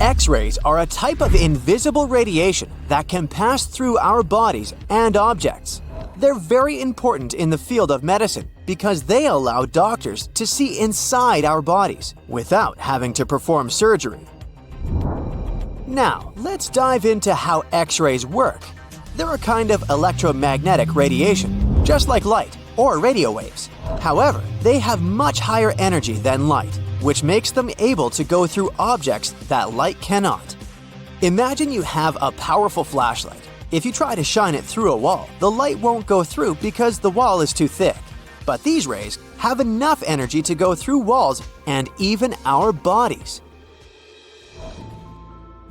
X-rays are a type of invisible radiation that can pass through our bodies and objects. They're very important in the field of medicine because they allow doctors to see inside our bodies without having to perform surgery. Now, let's dive into how X-rays work. They're a kind of electromagnetic radiation, just like light or radio waves. However, they have much higher energy than light, which makes them able to go through objects that light cannot. Imagine you have a powerful flashlight. If you try to shine it through a wall, the light won't go through because the wall is too thick. But these rays have enough energy to go through walls and even our bodies.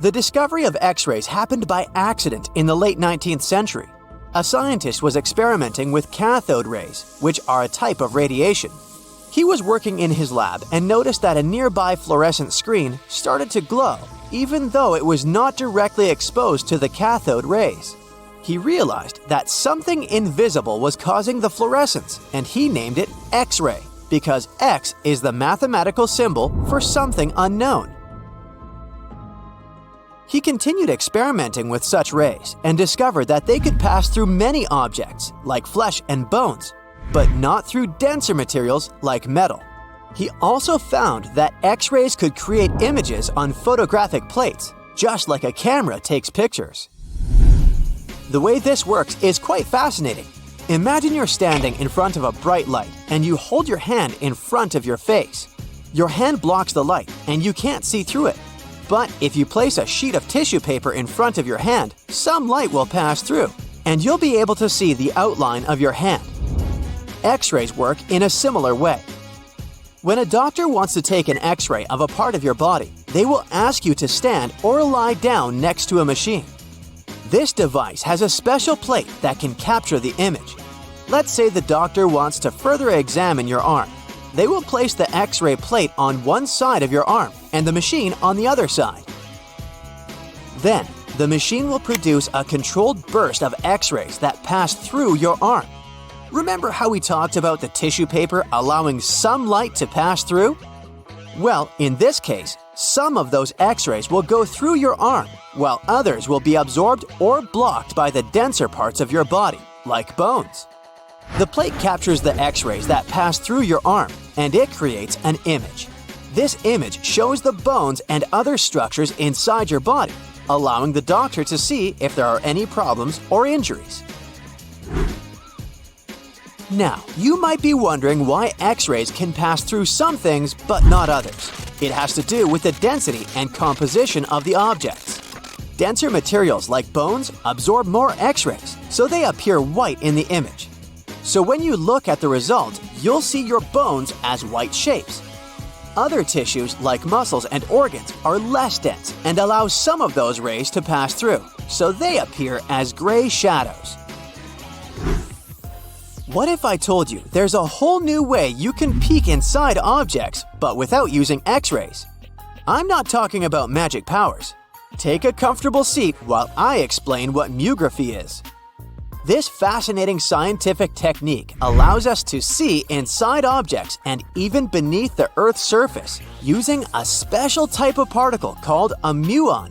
The discovery of X-rays happened by accident in the late 19th century. A scientist was experimenting with cathode rays, which are a type of radiation. He was working in his lab and noticed that a nearby fluorescent screen started to glow, even though it was not directly exposed to the cathode rays. He realized that something invisible was causing the fluorescence, and he named it X-ray, because X is the mathematical symbol for something unknown. He continued experimenting with such rays and discovered that they could pass through many objects, like flesh and bones, but not through denser materials like metal. He also found that X-rays could create images on photographic plates, just like a camera takes pictures. The way this works is quite fascinating. Imagine you're standing in front of a bright light and you hold your hand in front of your face. Your hand blocks the light and you can't see through it. But if you place a sheet of tissue paper in front of your hand, some light will pass through, and you'll be able to see the outline of your hand. X-rays work in a similar way. When a doctor wants to take an X-ray of a part of your body, they will ask you to stand or lie down next to a machine. This device has a special plate that can capture the image. Let's say the doctor wants to further examine your arm. They will place the X-ray plate on one side of your arm and the machine on the other side. Then, the machine will produce a controlled burst of X-rays that pass through your arm. Remember how we talked about the tissue paper allowing some light to pass through? Well, in this case, some of those X-rays will go through your arm, while others will be absorbed or blocked by the denser parts of your body, like bones. The plate captures the X-rays that pass through your arm, and it creates an image. This image shows the bones and other structures inside your body, allowing the doctor to see if there are any problems or injuries. Now, you might be wondering why X-rays can pass through some things but not others. It has to do with the density and composition of the objects. Denser materials like bones absorb more X-rays, so they appear white in the image. So when you look at the result, you'll see your bones as white shapes. Other tissues like muscles and organs are less dense and allow some of those rays to pass through, so they appear as gray shadows. What if I told you there's a whole new way you can peek inside objects, but without using X-rays? I'm not talking about magic powers. Take a comfortable seat while I explain what muography is. This fascinating scientific technique allows us to see inside objects and even beneath the Earth's surface using a special type of particle called a muon.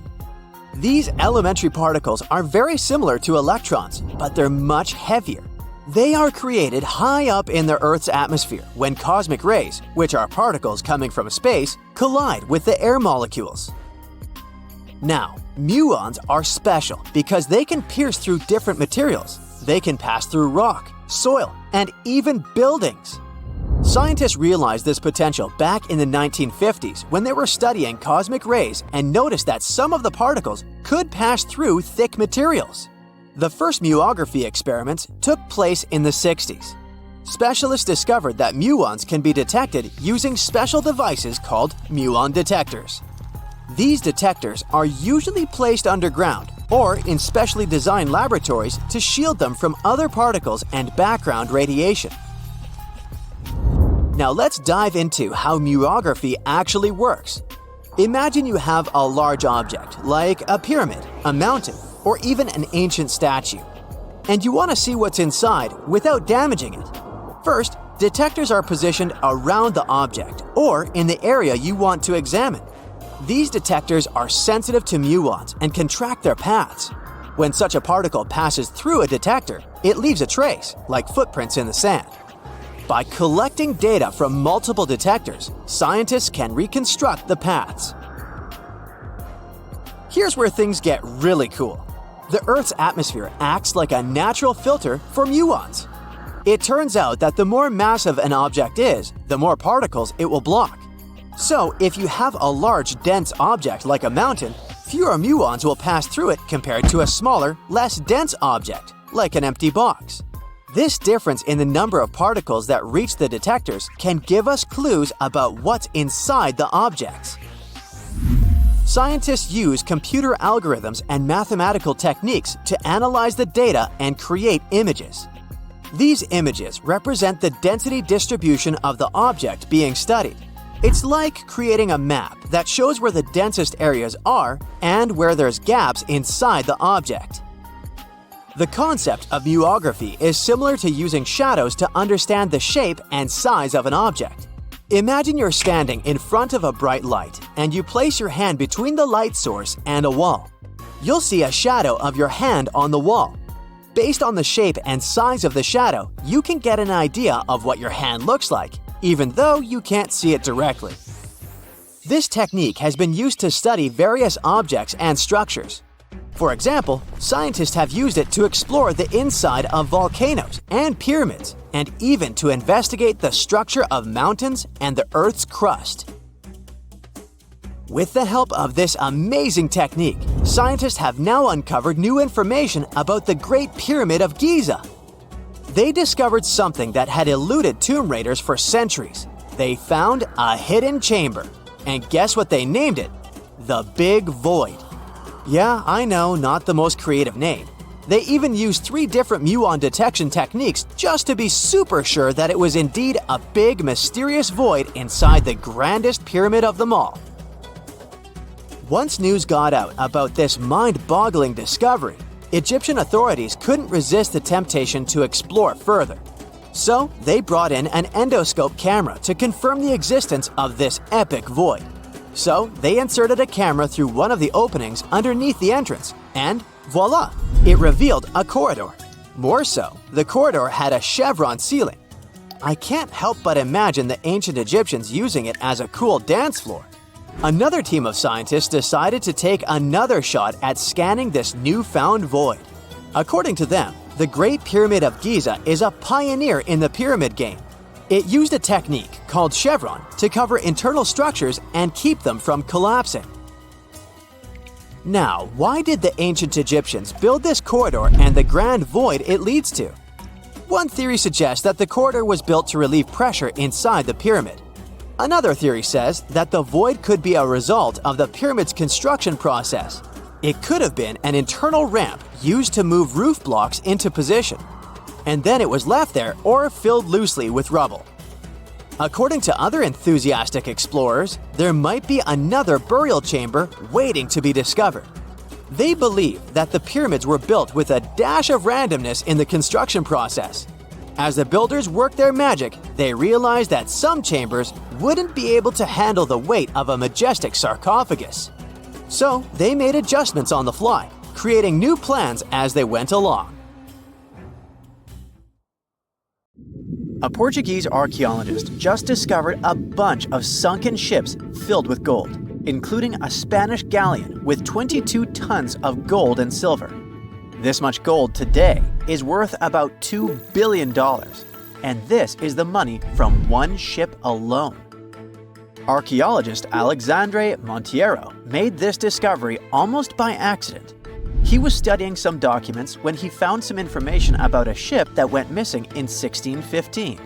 These elementary particles are very similar to electrons, but they're much heavier. They are created high up in the Earth's atmosphere when cosmic rays, which are particles coming from space, collide with the air molecules. Now, muons are special because they can pierce through different materials. They can pass through rock, soil, and even buildings. Scientists realized this potential back in the 1950s when they were studying cosmic rays and noticed that some of the particles could pass through thick materials. The first muography experiments took place in the 60s. Specialists discovered that muons can be detected using special devices called muon detectors. These detectors are usually placed underground or in specially designed laboratories to shield them from other particles and background radiation. Now let's dive into how muography actually works. Imagine you have a large object, like a pyramid, a mountain, or even an ancient statue, and you want to see what's inside without damaging it. First, detectors are positioned around the object or in the area you want to examine. These detectors are sensitive to muons and can track their paths. When such a particle passes through a detector, it leaves a trace, like footprints in the sand. By collecting data from multiple detectors, scientists can reconstruct the paths. Here's where things get really cool. The Earth's atmosphere acts like a natural filter for muons. It turns out that the more massive an object is, the more particles it will block. So, if you have a large, dense object like a mountain, fewer muons will pass through it compared to a smaller, less dense object, like an empty box. This difference in the number of particles that reach the detectors can give us clues about what's inside the objects. Scientists use computer algorithms and mathematical techniques to analyze the data and create images. These images represent the density distribution of the object being studied. It's like creating a map that shows where the densest areas are and where there's gaps inside the object. The concept of muography is similar to using shadows to understand the shape and size of an object. Imagine you're standing in front of a bright light and you place your hand between the light source and a wall. You'll see a shadow of your hand on the wall. Based on the shape and size of the shadow, you can get an idea of what your hand looks like, even though you can't see it directly. This technique has been used to study various objects and structures. For example, scientists have used it to explore the inside of volcanoes and pyramids, and even to investigate the structure of mountains and the Earth's crust. With the help of this amazing technique, scientists have now uncovered new information about the Great Pyramid of Giza. They discovered something that had eluded tomb raiders for centuries. They found a hidden chamber. And guess what they named it? The Big Void. Yeah, I know, not the most creative name. They even used 3 different muon detection techniques just to be super sure that it was indeed a big, mysterious void inside the grandest pyramid of them all. Once news got out about this mind-boggling discovery, Egyptian authorities couldn't resist the temptation to explore further. So they brought in an endoscope camera to confirm the existence of this epic void. So they inserted a camera through one of the openings underneath the entrance, and voila, it revealed a corridor. More so, the corridor had a chevron ceiling. I can't help but imagine the ancient Egyptians using it as a cool dance floor. Another team of scientists decided to take another shot at scanning this newfound void. According to them, the Great Pyramid of Giza is a pioneer in the pyramid game. It used a technique called chevron to cover internal structures and keep them from collapsing. Now, why did the ancient Egyptians build this corridor and the grand void it leads to? One theory suggests that the corridor was built to relieve pressure inside the pyramid. Another theory says that the void could be a result of the pyramid's construction process. It could have been an internal ramp used to move roof blocks into position, and then it was left there or filled loosely with rubble. According to other enthusiastic explorers, there might be another burial chamber waiting to be discovered. They believe that the pyramids were built with a dash of randomness in the construction process. As the builders worked their magic, they realized that some chambers wouldn't be able to handle the weight of a majestic sarcophagus. So they made adjustments on the fly, creating new plans as they went along. A Portuguese archaeologist just discovered a bunch of sunken ships filled with gold, including a Spanish galleon with 22 tons of gold and silver. This much gold today is worth about $2 billion, and this is the money from one ship alone. Archaeologist Alexandre Monteiro made this discovery almost by accident. He was studying some documents when he found some information about a ship that went missing in 1615,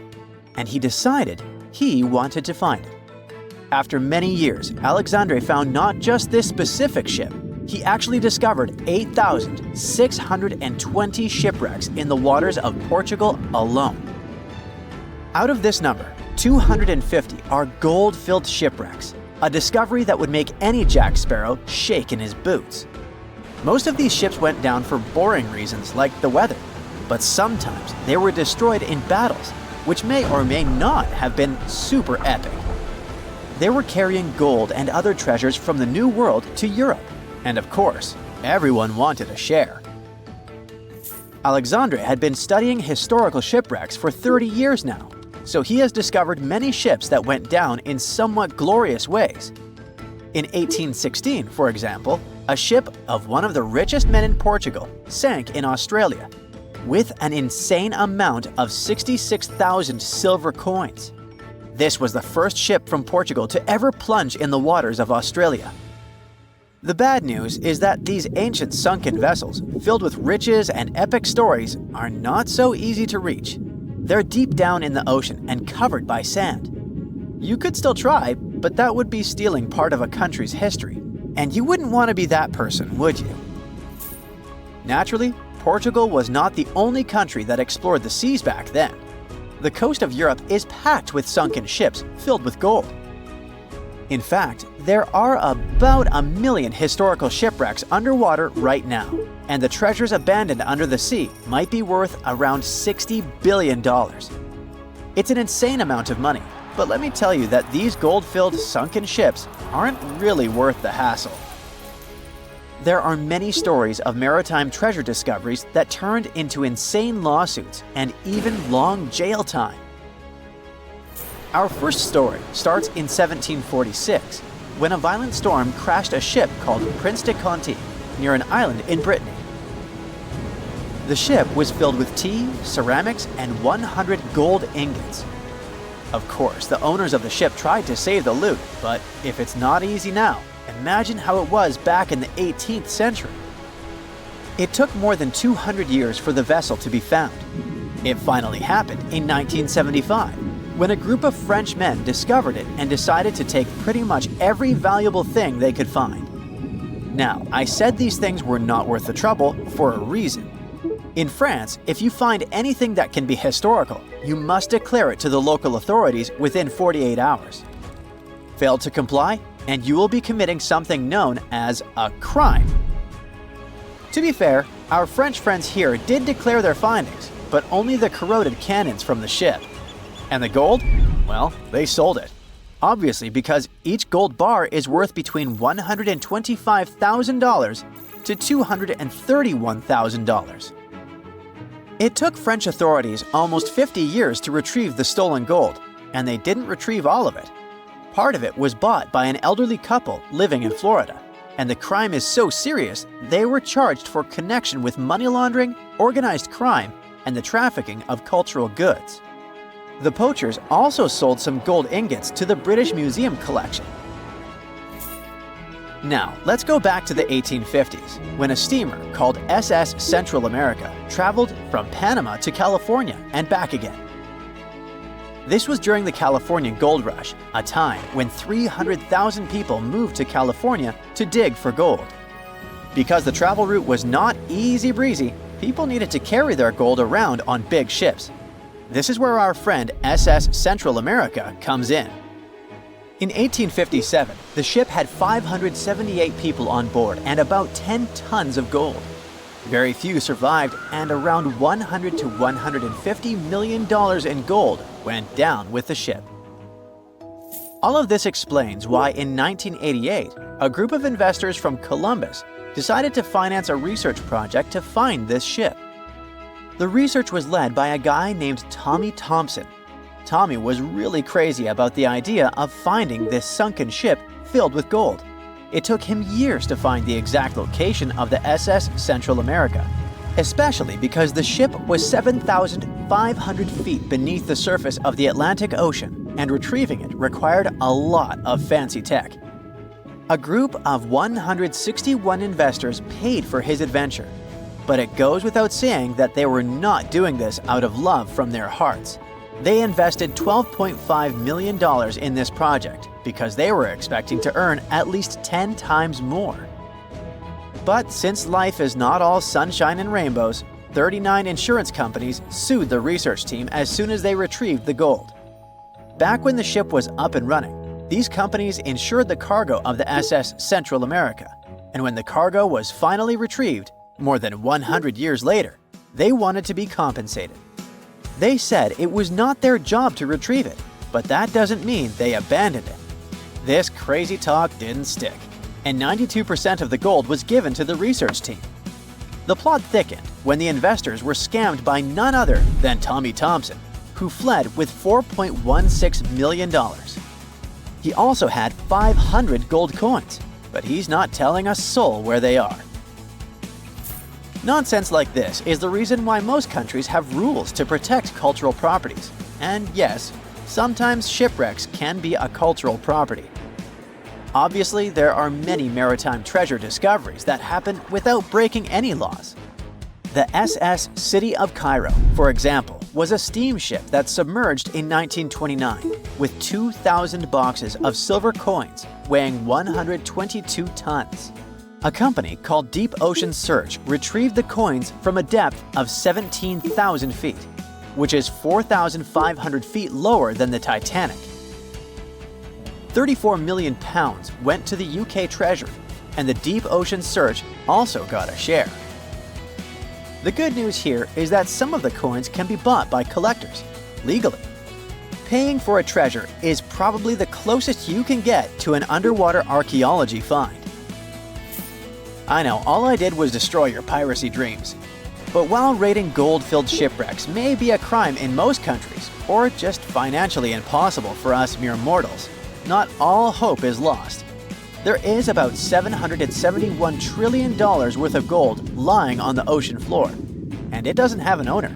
and he decided he wanted to find it. After many years, Alexandre found not just this specific ship, he actually discovered 8,620 shipwrecks in the waters of Portugal alone. Out of this number, 250 are gold-filled shipwrecks, a discovery that would make any Jack Sparrow shake in his boots. Most of these ships went down for boring reasons like the weather, but sometimes they were destroyed in battles, which may or may not have been super epic. They were carrying gold and other treasures from the New World to Europe. And of course, everyone wanted a share. Alexandre had been studying historical shipwrecks for 30 years now, so he has discovered many ships that went down in somewhat glorious ways. In 1816, for example, a ship of one of the richest men in Portugal sank in Australia, with an insane amount of 66,000 silver coins. This was the first ship from Portugal to ever plunge in the waters of Australia. The bad news is that these ancient sunken vessels, filled with riches and epic stories, are not so easy to reach. They're deep down in the ocean and covered by sand. You could still try, but that would be stealing part of a country's history. And you wouldn't want to be that person, would you? Naturally, Portugal was not the only country that explored the seas back then. The coast of Europe is packed with sunken ships filled with gold. In fact, there are about 1 million historical shipwrecks underwater right now, and the treasures abandoned under the sea might be worth around $60 billion. It's an insane amount of money, but let me tell you that these gold-filled sunken ships aren't really worth the hassle. There are many stories of maritime treasure discoveries that turned into insane lawsuits and even long jail time. Our first story starts in 1746, when a violent storm crashed a ship called Prince de Conti near an island in Brittany. The ship was filled with tea, ceramics, and 100 gold ingots. Of course, the owners of the ship tried to save the loot, but if it's not easy now, imagine how it was back in the 18th century. It took more than 200 years for the vessel to be found. It finally happened in 1975, when a group of French men discovered it and decided to take pretty much every valuable thing they could find. Now, I said these things were not worth the trouble for a reason. In France, if you find anything that can be historical, you must declare it to the local authorities within 48 hours. Fail to comply, and you will be committing something known as a crime. To be fair, our French friends here did declare their findings, but only the corroded cannons from the ship. And the gold? Well, they sold it. Obviously, because each gold bar is worth between $125,000 to $231,000. It took French authorities almost 50 years to retrieve the stolen gold, and they didn't retrieve all of it. Part of it was bought by an elderly couple living in Florida, and the crime is so serious they were charged for connection with money laundering, organized crime, and the trafficking of cultural goods. The poachers also sold some gold ingots to the British Museum collection. Now, let's go back to the 1850s, when a steamer called SS Central America traveled from Panama to California and back again. This was during the Californian Gold Rush, a time when 300,000 people moved to California to dig for gold. Because the travel route was not easy breezy, people needed to carry their gold around on big ships. This is where our friend SS Central America comes in. In 1857, the ship had 578 people on board and about 10 tons of gold. Very few survived, and around $100 to $150 million in gold went down with the ship. All of this explains why in 1988, a group of investors from Columbus decided to finance a research project to find this ship. The research was led by a guy named Tommy Thompson. Tommy was really crazy about the idea of finding this sunken ship filled with gold. It took him years to find the exact location of the SS Central America, especially because the ship was 7,500 feet beneath the surface of the Atlantic Ocean, and retrieving it required a lot of fancy tech. A group of 161 investors paid for his adventure, but it goes without saying that they were not doing this out of love from their hearts. They invested $12.5 million in this project because they were expecting to earn at least 10 times more. But since life is not all sunshine and rainbows, 39 insurance companies sued the research team as soon as they retrieved the gold. Back when the ship was up and running, these companies insured the cargo of the SS Central America, and when the cargo was finally retrieved, more than 100 years later, they wanted to be compensated. They said it was not their job to retrieve it, but that doesn't mean they abandoned it. This crazy talk didn't stick, and 92% of the gold was given to the research team. The plot thickened when the investors were scammed by none other than Tommy Thompson, who fled with $4.16 million. He also had 500 gold coins, but he's not telling a soul where they are. Nonsense like this is the reason why most countries have rules to protect cultural properties. And yes, sometimes shipwrecks can be a cultural property. Obviously, there are many maritime treasure discoveries that happen without breaking any laws. The SS City of Cairo, for example, was a steamship that submerged in 1929 with 2,000 boxes of silver coins weighing 122 tons. A company called Deep Ocean Search retrieved the coins from a depth of 17,000 feet, which is 4,500 feet lower than the Titanic. 34 million pounds went to the UK Treasury, and the Deep Ocean Search also got a share. The good news here is that some of the coins can be bought by collectors, legally. Paying for a treasure is probably the closest you can get to an underwater archaeology find. I know, all I did was destroy your piracy dreams. But while raiding gold-filled shipwrecks may be a crime in most countries, or just financially impossible for us mere mortals, not all hope is lost. There is about $771 trillion worth of gold lying on the ocean floor, and it doesn't have an owner.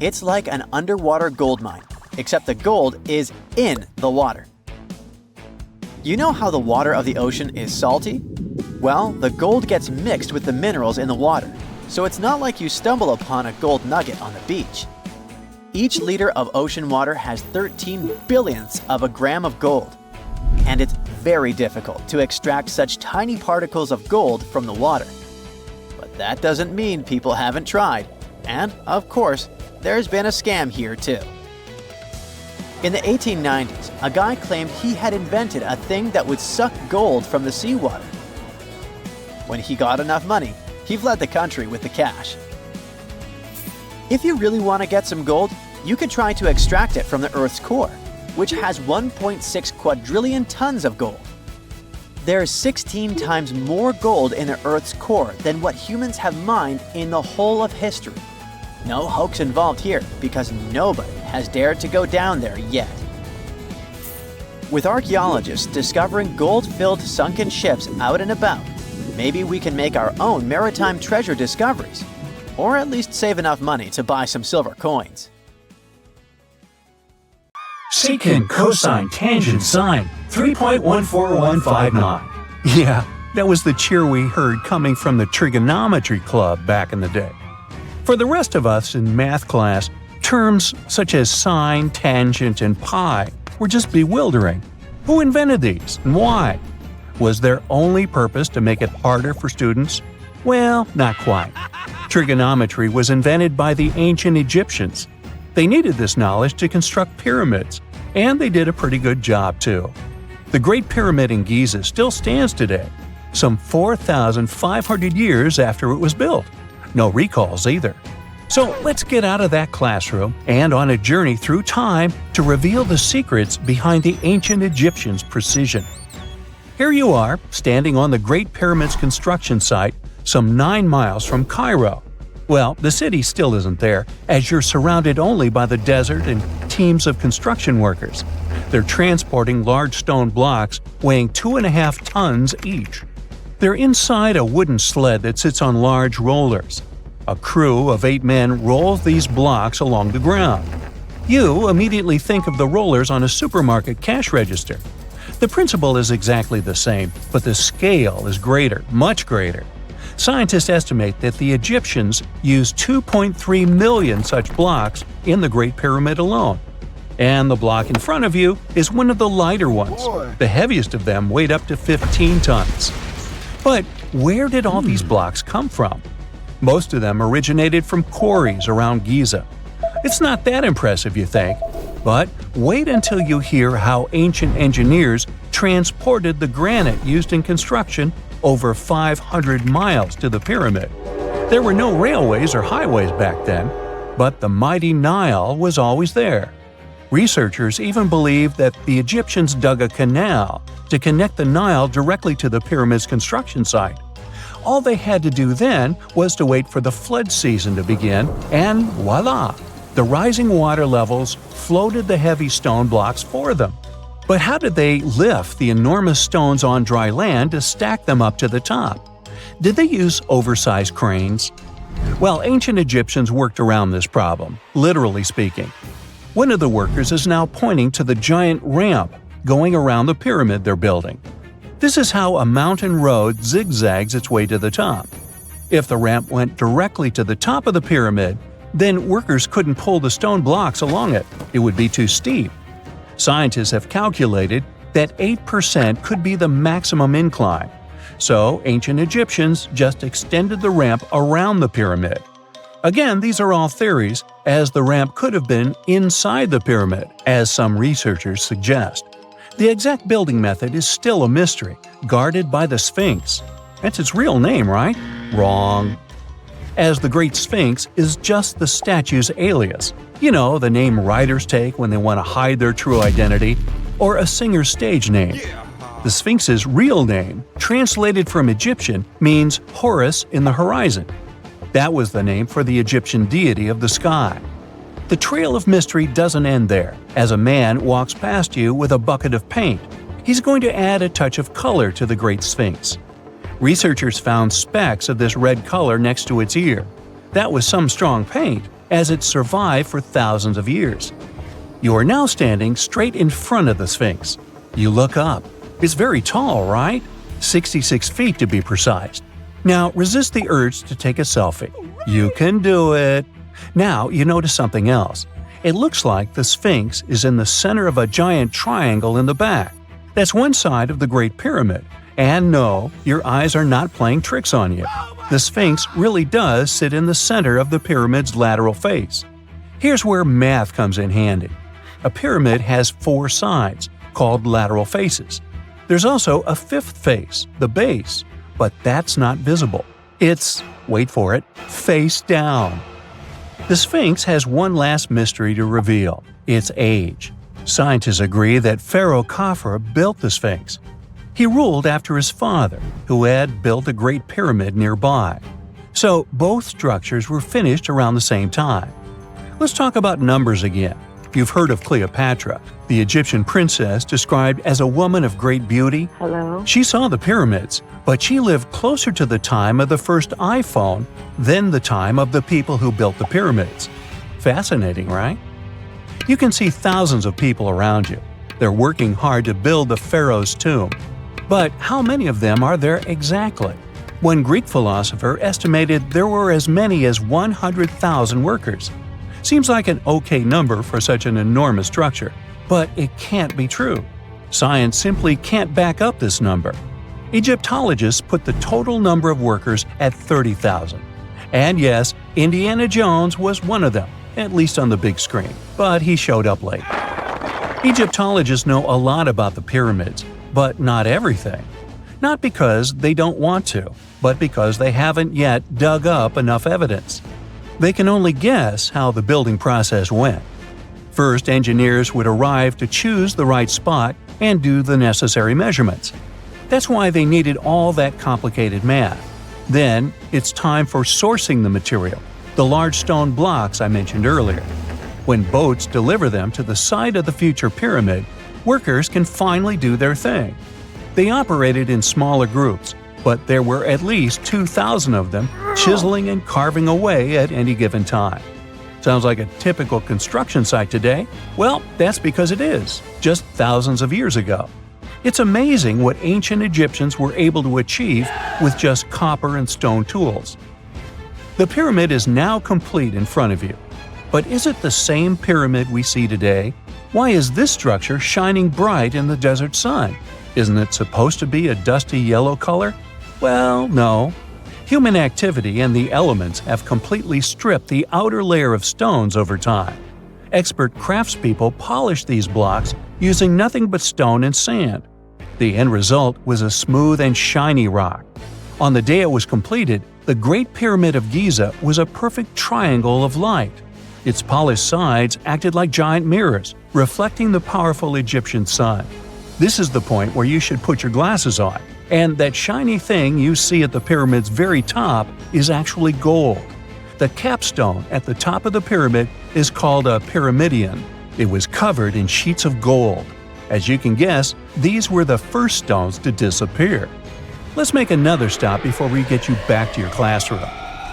It's like an underwater gold mine, except the gold is in the water. You know how the water of the ocean is salty? Well, the gold gets mixed with the minerals in the water, so it's not like you stumble upon a gold nugget on the beach. Each liter of ocean water has 13 billionths of a gram of gold, and it's very difficult to extract such tiny particles of gold from the water. But that doesn't mean people haven't tried, and of course, there's been a scam here too. In the 1890s, a guy claimed he had invented a thing that would suck gold from the seawater. When he got enough money, he fled the country with the cash. If you really want to get some gold, you could try to extract it from the Earth's core, which has 1.6 quadrillion tons of gold. There's 16 times more gold in the Earth's core than what humans have mined in the whole of history. No hoax involved here, because nobody has dared to go down there yet. With archaeologists discovering gold-filled sunken ships out and about, maybe we can make our own maritime treasure discoveries, or at least save enough money to buy some silver coins. Secant cosine tangent sine 3.14159. Yeah, that was the cheer we heard coming from the trigonometry club back in the day. For the rest of us in math class, terms such as sine, tangent, and pi were just bewildering. Who invented these and why? Was their only purpose to make it harder for students? Well, not quite. Trigonometry was invented by the ancient Egyptians. They needed this knowledge to construct pyramids, and they did a pretty good job too. The Great Pyramid in Giza still stands today, some 4,500 years after it was built. No recalls either. So let's get out of that classroom and on a journey through time to reveal the secrets behind the ancient Egyptians' precision. Here you are, standing on the Great Pyramid's construction site, some 9 miles from Cairo. Well, the city still isn't there, as you're surrounded only by the desert and teams of construction workers. They're transporting large stone blocks weighing 2.5 tons each. They're inside a wooden sled that sits on large rollers. A crew of 8 men rolls these blocks along the ground. You immediately think of the rollers on a supermarket cash register. The principle is exactly the same, but the scale is greater, much greater. Scientists estimate that the Egyptians used 2.3 million such blocks in the Great Pyramid alone. And the block in front of you is one of the lighter ones. The heaviest of them weighed up to 15 tons. But where did all these blocks come from? Most of them originated from quarries around Giza. It's not that impressive, you think, but wait until you hear how ancient engineers transported the granite used in construction over 500 miles to the pyramid. There were no railways or highways back then, but the mighty Nile was always there. Researchers even believe that the Egyptians dug a canal to connect the Nile directly to the pyramid's construction site. All they had to do then was to wait for the flood season to begin, and voila! The rising water levels floated the heavy stone blocks for them. But how did they lift the enormous stones on dry land to stack them up to the top? Did they use oversized cranes? Well, ancient Egyptians worked around this problem, literally speaking. One of the workers is now pointing to the giant ramp going around the pyramid they're building. This is how a mountain road zigzags its way to the top. If the ramp went directly to the top of the pyramid, then workers couldn't pull the stone blocks along it. It would be too steep. Scientists have calculated that 8% could be the maximum incline. So ancient Egyptians just extended the ramp around the pyramid. Again, these are all theories, as the ramp could have been inside the pyramid, as some researchers suggest. The exact building method is still a mystery, guarded by the Sphinx. That's its real name, right? Wrong. As the Great Sphinx is just the statue's alias. You know, the name writers take when they want to hide their true identity, or a singer's stage name. The Sphinx's real name, translated from Egyptian, means Horus in the horizon. That was the name for the Egyptian deity of the sky. The trail of mystery doesn't end there. As a man walks past you with a bucket of paint, he's going to add a touch of color to the Great Sphinx. Researchers found specks of this red color next to its ear. That was some strong paint, as it survived for thousands of years. You are now standing straight in front of the Sphinx. You look up. It's very tall, right? 66 feet to be precise. Now resist the urge to take a selfie. You can do it. Now you notice something else. It looks like the Sphinx is in the center of a giant triangle in the back. That's one side of the Great Pyramid. And no, your eyes are not playing tricks on you. The Sphinx really does sit in the center of the pyramid's lateral face. Here's where math comes in handy. A pyramid has 4 sides, called lateral faces. There's also a 5th face, the base, but that's not visible. It's, wait for it, face down. The Sphinx has one last mystery to reveal: its age. Scientists agree that Pharaoh Khafre built the Sphinx. He ruled after his father, who had built a great pyramid nearby. So both structures were finished around the same time. Let's talk about numbers again. You've heard of Cleopatra, the Egyptian princess described as a woman of great beauty. Hello? She saw the pyramids, but she lived closer to the time of the first iPhone than the time of the people who built the pyramids. Fascinating, right? You can see thousands of people around you. They're working hard to build the pharaoh's tomb. But how many of them are there exactly? One Greek philosopher estimated there were as many as 100,000 workers. Seems like an okay number for such an enormous structure, but it can't be true. Science simply can't back up this number. Egyptologists put the total number of workers at 30,000. And yes, Indiana Jones was one of them, at least on the big screen, but he showed up late. Egyptologists know a lot about the pyramids, but not everything. Not because they don't want to, but because they haven't yet dug up enough evidence. They can only guess how the building process went. First, engineers would arrive to choose the right spot and do the necessary measurements. That's why they needed all that complicated math. Then, it's time for sourcing the material, the large stone blocks I mentioned earlier. When boats deliver them to the site of the future pyramid, workers can finally do their thing. They operated in smaller groups, but there were at least 2,000 of them chiseling and carving away at any given time. Sounds like a typical construction site today? Well, that's because it is, just thousands of years ago. It's amazing what ancient Egyptians were able to achieve with just copper and stone tools. The pyramid is now complete in front of you. But is it the same pyramid we see today? Why is this structure shining bright in the desert sun? Isn't it supposed to be a dusty yellow color? Well, no. Human activity and the elements have completely stripped the outer layer of stones over time. Expert craftspeople polished these blocks using nothing but stone and sand. The end result was a smooth and shiny rock. On the day it was completed, the Great Pyramid of Giza was a perfect triangle of light. Its polished sides acted like giant mirrors, reflecting the powerful Egyptian sun. This is the point where you should put your glasses on, and that shiny thing you see at the pyramid's very top is actually gold. The capstone at the top of the pyramid is called a pyramidion. It was covered in sheets of gold. As you can guess, these were the first stones to disappear. Let's make another stop before we get you back to your classroom.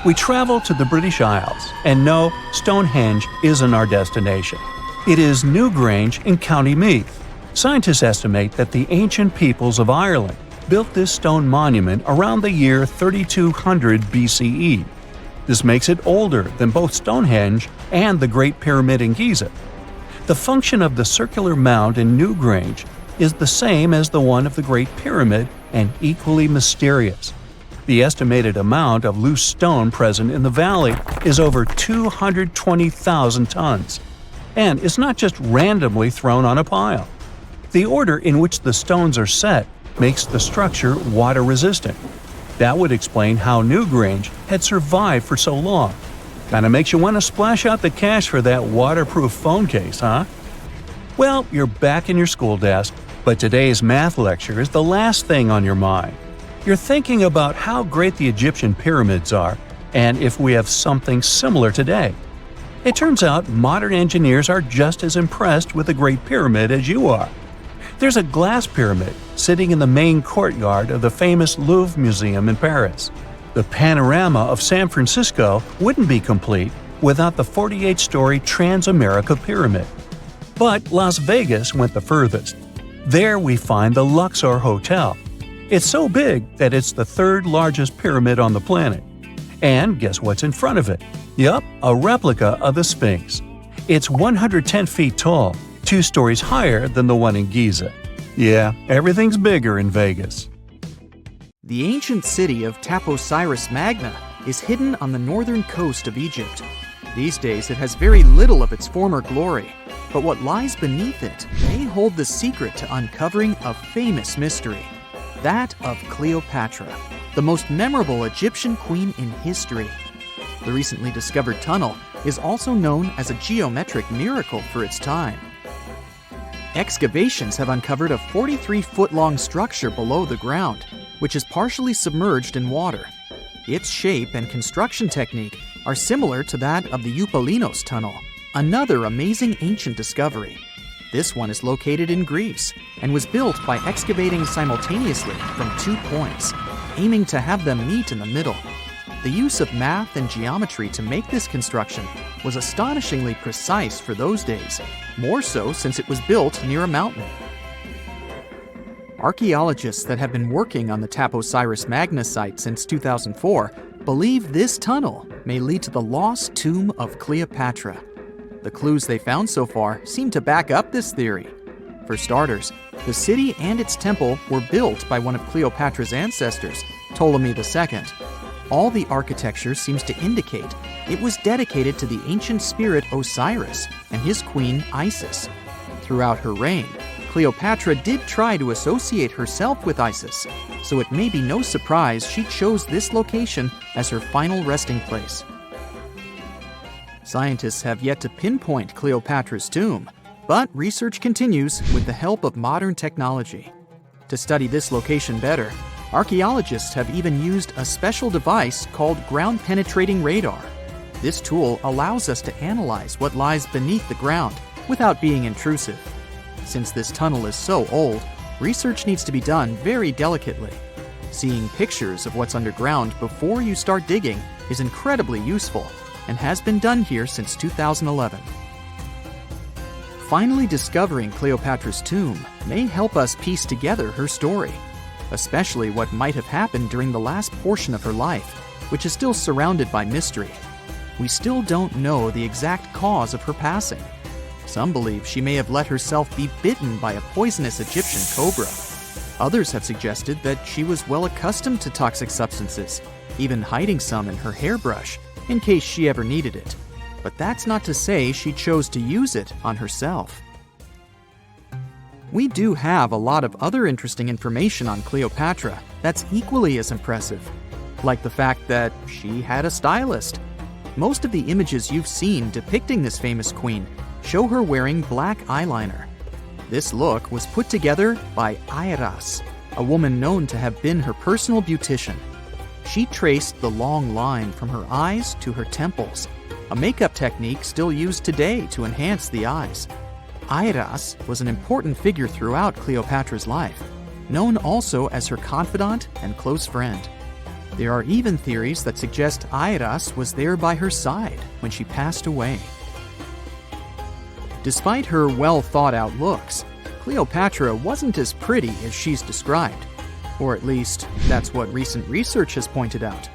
We travel to the British Isles, and no, Stonehenge isn't our destination. It is Newgrange in County Meath. Scientists estimate that the ancient peoples of Ireland built this stone monument around the year 3200 BCE. This makes it older than both Stonehenge and the Great Pyramid in Giza. The function of the circular mound in Newgrange is the same as the one of the Great Pyramid and equally mysterious. The estimated amount of loose stone present in the valley is over 220,000 tons. And it's not just randomly thrown on a pile. The order in which the stones are set makes the structure water-resistant. That would explain how Newgrange had survived for so long. Kinda makes you want to splash out the cash for that waterproof phone case, huh? Well, you're back in your school desk, but today's math lecture is the last thing on your mind. You're thinking about how great the Egyptian pyramids are, and if we have something similar today. It turns out modern engineers are just as impressed with the Great Pyramid as you are. There's a glass pyramid sitting in the main courtyard of the famous Louvre Museum in Paris. The panorama of San Francisco wouldn't be complete without the 48-story Transamerica Pyramid. But Las Vegas went the furthest. There we find the Luxor Hotel. It's so big that it's the third largest pyramid on the planet. And guess what's in front of it? Yup, a replica of the Sphinx. It's 110 feet tall, 2 stories higher than the one in Giza. Yeah, everything's bigger in Vegas. The ancient city of Taposiris Magna is hidden on the northern coast of Egypt. These days it has very little of its former glory, but what lies beneath it may hold the secret to uncovering a famous mystery, that of Cleopatra, the most memorable Egyptian queen in history. The recently discovered tunnel is also known as a geometric miracle for its time. Excavations have uncovered a 43-foot-long structure below the ground, which is partially submerged in water. Its shape and construction technique are similar to that of the Eupalinos Tunnel, another amazing ancient discovery. This one is located in Greece and was built by excavating simultaneously from 2 points, aiming to have them meet in the middle. The use of math and geometry to make this construction was astonishingly precise for those days, more so since it was built near a mountain. Archaeologists that have been working on the Taposiris Magna site since 2004 believe this tunnel may lead to the lost tomb of Cleopatra. The clues they found so far seem to back up this theory. For starters, the city and its temple were built by one of Cleopatra's ancestors, Ptolemy II. All the architecture seems to indicate it was dedicated to the ancient spirit Osiris and his queen Isis. Throughout her reign, Cleopatra did try to associate herself with Isis, so it may be no surprise she chose this location as her final resting place. Scientists have yet to pinpoint Cleopatra's tomb, but research continues with the help of modern technology. To study this location better, archaeologists have even used a special device called ground-penetrating radar. This tool allows us to analyze what lies beneath the ground without being intrusive. Since this tunnel is so old, research needs to be done very delicately. Seeing pictures of what's underground before you start digging is incredibly useful and has been done here since 2011. Finally discovering Cleopatra's tomb may help us piece together her story, especially what might have happened during the last portion of her life, which is still surrounded by mystery. We still don't know the exact cause of her passing. Some believe she may have let herself be bitten by a poisonous Egyptian cobra. Others have suggested that she was well accustomed to toxic substances, even hiding some in her hairbrush in case she ever needed it. But that's not to say she chose to use it on herself. We do have a lot of other interesting information on Cleopatra that's equally as impressive, like the fact that she had a stylist. Most of the images you've seen depicting this famous queen show her wearing black eyeliner. This look was put together by Airas, a woman known to have been her personal beautician. She traced the long line from her eyes to her temples, a makeup technique still used today to enhance the eyes. Airas was an important figure throughout Cleopatra's life, known also as her confidant and close friend. There are even theories that suggest Airas was there by her side when she passed away. Despite her well-thought-out looks, Cleopatra wasn't as pretty as she's described. Or at least, that's what recent research has pointed out.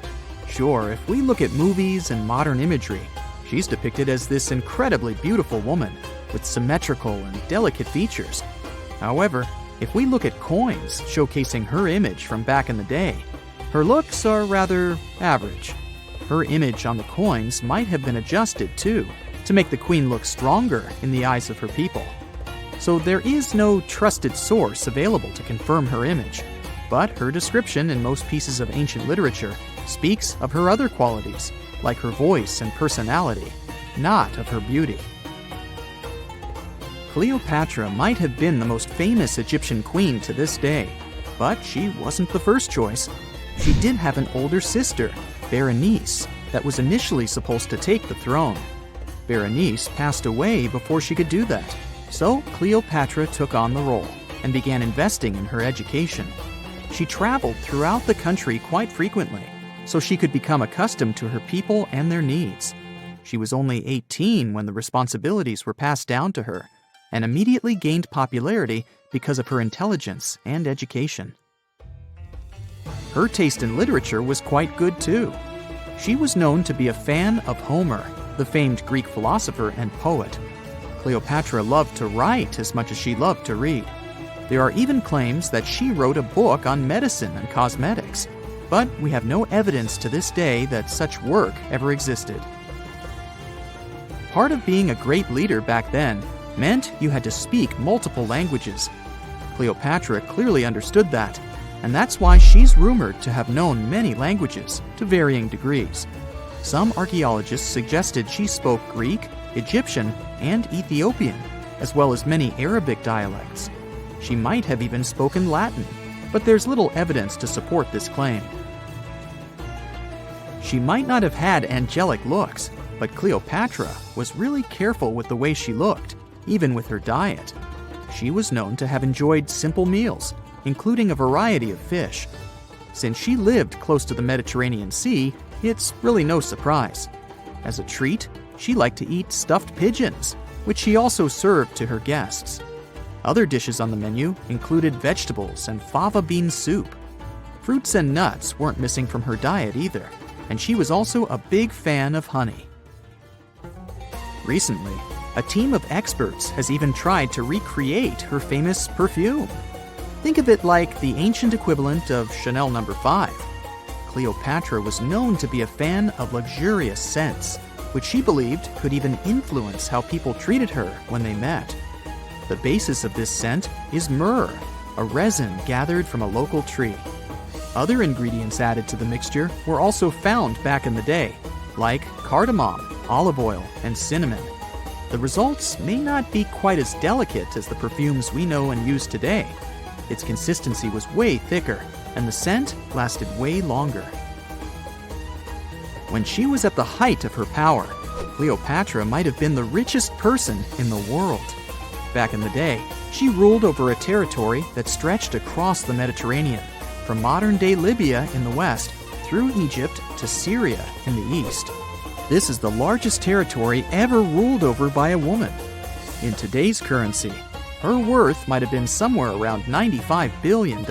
Sure, if we look at movies and modern imagery, she's depicted as this incredibly beautiful woman with symmetrical and delicate features. However, if we look at coins showcasing her image from back in the day, her looks are rather average. Her image on the coins might have been adjusted, too, to make the queen look stronger in the eyes of her people. So there is no trusted source available to confirm her image, but her description in most pieces of ancient literature speaks of her other qualities, like her voice and personality, not of her beauty. Cleopatra might have been the most famous Egyptian queen to this day, but she wasn't the first choice. She did have an older sister, Berenice, that was initially supposed to take the throne. Berenice passed away before she could do that, so Cleopatra took on the role and began investing in her education. She traveled throughout the country quite frequently, so she could become accustomed to her people and their needs. She was only 18 when the responsibilities were passed down to her, and immediately gained popularity because of her intelligence and education. Her taste in literature was quite good too. She was known to be a fan of Homer, the famed Greek philosopher and poet. Cleopatra loved to write as much as she loved to read. There are even claims that she wrote a book on medicine and cosmetics, but we have no evidence to this day that such work ever existed. Part of being a great leader back then meant you had to speak multiple languages. Cleopatra clearly understood that, and that's why she's rumored to have known many languages to varying degrees. Some archaeologists suggested she spoke Greek, Egyptian, and Ethiopian, as well as many Arabic dialects. She might have even spoken Latin, but there's little evidence to support this claim. She might not have had angelic looks, but Cleopatra was really careful with the way she looked, even with her diet. She was known to have enjoyed simple meals, including a variety of fish. Since she lived close to the Mediterranean Sea, it's really no surprise. As a treat, she liked to eat stuffed pigeons, which she also served to her guests. Other dishes on the menu included vegetables and fava bean soup. Fruits and nuts weren't missing from her diet either, and she was also a big fan of honey. Recently, a team of experts has even tried to recreate her famous perfume. Think of it like the ancient equivalent of Chanel No. 5. Cleopatra was known to be a fan of luxurious scents, which she believed could even influence how people treated her when they met. The basis of this scent is myrrh, a resin gathered from a local tree. Other ingredients added to the mixture were also found back in the day, like cardamom, olive oil, and cinnamon. The results may not be quite as delicate as the perfumes we know and use today. Its consistency was way thicker, and the scent lasted way longer. When she was at the height of her power, Cleopatra might have been the richest person in the world. Back in the day, she ruled over a territory that stretched across the Mediterranean, from modern-day Libya in the west through Egypt to Syria in the east. This is the largest territory ever ruled over by a woman. In today's currency, her worth might have been somewhere around $95 billion.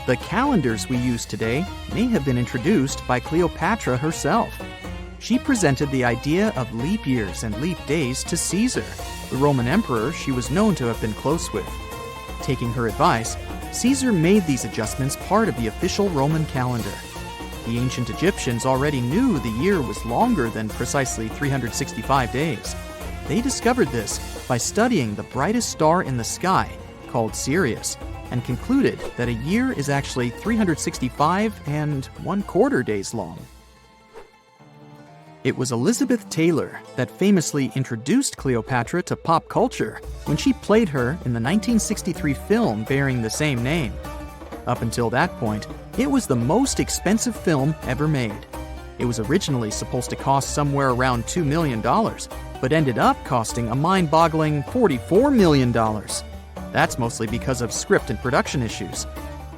The calendars we use today may have been introduced by Cleopatra herself. She presented the idea of leap years and leap days to Caesar, the Roman emperor she was known to have been close with. Taking her advice, Caesar made these adjustments part of the official Roman calendar. The ancient Egyptians already knew the year was longer than precisely 365 days. They discovered this by studying the brightest star in the sky, called Sirius, and concluded that a year is actually 365 and 1/4 days long. It was Elizabeth Taylor that famously introduced Cleopatra to pop culture when she played her in the 1963 film bearing the same name. Up until that point, it was the most expensive film ever made. It was originally supposed to cost somewhere around $2 million, but ended up costing a mind-boggling $44 million. That's mostly because of script and production issues.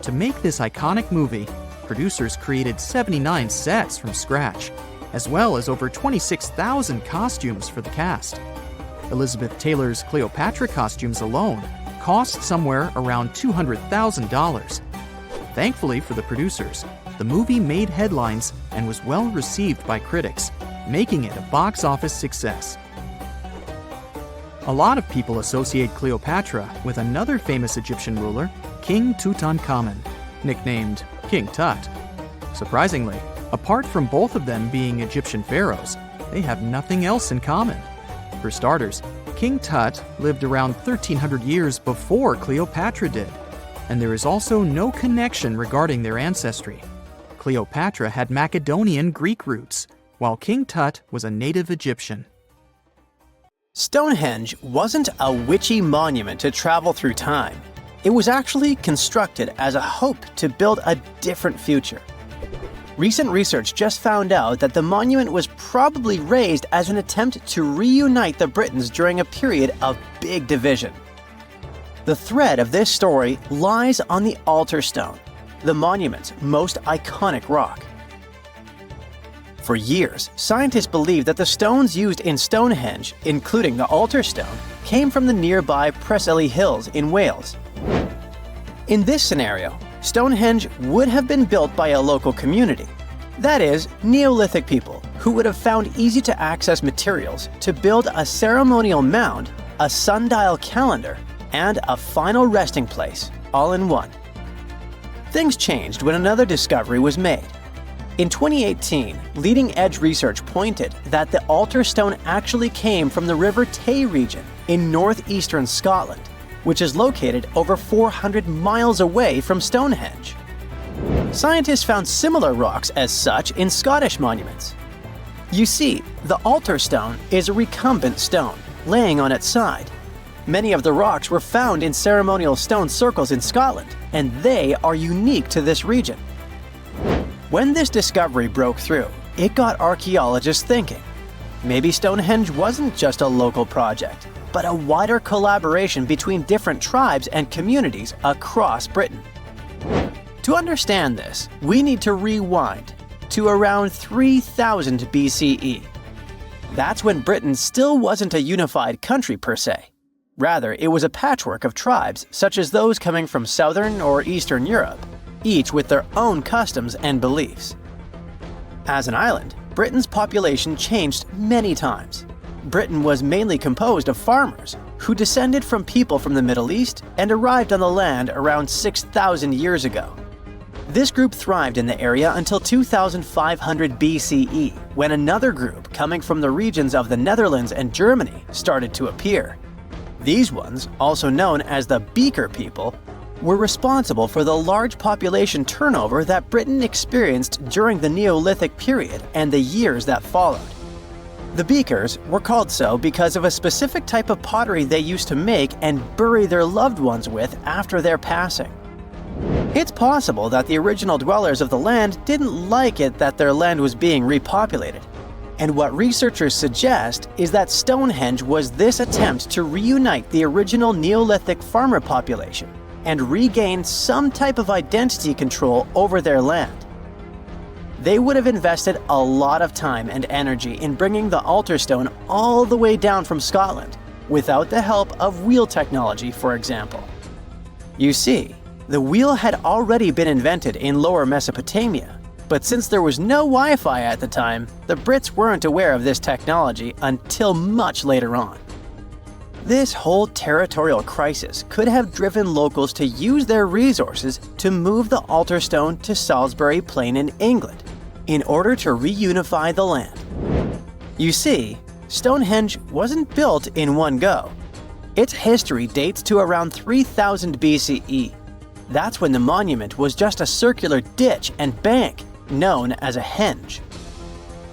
To make this iconic movie, producers created 79 sets from scratch, as well as over 26,000 costumes for the cast. Elizabeth Taylor's Cleopatra costumes alone cost somewhere around $200,000. Thankfully for the producers, the movie made headlines and was well received by critics, making it a box office success. A lot of people associate Cleopatra with another famous Egyptian ruler, King Tutankhamun, nicknamed King Tut. Surprisingly, apart from both of them being Egyptian pharaohs, they have nothing else in common. For starters, King Tut lived around 1,300 years before Cleopatra did, and there is also no connection regarding their ancestry. Cleopatra had Macedonian Greek roots, while King Tut was a native Egyptian. Stonehenge wasn't a witchy monument to travel through time. It was actually constructed as a hope to build a different future. Recent research just found out that the monument was probably raised as an attempt to reunite the Britons during a period of big division. The thread of this story lies on the altar stone, the monument's most iconic rock. For years, scientists believed that the stones used in Stonehenge, including the altar stone, came from the nearby Preseli Hills in Wales. In this scenario, Stonehenge would have been built by a local community. That is, Neolithic people who would have found easy-to-access materials to build a ceremonial mound, a sundial calendar, and a final resting place, all in one. Things changed when another discovery was made. In 2018, leading-edge research pointed that the altar stone actually came from the River Tay region in northeastern Scotland, which is located over 400 miles away from Stonehenge. Scientists found similar rocks as such in Scottish monuments. You see, the altar stone is a recumbent stone, laying on its side. Many of the rocks were found in ceremonial stone circles in Scotland, and they are unique to this region. When this discovery broke through, it got archaeologists thinking. Maybe Stonehenge wasn't just a local project, but a wider collaboration between different tribes and communities across Britain. To understand this, we need to rewind to around 3000 BCE. That's when Britain still wasn't a unified country per se. Rather, it was a patchwork of tribes such as those coming from southern or eastern Europe, each with their own customs and beliefs. As an island, Britain's population changed many times. Britain was mainly composed of farmers who descended from people from the Middle East and arrived on the land around 6,000 years ago. This group thrived in the area until 2500 BCE, when another group coming from the regions of the Netherlands and Germany started to appear. These ones, also known as the Beaker people, were responsible for the large population turnover that Britain experienced during the Neolithic period and the years that followed. The Beakers were called so because of a specific type of pottery they used to make and bury their loved ones with after their passing. It's possible that the original dwellers of the land didn't like it that their land was being repopulated. And what researchers suggest is that Stonehenge was this attempt to reunite the original Neolithic farmer population and regain some type of identity control over their land. They would have invested a lot of time and energy in bringing the altar stone all the way down from Scotland, without the help of wheel technology, for example. You see, the wheel had already been invented in Lower Mesopotamia, but since there was no Wi-Fi at the time, the Brits weren't aware of this technology until much later on. This whole territorial crisis could have driven locals to use their resources to move the altar stone to Salisbury Plain in England, in order to reunify the land. You see, Stonehenge wasn't built in one go. Its history dates to around 3000 BCE. That's when the monument was just a circular ditch and bank known as a henge.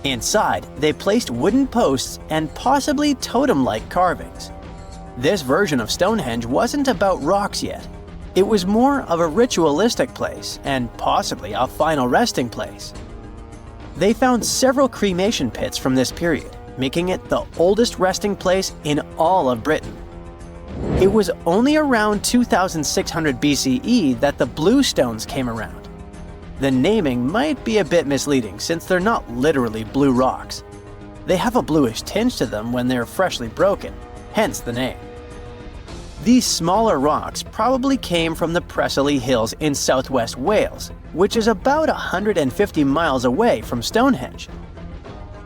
Inside, they placed wooden posts and possibly totem-like carvings. This version of Stonehenge wasn't about rocks yet. It was more of a ritualistic place and possibly a final resting place. They found several cremation pits from this period, making it the oldest resting place in all of Britain. It was only around 2600 BCE that the blue stones came around. The naming might be a bit misleading since they're not literally blue rocks. They have a bluish tinge to them when they're freshly broken, hence the name. These smaller rocks probably came from the Preseli Hills in southwest Wales, which is about 150 miles away from Stonehenge.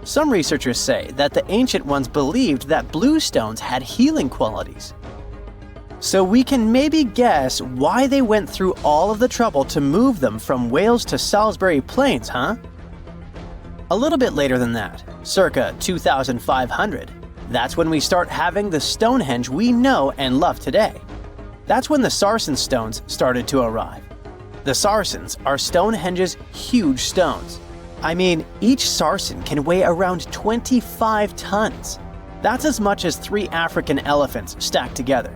Some researchers say that the ancient ones believed that blue stones had healing qualities. So we can maybe guess why they went through all of the trouble to move them from Wales to Salisbury Plains, huh? A little bit later than that, circa 2500, that's when we start having the Stonehenge we know and love today. That's when the Sarsen stones started to arrive. The Sarsens are Stonehenge's huge stones. I mean, each Sarsen can weigh around 25 tons. That's as much as 3 African elephants stacked together.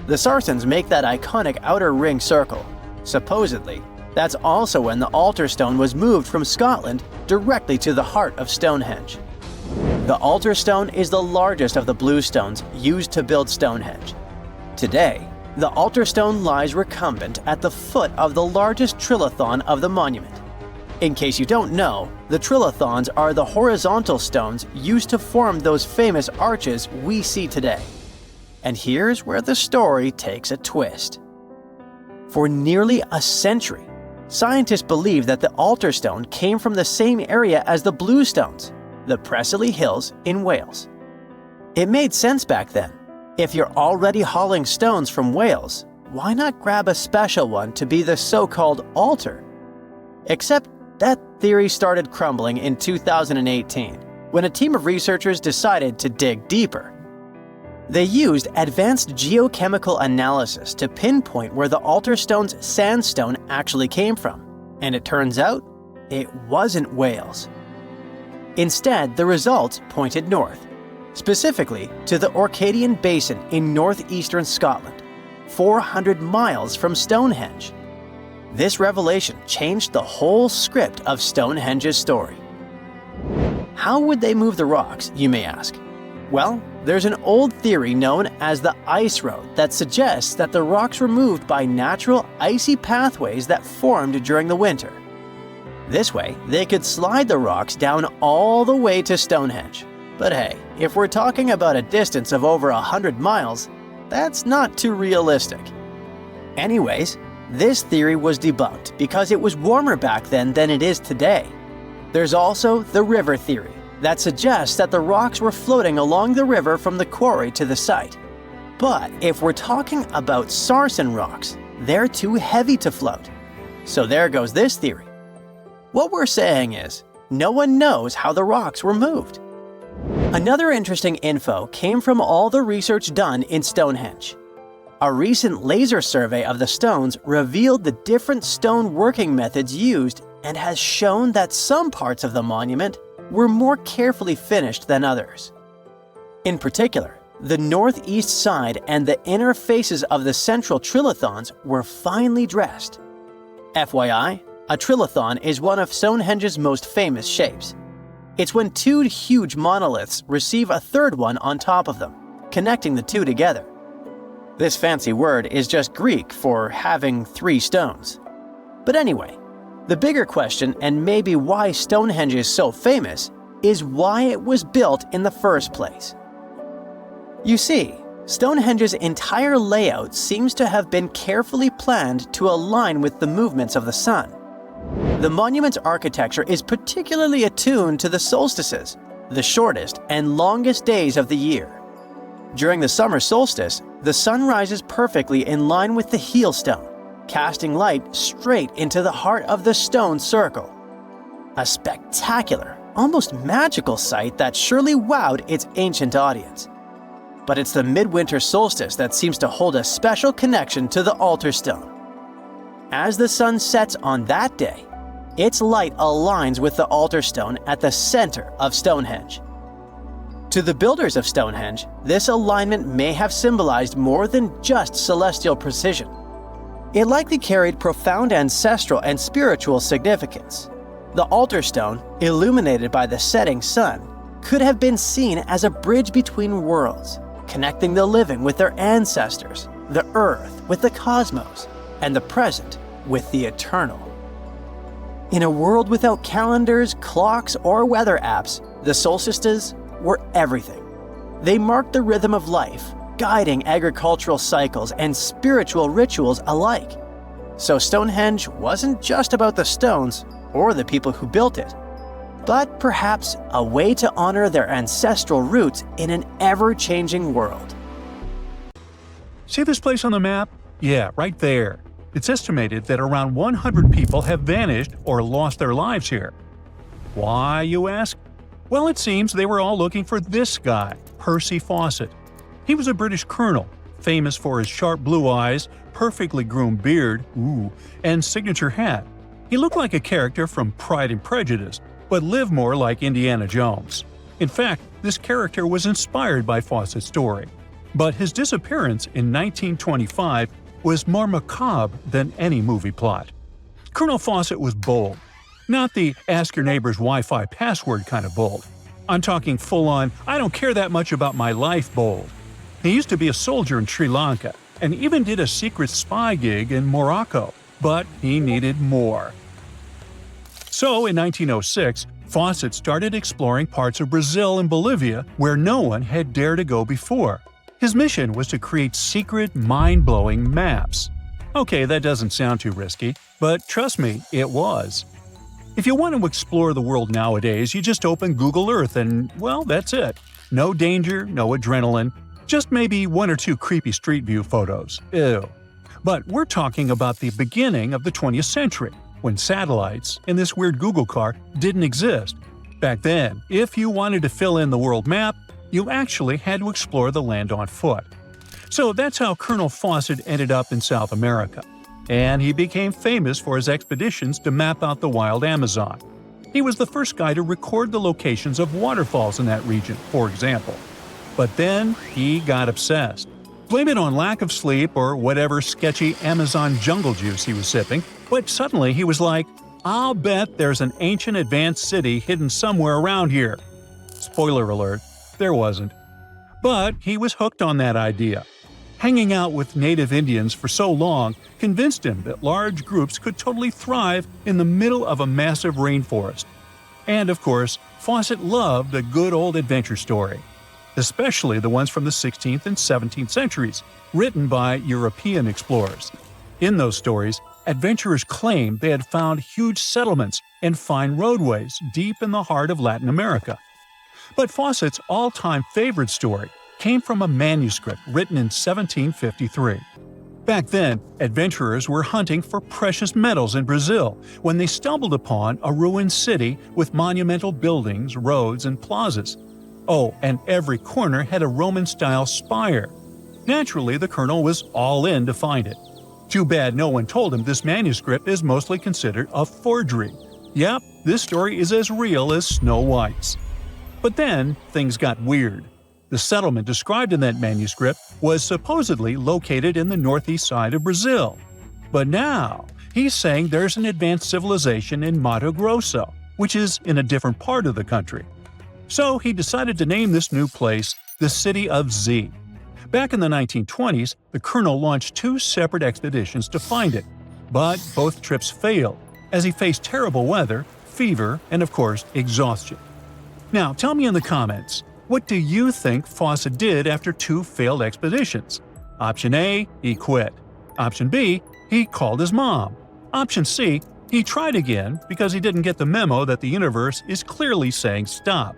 The Sarsens make that iconic outer ring circle. Supposedly, that's also when the altar stone was moved from Scotland directly to the heart of Stonehenge. The altar stone is the largest of the blue stones used to build Stonehenge. Today, the altar stone lies recumbent at the foot of the largest trilithon of the monument. In case you don't know, the trilithons are the horizontal stones used to form those famous arches we see today. And here's where the story takes a twist. For nearly a century, scientists believe that the altar stone came from the same area as the blue stones, the Preseli Hills in Wales. It made sense back then. If you're already hauling stones from Wales, why not grab a special one to be the so-called altar? Except that theory started crumbling in 2018, when a team of researchers decided to dig deeper. They used advanced geochemical analysis to pinpoint where the altar stone's sandstone actually came from, and it turns out it wasn't Wales. Instead, the results pointed north, specifically to the Orcadian Basin in northeastern Scotland, 400 miles from Stonehenge. This revelation changed the whole script of Stonehenge's story. How would they move the rocks, you may ask? Well, there's an old theory known as the ice road that suggests that the rocks were moved by natural icy pathways that formed during the winter. This way, they could slide the rocks down all the way to Stonehenge. But hey, if we're talking about a distance of over 100 miles, that's not too realistic. Anyways, this theory was debunked because it was warmer back then than it is today. There's also the river theory that suggests that the rocks were floating along the river from the quarry to the site. But if we're talking about Sarsen rocks, they're too heavy to float. So there goes this theory. What we're saying is, no one knows how the rocks were moved. Another interesting info came from all the research done in Stonehenge. A recent laser survey of the stones revealed the different stone working methods used and has shown that some parts of the monument were more carefully finished than others. In particular, the northeast side and the inner faces of the central trilithons were finely dressed. FYI, a trilithon is one of Stonehenge's most famous shapes. It's when 2 huge monoliths receive a third one on top of them, connecting the 2 together. This fancy word is just Greek for having 3 stones. But anyway, the bigger question, and maybe why Stonehenge is so famous, is why it was built in the first place. You see, Stonehenge's entire layout seems to have been carefully planned to align with the movements of the sun. The monument's architecture is particularly attuned to the solstices, the shortest and longest days of the year. During the summer solstice, the sun rises perfectly in line with the heel stone, casting light straight into the heart of the stone circle. A spectacular, almost magical sight that surely wowed its ancient audience. But it's the midwinter solstice that seems to hold a special connection to the altar stone. As the sun sets on that day, its light aligns with the altar stone at the center of Stonehenge. To the builders of Stonehenge, this alignment may have symbolized more than just celestial precision. It likely carried profound ancestral and spiritual significance. The altar stone, illuminated by the setting sun, could have been seen as a bridge between worlds, connecting the living with their ancestors, the earth with the cosmos, and the present with the eternal. In a world without calendars, clocks, or weather apps, the solstices were everything. They marked the rhythm of life, guiding agricultural cycles and spiritual rituals alike. So Stonehenge wasn't just about the stones or the people who built it, but perhaps a way to honor their ancestral roots in an ever-changing world. See this place on the map? Yeah, right there. It's estimated that around 100 people have vanished or lost their lives here. Why, you ask? Well, it seems they were all looking for this guy, Percy Fawcett. He was a British colonel, famous for his sharp blue eyes, perfectly groomed beard, and signature hat. He looked like a character from Pride and Prejudice, but lived more like Indiana Jones. In fact, this character was inspired by Fawcett's story. But his disappearance in 1925 was more macabre than any movie plot. Colonel Fawcett was bold. Not the ask-your-neighbor's Wi-Fi password kind of bold. I'm talking full-on, I don't care that much about my life bold. He used to be a soldier in Sri Lanka and even did a secret spy gig in Morocco, but he needed more. So in 1906, Fawcett started exploring parts of Brazil and Bolivia where no one had dared to go before. His mission was to create secret, mind-blowing maps. Okay, that doesn't sound too risky, but trust me, it was. If you want to explore the world nowadays, you just open Google Earth and, well, that's it. No danger, no adrenaline, just maybe one or two creepy street view photos. Ew. But we're talking about the beginning of the 20th century, when satellites and this weird Google car didn't exist. Back then, if you wanted to fill in the world map, you actually had to explore the land on foot. So that's how Colonel Fawcett ended up in South America. And he became famous for his expeditions to map out the wild Amazon. He was the first guy to record the locations of waterfalls in that region, for example. But then he got obsessed. Blame it on lack of sleep or whatever sketchy Amazon jungle juice he was sipping, but suddenly he was like, I'll bet there's an ancient advanced city hidden somewhere around here. Spoiler alert, there wasn't. But he was hooked on that idea. Hanging out with native Indians for so long convinced him that large groups could totally thrive in the middle of a massive rainforest. And of course, Fawcett loved a good old adventure story, especially the ones from the 16th and 17th centuries, written by European explorers. In those stories, adventurers claimed they had found huge settlements and fine roadways deep in the heart of Latin America. But Fawcett's all-time favorite story came from a manuscript written in 1753. Back then, adventurers were hunting for precious metals in Brazil when they stumbled upon a ruined city with monumental buildings, roads, and plazas. Oh, and every corner had a Roman-style spire. Naturally, the colonel was all in to find it. Too bad no one told him this manuscript is mostly considered a forgery. Yep, this story is as real as Snow White's. But then, things got weird. The settlement described in that manuscript was supposedly located in the northeast side of Brazil. But now, he's saying there's an advanced civilization in Mato Grosso, which is in a different part of the country. So he decided to name this new place the City of Z. Back in the 1920s, the colonel launched 2 separate expeditions to find it, but both trips failed, as he faced terrible weather, fever, and of course, exhaustion. Now, tell me in the comments, what do you think Fawcett did after 2 failed expeditions? Option A, he quit. Option B, he called his mom. Option C, he tried again because he didn't get the memo that the universe is clearly saying stop.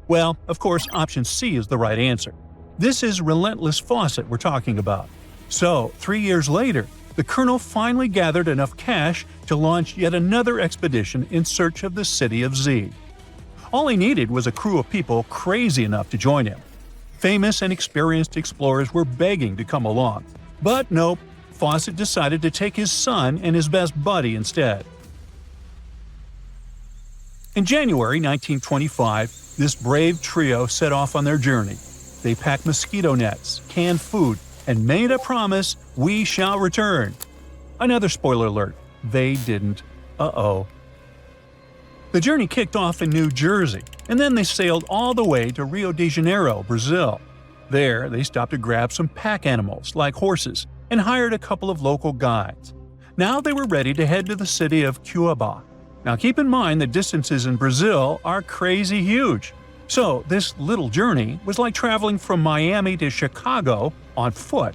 Well, of course, option C is the right answer. This is relentless Fawcett we're talking about. So, 3 years later, the colonel finally gathered enough cash to launch yet another expedition in search of the City of Z. All he needed was a crew of people crazy enough to join him. Famous and experienced explorers were begging to come along. But nope, Fawcett decided to take his son and his best buddy instead. In January 1925, this brave trio set off on their journey. They packed mosquito nets, canned food, and made a promise, "We shall return." Another spoiler alert, they didn't. Uh-oh. The journey kicked off in New Jersey, and then they sailed all the way to Rio de Janeiro, Brazil. There, they stopped to grab some pack animals, like horses, and hired a couple of local guides. Now they were ready to head to the city of Cuiabá. Now keep in mind the distances in Brazil are crazy huge. So this little journey was like traveling from Miami to Chicago on foot.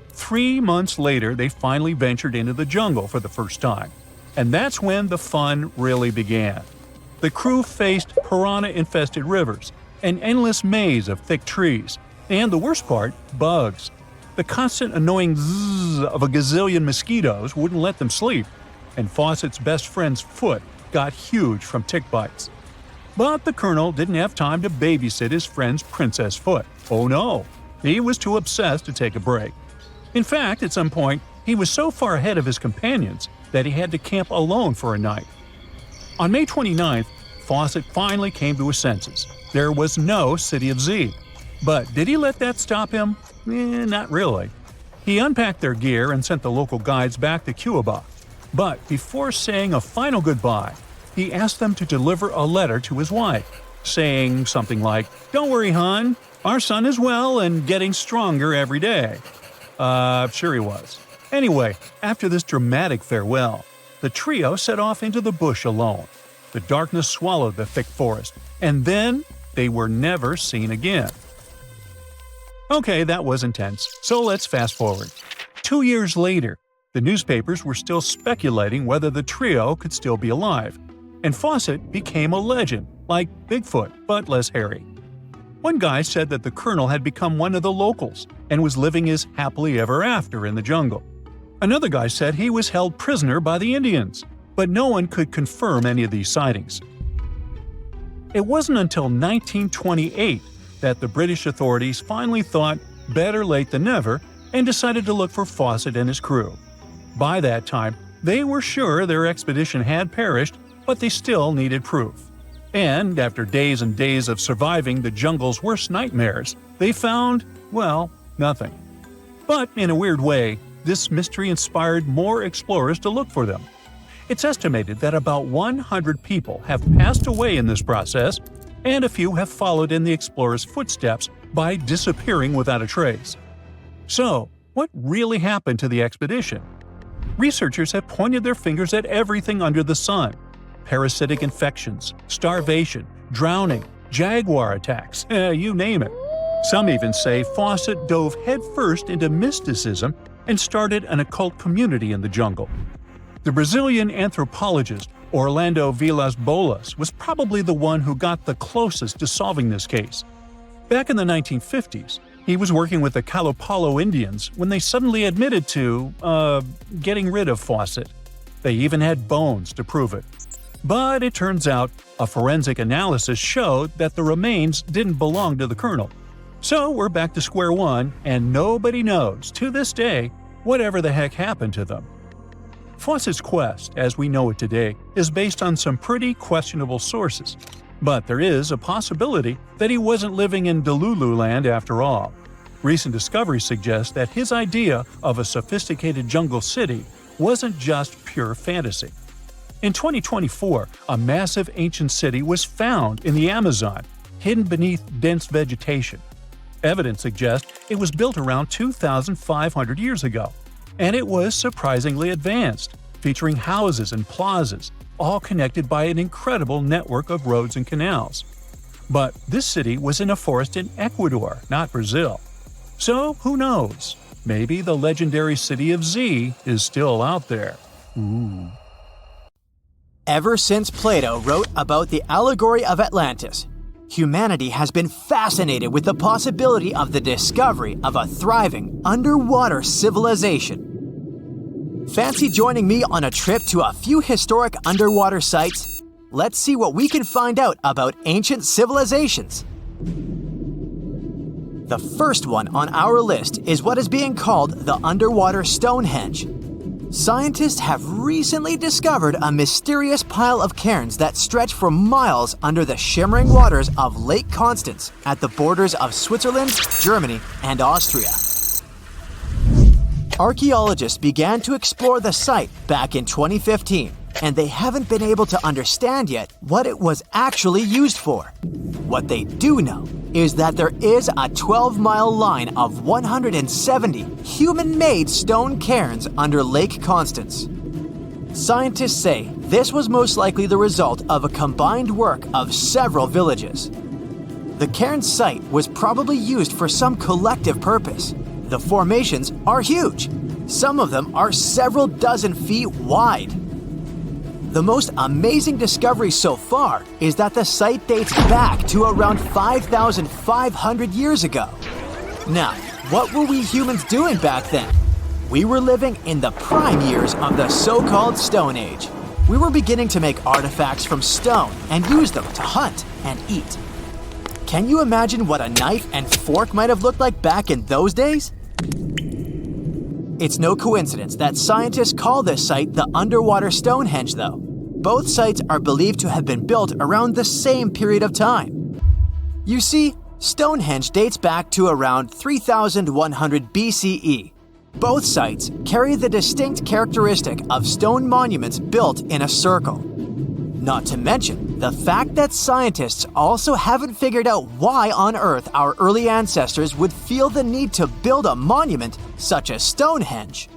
3 months later, they finally ventured into the jungle for the first time. And that's when the fun really began. The crew faced piranha-infested rivers, an endless maze of thick trees, and the worst part, bugs. The constant annoying zzz of a gazillion mosquitoes wouldn't let them sleep, and Fawcett's best friend's foot got huge from tick bites. But the colonel didn't have time to babysit his friend's princess foot. Oh no, he was too obsessed to take a break. In fact, at some point, he was so far ahead of his companions that he had to camp alone for a night. On May 29th, Fawcett finally came to his senses. There was no City of Z. But did he let that stop him? Not really. He unpacked their gear and sent the local guides back to Cuiabá. But before saying a final goodbye, he asked them to deliver a letter to his wife, saying something like, "Don't worry, hon, our son is well and getting stronger every day." Sure he was. Anyway, after this dramatic farewell, the trio set off into the bush alone. The darkness swallowed the thick forest, and then they were never seen again. Okay, that was intense, so let's fast forward. 2 years later, the newspapers were still speculating whether the trio could still be alive, and Fawcett became a legend, like Bigfoot, but less hairy. One guy said that the colonel had become one of the locals and was living his happily ever after in the jungle. Another guy said he was held prisoner by the Indians, but no one could confirm any of these sightings. It wasn't until 1928 that the British authorities finally thought better late than never and decided to look for Fawcett and his crew. By that time, they were sure their expedition had perished, but they still needed proof. And after days and days of surviving the jungle's worst nightmares, they found, well, nothing. But in a weird way, this mystery inspired more explorers to look for them. It's estimated that about 100 people have passed away in this process, and a few have followed in the explorers' footsteps by disappearing without a trace. So, what really happened to the expedition? Researchers have pointed their fingers at everything under the sun: parasitic infections, starvation, drowning, jaguar attacks, you name it. Some even say Fawcett dove headfirst into mysticism and started an occult community in the jungle. The Brazilian anthropologist Orlando Vilas-Boas was probably the one who got the closest to solving this case. Back in the 1950s, he was working with the Kalapalo Indians when they suddenly admitted to, getting rid of Fawcett. They even had bones to prove it. But it turns out a forensic analysis showed that the remains didn't belong to the colonel. So we're back to square one, and nobody knows, to this day, whatever the heck happened to them. Fawcett's quest, as we know it today, is based on some pretty questionable sources. But there is a possibility that he wasn't living in Delulu land after all. Recent discoveries suggest that his idea of a sophisticated jungle city wasn't just pure fantasy. In 2024, a massive ancient city was found in the Amazon, hidden beneath dense vegetation. Evidence suggests it was built around 2,500 years ago, and it was surprisingly advanced, featuring houses and plazas, all connected by an incredible network of roads and canals. But this city was in a forest in Ecuador, not Brazil. So who knows? Maybe the legendary City of Z is still out there. Ooh. Ever since Plato wrote about the allegory of Atlantis, humanity has been fascinated with the possibility of the discovery of a thriving underwater civilization. Fancy joining me on a trip to a few historic underwater sites? Let's see what we can find out about ancient civilizations. The first one on our list is what is being called the underwater Stonehenge. Scientists have recently discovered a mysterious pile of cairns that stretch for miles under the shimmering waters of Lake Constance at the borders of Switzerland, Germany, and Austria. Archaeologists began to explore the site back in 2015, and they haven't been able to understand yet what it was actually used for. What they do know is that there is a 12-mile line of 170 human-made stone cairns under Lake Constance. Scientists say this was most likely the result of a combined work of several villages. The cairn site was probably used for some collective purpose. The formations are huge. Some of them are several dozen feet wide. The most amazing discovery so far is that the site dates back to around 5,500 years ago. Now, what were we humans doing back then? We were living in the prime years of the so-called Stone Age. We were beginning to make artifacts from stone and use them to hunt and eat. Can you imagine what a knife and fork might have looked like back in those days? It's no coincidence that scientists call this site the underwater Stonehenge, though. Both sites are believed to have been built around the same period of time. You see, Stonehenge dates back to around 3,100 BCE. Both sites carry the distinct characteristic of stone monuments built in a circle. Not to mention the fact that scientists also haven't figured out why on Earth our early ancestors would feel the need to build a monument such as Stonehenge.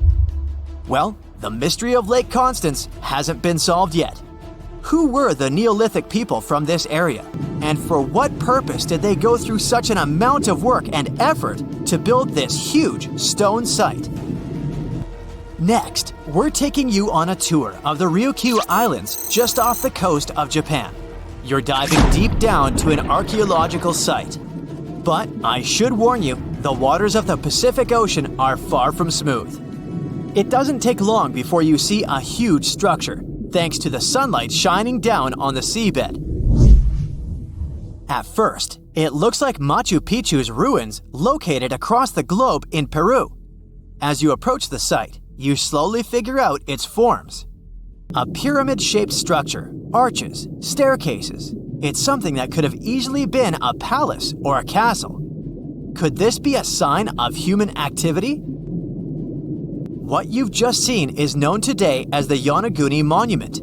Well, the mystery of Lake Constance hasn't been solved yet. Who were the Neolithic people from this area? And for what purpose did they go through such an amount of work and effort to build this huge stone site? Next, we're taking you on a tour of the Ryukyu Islands just off the coast of Japan. You're diving deep down to an archaeological site. But I should warn you, the waters of the Pacific Ocean are far from smooth. It doesn't take long before you see a huge structure, thanks to the sunlight shining down on the seabed. At first, it looks like Machu Picchu's ruins located across the globe in Peru. As you approach the site, you slowly figure out its forms. A pyramid-shaped structure, arches, staircases. It's something that could have easily been a palace or a castle. Could this be a sign of human activity? What you've just seen is known today as the Yonaguni Monument.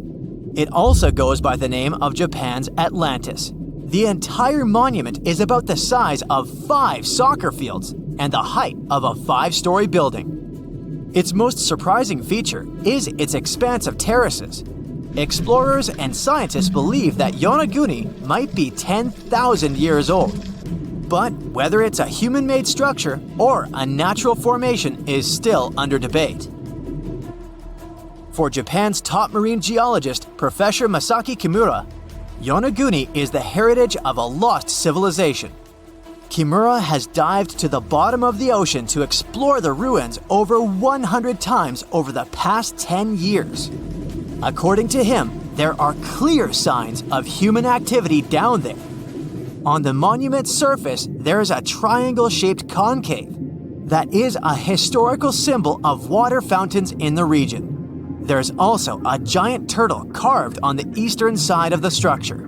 It also goes by the name of Japan's Atlantis. The entire monument is about the size of 5 soccer fields and the height of a 5-story building. Its most surprising feature is its expanse of terraces. Explorers and scientists believe that Yonaguni might be 10,000 years old. But whether it's a human-made structure or a natural formation is still under debate. For Japan's top marine geologist, Professor Masaki Kimura, Yonaguni is the heritage of a lost civilization. Kimura has dived to the bottom of the ocean to explore the ruins over 100 times over the past 10 years. According to him, there are clear signs of human activity down there. On the monument's surface, there is a triangle-shaped concave that is a historical symbol of water fountains in the region. There's also a giant turtle carved on the eastern side of the structure.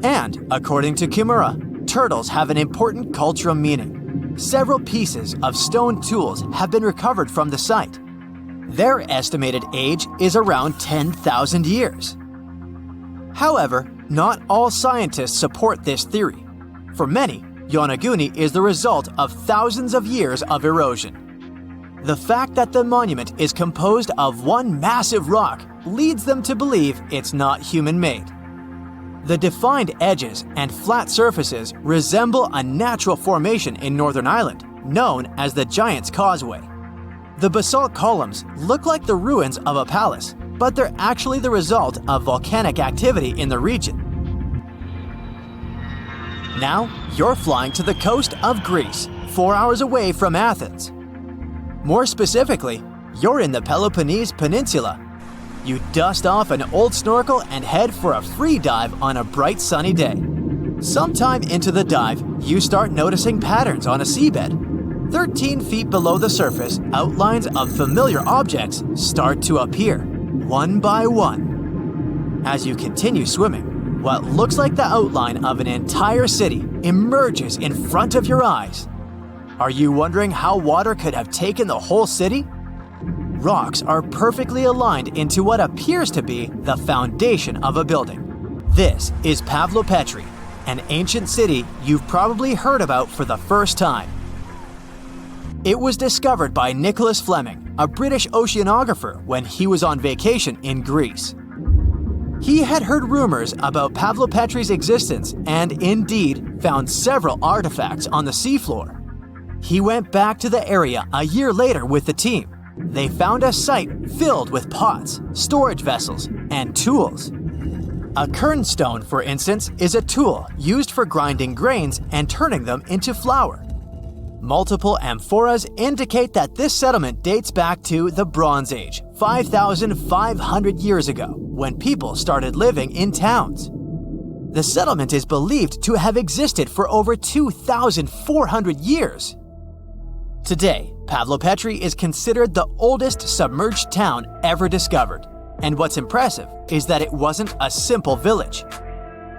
And, according to Kimura, turtles have an important cultural meaning. Several pieces of stone tools have been recovered from the site. Their estimated age is around 10,000 years. However, not all scientists support this theory. For many, Yonaguni is the result of thousands of years of erosion. The fact that the monument is composed of one massive rock leads them to believe it's not human-made. The defined edges and flat surfaces resemble a natural formation in Northern Ireland, known as the Giant's Causeway. The basalt columns look like the ruins of a palace, but they're actually the result of volcanic activity in the region. Now, you're flying to the coast of Greece, 4 hours away from Athens. More specifically, you're in the Peloponnese Peninsula. You dust off an old snorkel and head for a free dive on a bright sunny day. Sometime into the dive, you start noticing patterns on a seabed. 13 feet below the surface, outlines of familiar objects start to appear, one by one. As you continue swimming, what looks like the outline of an entire city emerges in front of your eyes. Are you wondering how water could have taken the whole city? Rocks are perfectly aligned into what appears to be the foundation of a building. This is Pavlopetri, an ancient city you've probably heard about for the first time. It was discovered by Nicholas Fleming, a British oceanographer, when he was on vacation in Greece. He had heard rumors about Pavlopetri's existence and indeed found several artifacts on the seafloor. He went back to the area a year later with the team. They found a site filled with pots, storage vessels, and tools. A kernstone, for instance, is a tool used for grinding grains and turning them into flour. Multiple amphoras indicate that this settlement dates back to the Bronze Age, 5,500 years ago, when people started living in towns. The settlement is believed to have existed for over 2,400 years. Today, Pavlopetri is considered the oldest submerged town ever discovered, and what's impressive is that it wasn't a simple village.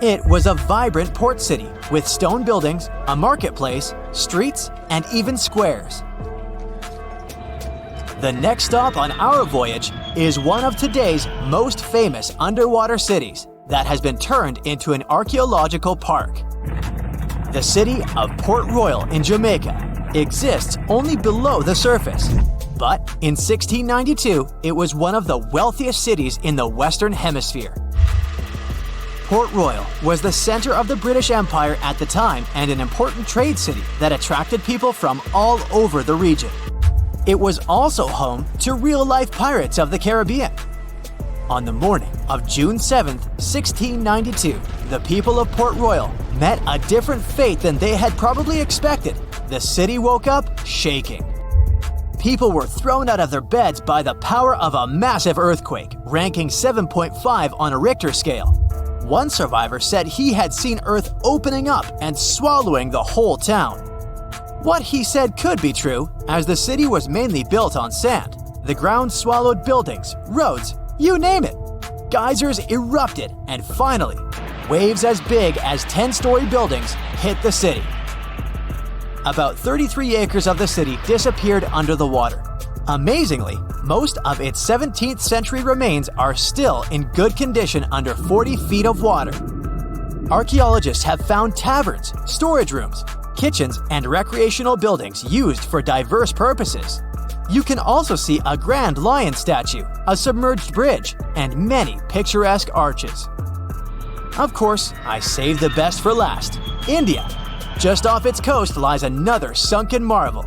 It was a vibrant port city with stone buildings, a marketplace, streets, and even squares. The next stop on our voyage is one of today's most famous underwater cities that has been turned into an archaeological park. The city of Port Royal in Jamaica exists only below the surface, but in 1692 it was one of the wealthiest cities in the Western Hemisphere. Port Royal was the center of the British Empire at the time and an important trade city that attracted people from all over the region. It was also home to real-life pirates of the Caribbean. On the morning of June 7, 1692, the people of Port Royal met a different fate than they had probably expected. The city woke up shaking. People were thrown out of their beds by the power of a massive earthquake, ranking 7.5 on a Richter scale. One survivor said he had seen Earth opening up and swallowing the whole town. What he said could be true, as the city was mainly built on sand. The ground swallowed buildings, roads, you name it. Geysers erupted, and finally, waves as big as 10-story buildings hit the city. About 33 acres of the city disappeared under the water. Amazingly, most of its 17th century remains are still in good condition under 40 feet of water. Archaeologists have found taverns, storage rooms, kitchens, and recreational buildings used for diverse purposes. You can also see a grand lion statue, a submerged bridge, and many picturesque arches. Of course, I saved the best for last: India. Just off its coast lies another sunken marvel.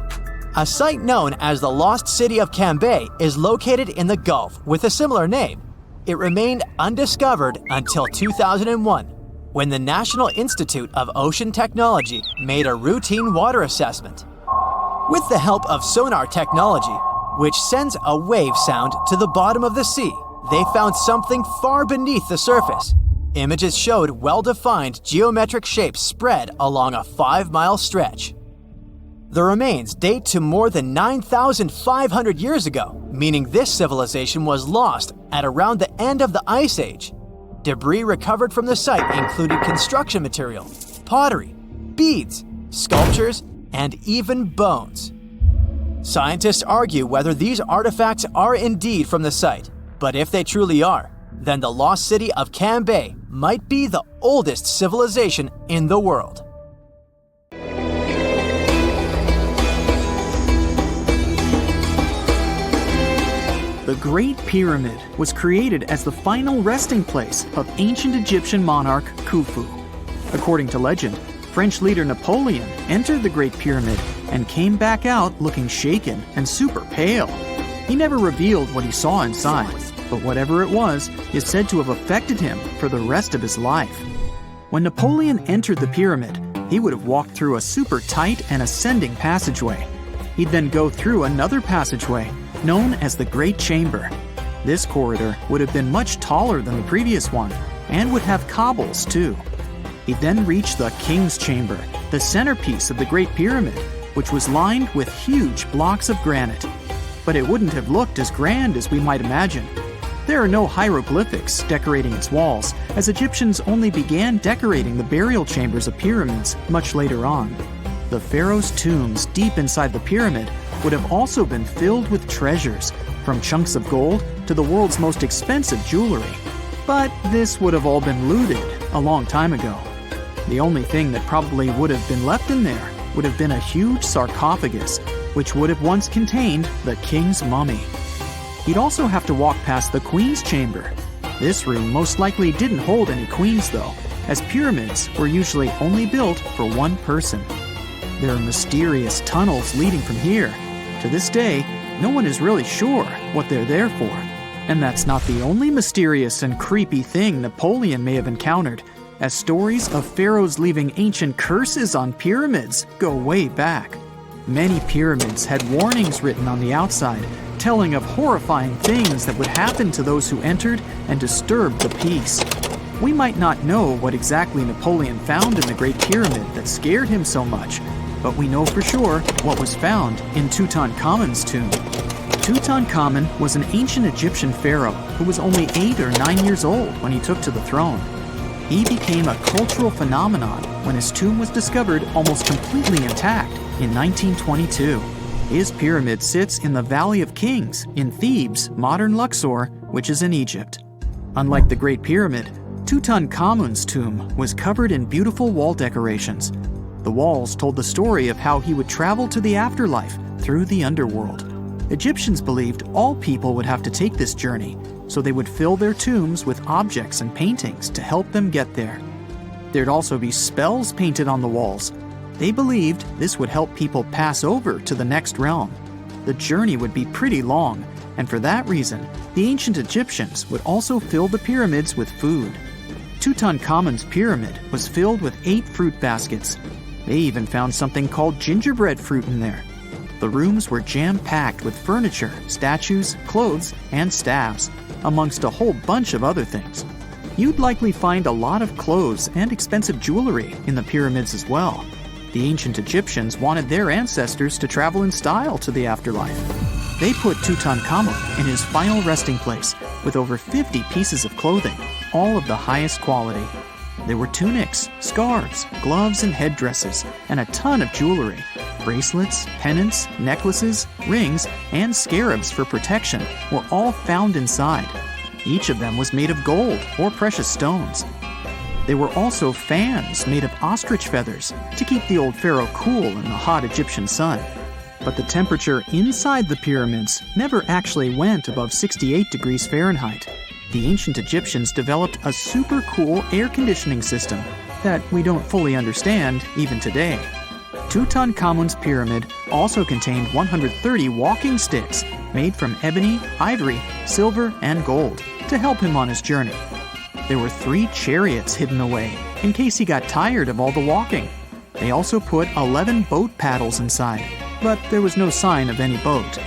A site known as the Lost City of Cambay is located in the Gulf with a similar name. It remained undiscovered until 2001, when the National Institute of Ocean Technology made a routine water assessment. With the help of sonar technology, which sends a wave sound to the bottom of the sea, they found something far beneath the surface. Images showed well-defined geometric shapes spread along a 5-mile stretch. The remains date to more than 9,500 years ago, meaning this civilization was lost at around the end of the Ice Age. Debris recovered from the site included construction material, pottery, beads, sculptures, and even bones. Scientists argue whether these artifacts are indeed from the site, but if they truly are, then the lost city of Cambay might be the oldest civilization in the world. The Great Pyramid was created as the final resting place of ancient Egyptian monarch Khufu. According to legend, French leader Napoleon entered the Great Pyramid and came back out looking shaken and super pale. He never revealed what he saw inside, but whatever it was is said to have affected him for the rest of his life. When Napoleon entered the pyramid, he would have walked through a super tight and ascending passageway. He'd then go through another passageway, known as the Great Chamber. This corridor would have been much taller than the previous one, and would have cobbles too. He'd then reach the King's Chamber, the centerpiece of the Great Pyramid. which was lined with huge blocks of granite. But it wouldn't have looked as grand as we might imagine. There are no hieroglyphics decorating its walls, as Egyptians only began decorating the burial chambers of pyramids much later on. The pharaoh's tombs deep inside the pyramid would have also been filled with treasures, from chunks of gold to the world's most expensive jewelry. But this would have all been looted a long time ago. The only thing that probably would have been left in there would have been a huge sarcophagus, which would have once contained the king's mummy. He'd also have to walk past the queen's chamber. This room most likely didn't hold any queens though, as pyramids were usually only built for one person. There are mysterious tunnels leading from here. To this day, no one is really sure what they're there for. And that's not the only mysterious and creepy thing Napoleon may have encountered, as stories of pharaohs leaving ancient curses on pyramids go way back. Many pyramids had warnings written on the outside, telling of horrifying things that would happen to those who entered and disturbed the peace. We might not know what exactly Napoleon found in the Great Pyramid that scared him so much, but we know for sure what was found in Tutankhamun's tomb. Tutankhamun was an ancient Egyptian pharaoh who was only 8 or 9 years old when he took to the throne. He became a cultural phenomenon when his tomb was discovered almost completely intact in 1922. His pyramid sits in the Valley of Kings in Thebes, modern Luxor, which is in Egypt. Unlike the Great Pyramid, Tutankhamun's tomb was covered in beautiful wall decorations. The walls told the story of how he would travel to the afterlife through the underworld. Egyptians believed all people would have to take this journey, so they would fill their tombs with objects and paintings to help them get there. There'd also be spells painted on the walls. They believed this would help people pass over to the next realm. The journey would be pretty long, and for that reason, the ancient Egyptians would also fill the pyramids with food. Tutankhamun's pyramid was filled with 8 fruit baskets. They even found something called gingerbread fruit in there. The rooms were jam-packed with furniture, statues, clothes, and staffs, amongst a whole bunch of other things. You'd likely find a lot of clothes and expensive jewelry in the pyramids as well. The ancient Egyptians wanted their ancestors to travel in style to the afterlife. They put Tutankhamun in his final resting place with over 50 pieces of clothing, all of the highest quality. There were tunics, scarves, gloves, and headdresses, and a ton of jewelry. Bracelets, pendants, necklaces, rings, and scarabs for protection were all found inside. Each of them was made of gold or precious stones. There were also fans made of ostrich feathers to keep the old pharaoh cool in the hot Egyptian sun. But the temperature inside the pyramids never actually went above 68 degrees Fahrenheit. The ancient Egyptians developed a super cool air conditioning system that we don't fully understand even today. Tutankhamun's pyramid also contained 130 walking sticks made from ebony, ivory, silver, and gold to help him on his journey. There were 3 chariots hidden away in case he got tired of all the walking. They also put 11 boat paddles inside, but there was no sign of any boat.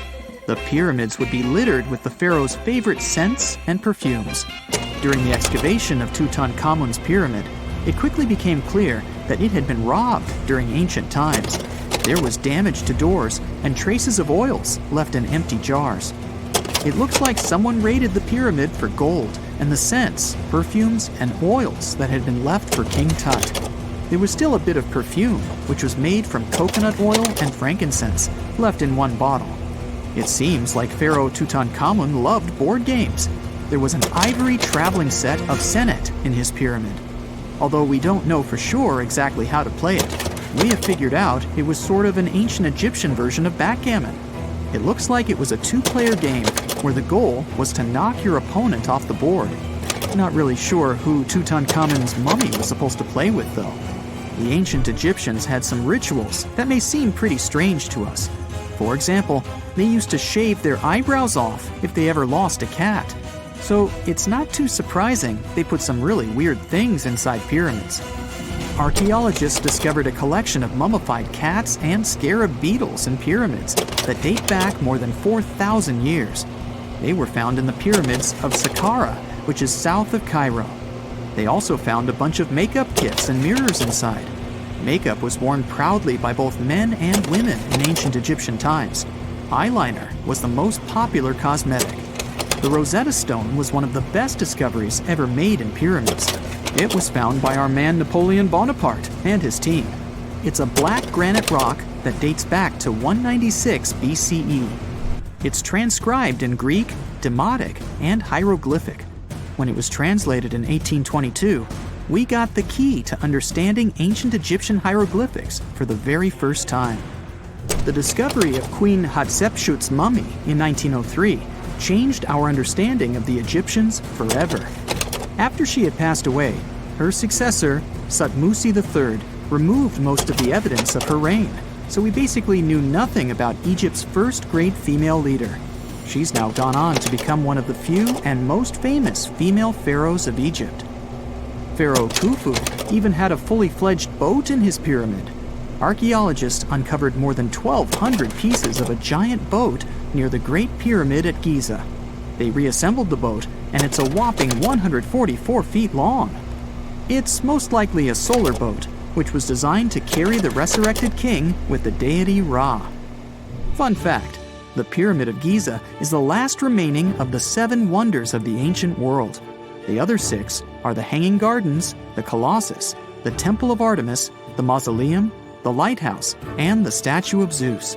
The pyramids would be littered with the pharaoh's favorite scents and perfumes. During the excavation of Tutankhamun's pyramid, it quickly became clear that it had been robbed during ancient times. There was damage to doors and traces of oils left in empty jars. It looks like someone raided the pyramid for gold and the scents, perfumes, and oils that had been left for King Tut. There was still a bit of perfume, which was made from coconut oil and frankincense, left in one bottle. It seems like Pharaoh Tutankhamun loved board games. There was an ivory traveling set of senet in his pyramid. Although we don't know for sure exactly how to play it, we have figured out it was sort of an ancient Egyptian version of backgammon. It looks like it was a 2-player game where the goal was to knock your opponent off the board. Not really sure who Tutankhamun's mummy was supposed to play with though. The ancient Egyptians had some rituals that may seem pretty strange to us. For example, they used to shave their eyebrows off if they ever lost a cat. So it's not too surprising they put some really weird things inside pyramids. Archaeologists discovered a collection of mummified cats and scarab beetles in pyramids that date back more than 4,000 years. They were found in the pyramids of Saqqara, which is south of Cairo. They also found a bunch of makeup kits and mirrors inside. Makeup was worn proudly by both men and women in ancient Egyptian times. Eyeliner was the most popular cosmetic. The Rosetta Stone was one of the best discoveries ever made in pyramids. It was found by our man Napoleon Bonaparte and his team. It's a black granite rock that dates back to 196 BCE. It's transcribed in Greek, Demotic, and hieroglyphic. When it was translated in 1822, we got the key to understanding ancient Egyptian hieroglyphics for the very first time. The discovery of Queen Hatshepsut's mummy in 1903 changed our understanding of the Egyptians forever. After she had passed away, her successor, Thutmose III, removed most of the evidence of her reign, so we basically knew nothing about Egypt's first great female leader. She's now gone on to become one of the few and most famous female pharaohs of Egypt. Pharaoh Khufu even had a fully fledged boat in his pyramid. Archaeologists uncovered more than 1,200 pieces of a giant boat near the Great Pyramid at Giza. They reassembled the boat, and it's a whopping 144 feet long. It's most likely a solar boat, which was designed to carry the resurrected king with the deity Ra. Fun fact, the Pyramid of Giza is the last remaining of the 7 wonders of the ancient world. The other 6 are the Hanging Gardens, the Colossus, the Temple of Artemis, the Mausoleum, the Lighthouse, and the Statue of Zeus.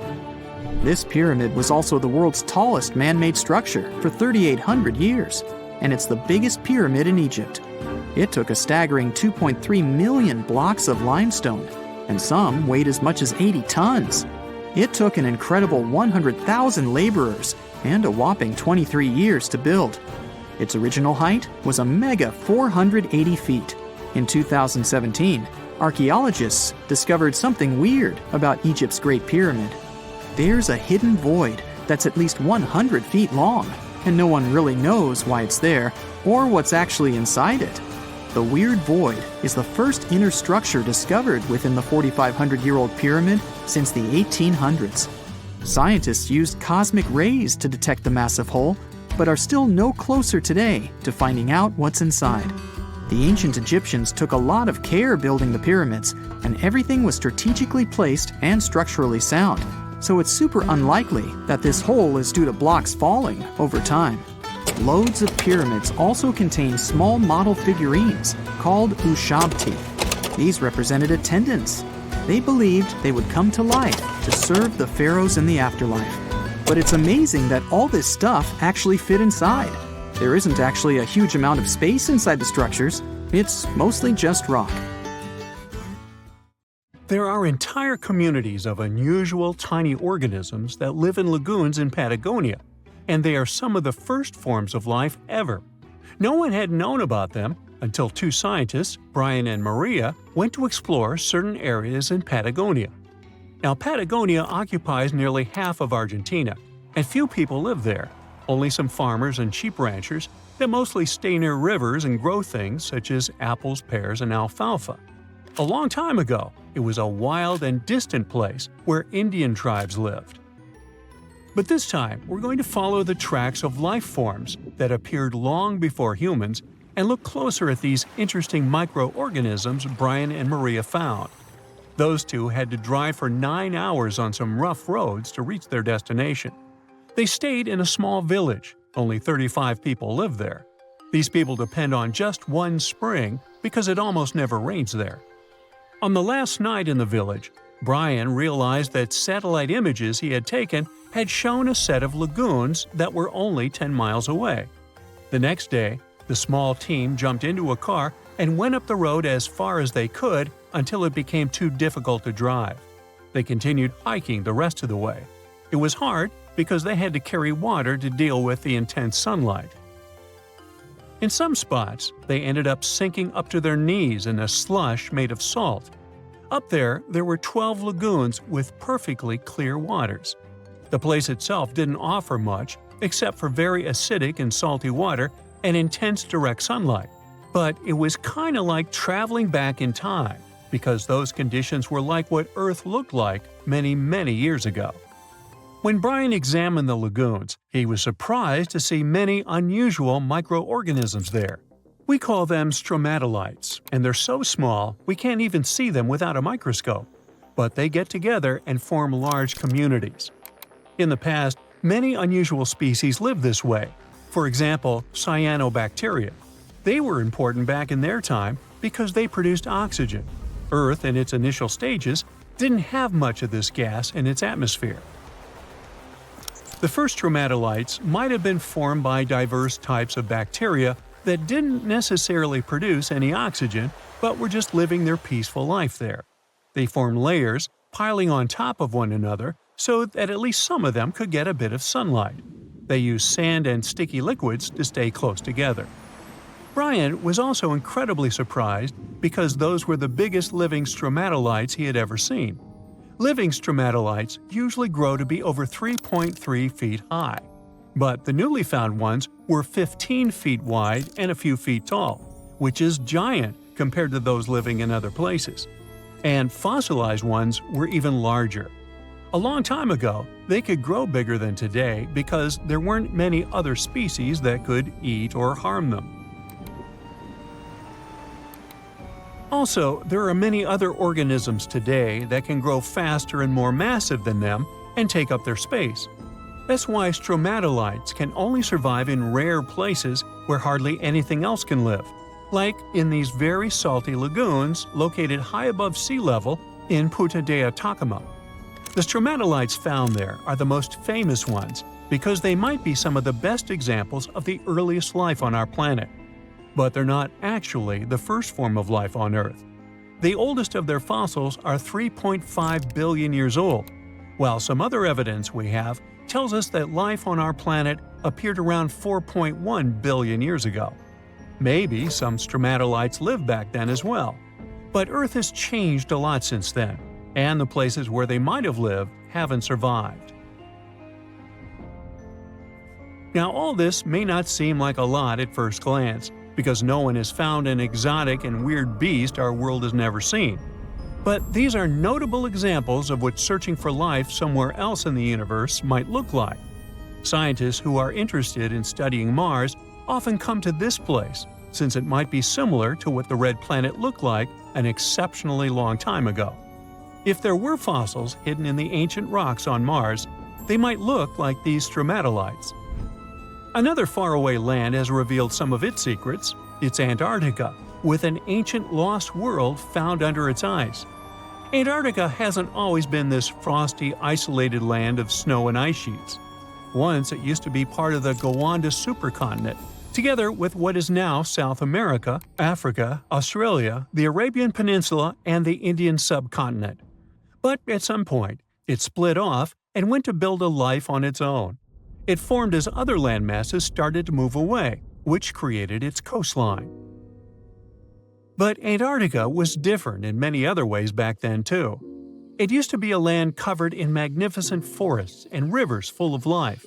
This pyramid was also the world's tallest man-made structure for 3,800 years, and it's the biggest pyramid in Egypt. It took a staggering 2.3 million blocks of limestone, and some weighed as much as 80 tons. It took an incredible 100,000 laborers and a whopping 23 years to build. Its original height was a mega 480 feet. In 2017, archaeologists discovered something weird about Egypt's Great Pyramid. There's a hidden void that's at least 100 feet long, and no one really knows why it's there or what's actually inside it. The weird void is the first inner structure discovered within the 4,500-year-old pyramid since the 1800s. Scientists used cosmic rays to detect the massive hole, but are still no closer today to finding out what's inside. The ancient Egyptians took a lot of care building the pyramids, and everything was strategically placed and structurally sound, so it's super unlikely that this hole is due to blocks falling over time. Loads of pyramids also contain small model figurines called ushabti. These represented attendants. They believed they would come to life to serve the pharaohs in the afterlife. But it's amazing that all this stuff actually fit inside. There isn't actually a huge amount of space inside the structures. It's mostly just rock. There are entire communities of unusual tiny organisms that live in lagoons in Patagonia, and they are some of the first forms of life ever. No one had known about them until 2 scientists, Brian and Maria, went to explore certain areas in Patagonia. Now, Patagonia occupies nearly half of Argentina, and few people live there. Only some farmers and sheep ranchers that mostly stay near rivers and grow things such as apples, pears, and alfalfa. A long time ago, it was a wild and distant place where Indian tribes lived. But this time, we're going to follow the tracks of life forms that appeared long before humans and look closer at these interesting microorganisms Brian and Maria found. Those 2 had to drive for 9 hours on some rough roads to reach their destination. They stayed in a small village. Only 35 people live there. These people depend on just one spring because it almost never rains there. On the last night in the village, Brian realized that satellite images he had taken had shown a set of lagoons that were only 10 miles away. The next day, the small team jumped into a car and went up the road as far as they could until it became too difficult to drive. They continued hiking the rest of the way. It was hard because they had to carry water to deal with the intense sunlight. In some spots, they ended up sinking up to their knees in a slush made of salt. Up there were 12 lagoons with perfectly clear waters. The place itself didn't offer much except for very acidic and salty water and intense direct sunlight. But it was kind of like traveling back in time, because those conditions were like what Earth looked like many, many years ago. When Brian examined the lagoons, he was surprised to see many unusual microorganisms there. We call them stromatolites, and they're so small we can't even see them without a microscope. But they get together and form large communities. In the past, many unusual species lived this way. For example, cyanobacteria. They were important back in their time because they produced oxygen. Earth, in its initial stages, didn't have much of this gas in its atmosphere. The first stromatolites might have been formed by diverse types of bacteria that didn't necessarily produce any oxygen, but were just living their peaceful life there. They formed layers, piling on top of one another, so that at least some of them could get a bit of sunlight. They used sand and sticky liquids to stay close together. Brian was also incredibly surprised because those were the biggest living stromatolites he had ever seen. Living stromatolites usually grow to be over 3.3 feet high, but the newly found ones were 15 feet wide and a few feet tall, which is giant compared to those living in other places. And fossilized ones were even larger. A long time ago, they could grow bigger than today because there weren't many other species that could eat or harm them. Also, there are many other organisms today that can grow faster and more massive than them and take up their space. That's why stromatolites can only survive in rare places where hardly anything else can live, like in these very salty lagoons located high above sea level in Punta de Atacama. The stromatolites found there are the most famous ones because they might be some of the best examples of the earliest life on our planet. But they're not actually the first form of life on Earth. The oldest of their fossils are 3.5 billion years old, while some other evidence we have tells us that life on our planet appeared around 4.1 billion years ago. Maybe some stromatolites lived back then as well. But Earth has changed a lot since then, and the places where they might have lived haven't survived. Now, all this may not seem like a lot at first glance, because no one has found an exotic and weird beast our world has never seen. But these are notable examples of what searching for life somewhere else in the universe might look like. Scientists who are interested in studying Mars often come to this place, since it might be similar to what the red planet looked like an exceptionally long time ago. If there were fossils hidden in the ancient rocks on Mars, they might look like these stromatolites. Another faraway land has revealed some of its secrets. It's Antarctica, with an ancient lost world found under its ice. Antarctica hasn't always been this frosty, isolated land of snow and ice sheets. Once it used to be part of the Gondwana supercontinent, together with what is now South America, Africa, Australia, the Arabian Peninsula, and the Indian subcontinent. But at some point, it split off and went to build a life on its own. It formed as other landmasses started to move away, which created its coastline. But Antarctica was different in many other ways back then too. It used to be a land covered in magnificent forests and rivers full of life.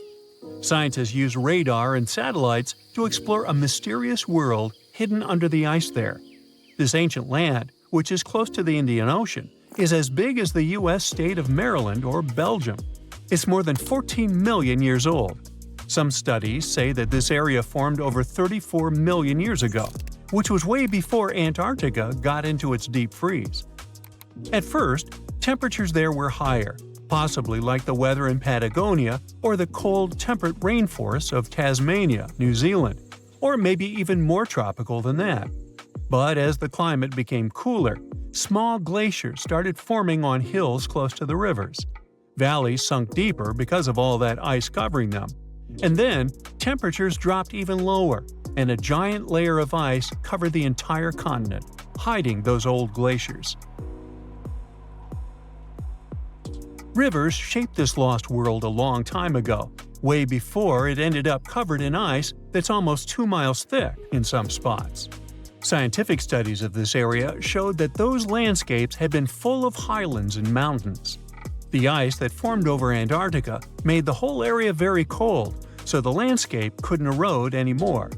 Scientists use radar and satellites to explore a mysterious world hidden under the ice there. This ancient land, which is close to the Indian Ocean, is as big as the U.S. state of Maryland or Belgium. It's more than 14 million years old. Some studies say that this area formed over 34 million years ago, which was way before Antarctica got into its deep freeze. At first, temperatures there were higher, possibly like the weather in Patagonia or the cold, temperate rainforests of Tasmania, New Zealand, or maybe even more tropical than that. But as the climate became cooler, small glaciers started forming on hills close to the rivers. Valleys sunk deeper because of all that ice covering them. And then, temperatures dropped even lower, and a giant layer of ice covered the entire continent, hiding those old glaciers. Rivers shaped this lost world a long time ago, way before it ended up covered in ice that's almost 2 miles thick in some spots. Scientific studies of this area showed that those landscapes had been full of highlands and mountains. The ice that formed over Antarctica made the whole area very cold, so the landscape couldn't erode anymore.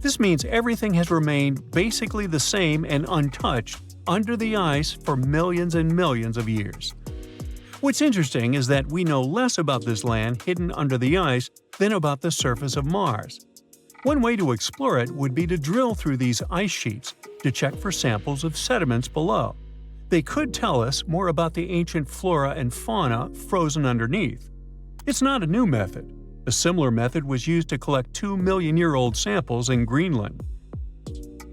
This means everything has remained basically the same and untouched under the ice for millions and millions of years. What's interesting is that we know less about this land hidden under the ice than about the surface of Mars. One way to explore it would be to drill through these ice sheets to check for samples of sediments below. They could tell us more about the ancient flora and fauna frozen underneath. It's not a new method. A similar method was used to collect 2-million-year-old samples in Greenland.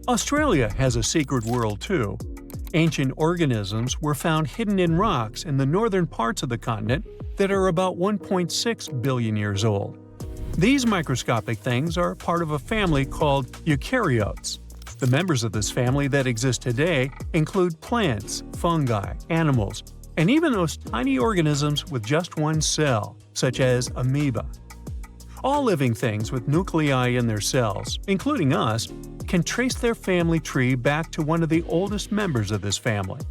Australia has a secret world too. Ancient organisms were found hidden in rocks in the northern parts of the continent that are about 1.6 billion years old. These microscopic things are part of a family called eukaryotes. The members of this family that exist today include plants, fungi, animals, and even those tiny organisms with just one cell, such as amoeba. All living things with nuclei in their cells, including us, can trace their family tree back to one of the oldest members of this family.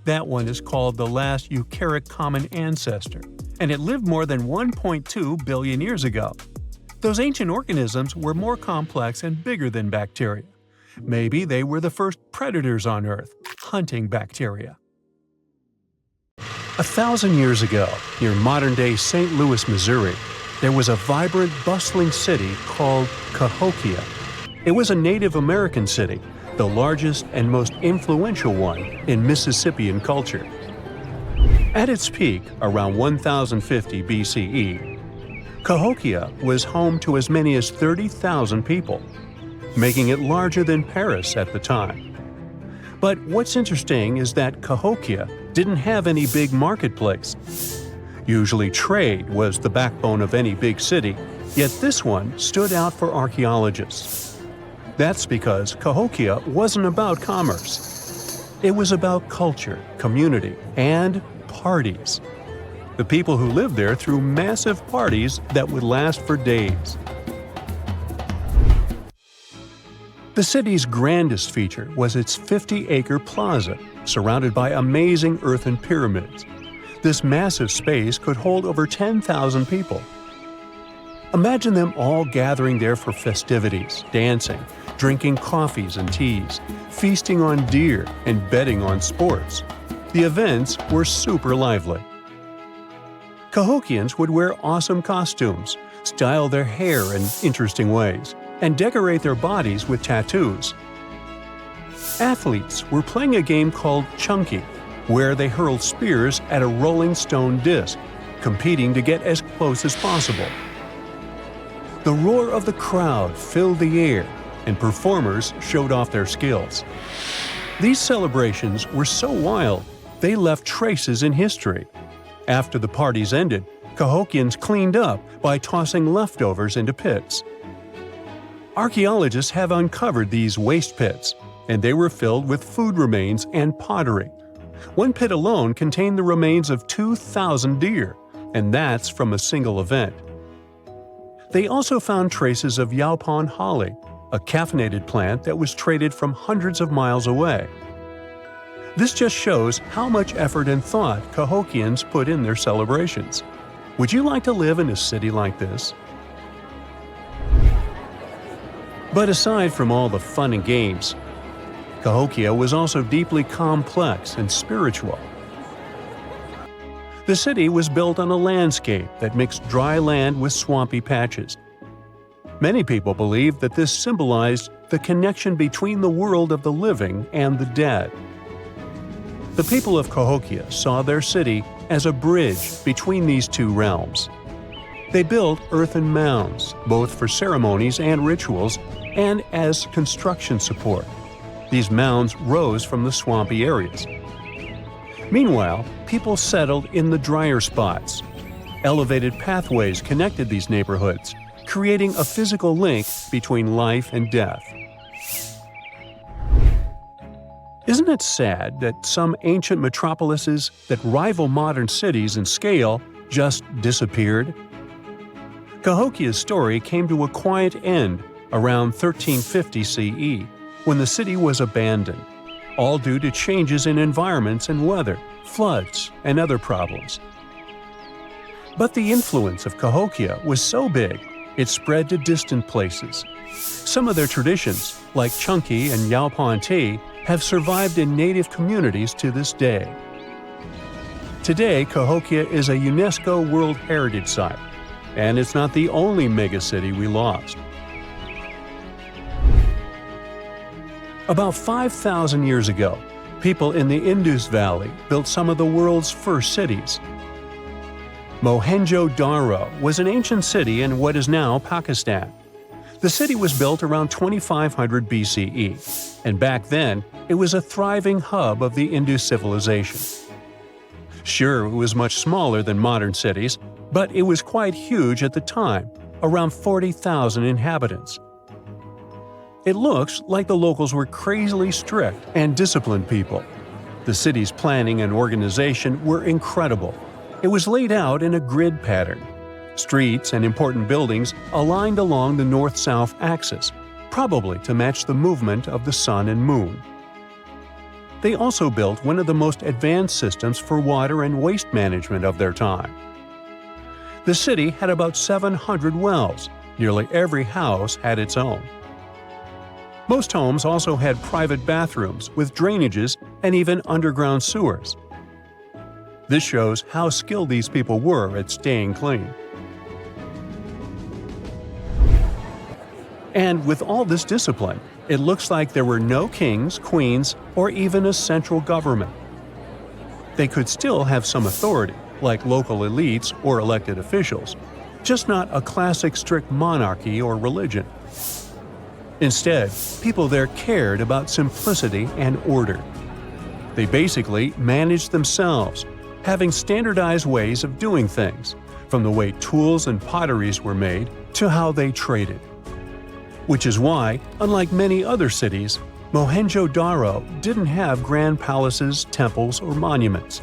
That one is called the last eukaryotic common ancestor, and it lived more than 1.2 billion years ago. Those ancient organisms were more complex and bigger than bacteria. Maybe they were the first predators on Earth, hunting bacteria. 1,000 years ago, near modern-day St. Louis, Missouri, there was a vibrant, bustling city called Cahokia. It was a Native American city, the largest and most influential one in Mississippian culture. At its peak, around 1050 BCE, Cahokia was home to as many as 30,000 people, making it larger than Paris at the time. But what's interesting is that Cahokia didn't have any big marketplace. Usually trade was the backbone of any big city, yet this one stood out for archaeologists. That's because Cahokia wasn't about commerce. It was about culture, community, and parties. The people who lived there threw massive parties that would last for days. The city's grandest feature was its 50-acre plaza, surrounded by amazing earthen pyramids. This massive space could hold over 10,000 people. Imagine them all gathering there for festivities, dancing, drinking coffees and teas, feasting on deer, and betting on sports. The events were super lively. Cahokians would wear awesome costumes, style their hair in interesting ways, and decorate their bodies with tattoos. Athletes were playing a game called chunky, where they hurled spears at a rolling stone disc, competing to get as close as possible. The roar of the crowd filled the air, and performers showed off their skills. These celebrations were so wild, they left traces in history. After the parties ended, Cahokians cleaned up by tossing leftovers into pits. Archaeologists have uncovered these waste pits, and they were filled with food remains and pottery. One pit alone contained the remains of 2,000 deer, and that's from a single event. They also found traces of yaupon holly, a caffeinated plant that was traded from hundreds of miles away. This just shows how much effort and thought Cahokians put in their celebrations. Would you like to live in a city like this? But aside from all the fun and games, Cahokia was also deeply complex and spiritual. The city was built on a landscape that mixed dry land with swampy patches. Many people believed that this symbolized the connection between the world of the living and the dead. The people of Cahokia saw their city as a bridge between these two realms. They built earthen mounds, both for ceremonies and rituals, and as construction support. These mounds rose from the swampy areas. Meanwhile, people settled in the drier spots. Elevated pathways connected these neighborhoods, creating a physical link between life and death. Isn't it sad that some ancient metropolises that rival modern cities in scale just disappeared? Cahokia's story came to a quiet end around 1350 CE, when the city was abandoned, all due to changes in environments and weather, floods, and other problems. But the influence of Cahokia was so big, it spread to distant places. Some of their traditions, like chunky and yaupon tea, have survived in native communities to this day. Today, Cahokia is a UNESCO World Heritage Site, and it's not the only megacity we lost. About 5,000 years ago, people in the Indus Valley built some of the world's first cities. Mohenjo-Daro was an ancient city in what is now Pakistan. The city was built around 2500 BCE, and back then it was a thriving hub of the Indus civilization. Sure, it was much smaller than modern cities, but it was quite huge at the time, around 40,000 inhabitants. It looks like the locals were crazily strict and disciplined people. The city's planning and organization were incredible. It was laid out in a grid pattern. Streets and important buildings aligned along the north-south axis, probably to match the movement of the sun and moon. They also built one of the most advanced systems for water and waste management of their time. The city had about 700 wells. Nearly every house had its own. Most homes also had private bathrooms with drainages and even underground sewers. This shows how skilled these people were at staying clean. And with all this discipline, it looks like there were no kings, queens, or even a central government. They could still have some authority, like local elites or elected officials, just not a classic strict monarchy or religion. Instead, people there cared about simplicity and order. They basically managed themselves, having standardized ways of doing things, from the way tools and potteries were made to how they traded. Which is why, unlike many other cities, Mohenjo-Daro didn't have grand palaces, temples, or monuments.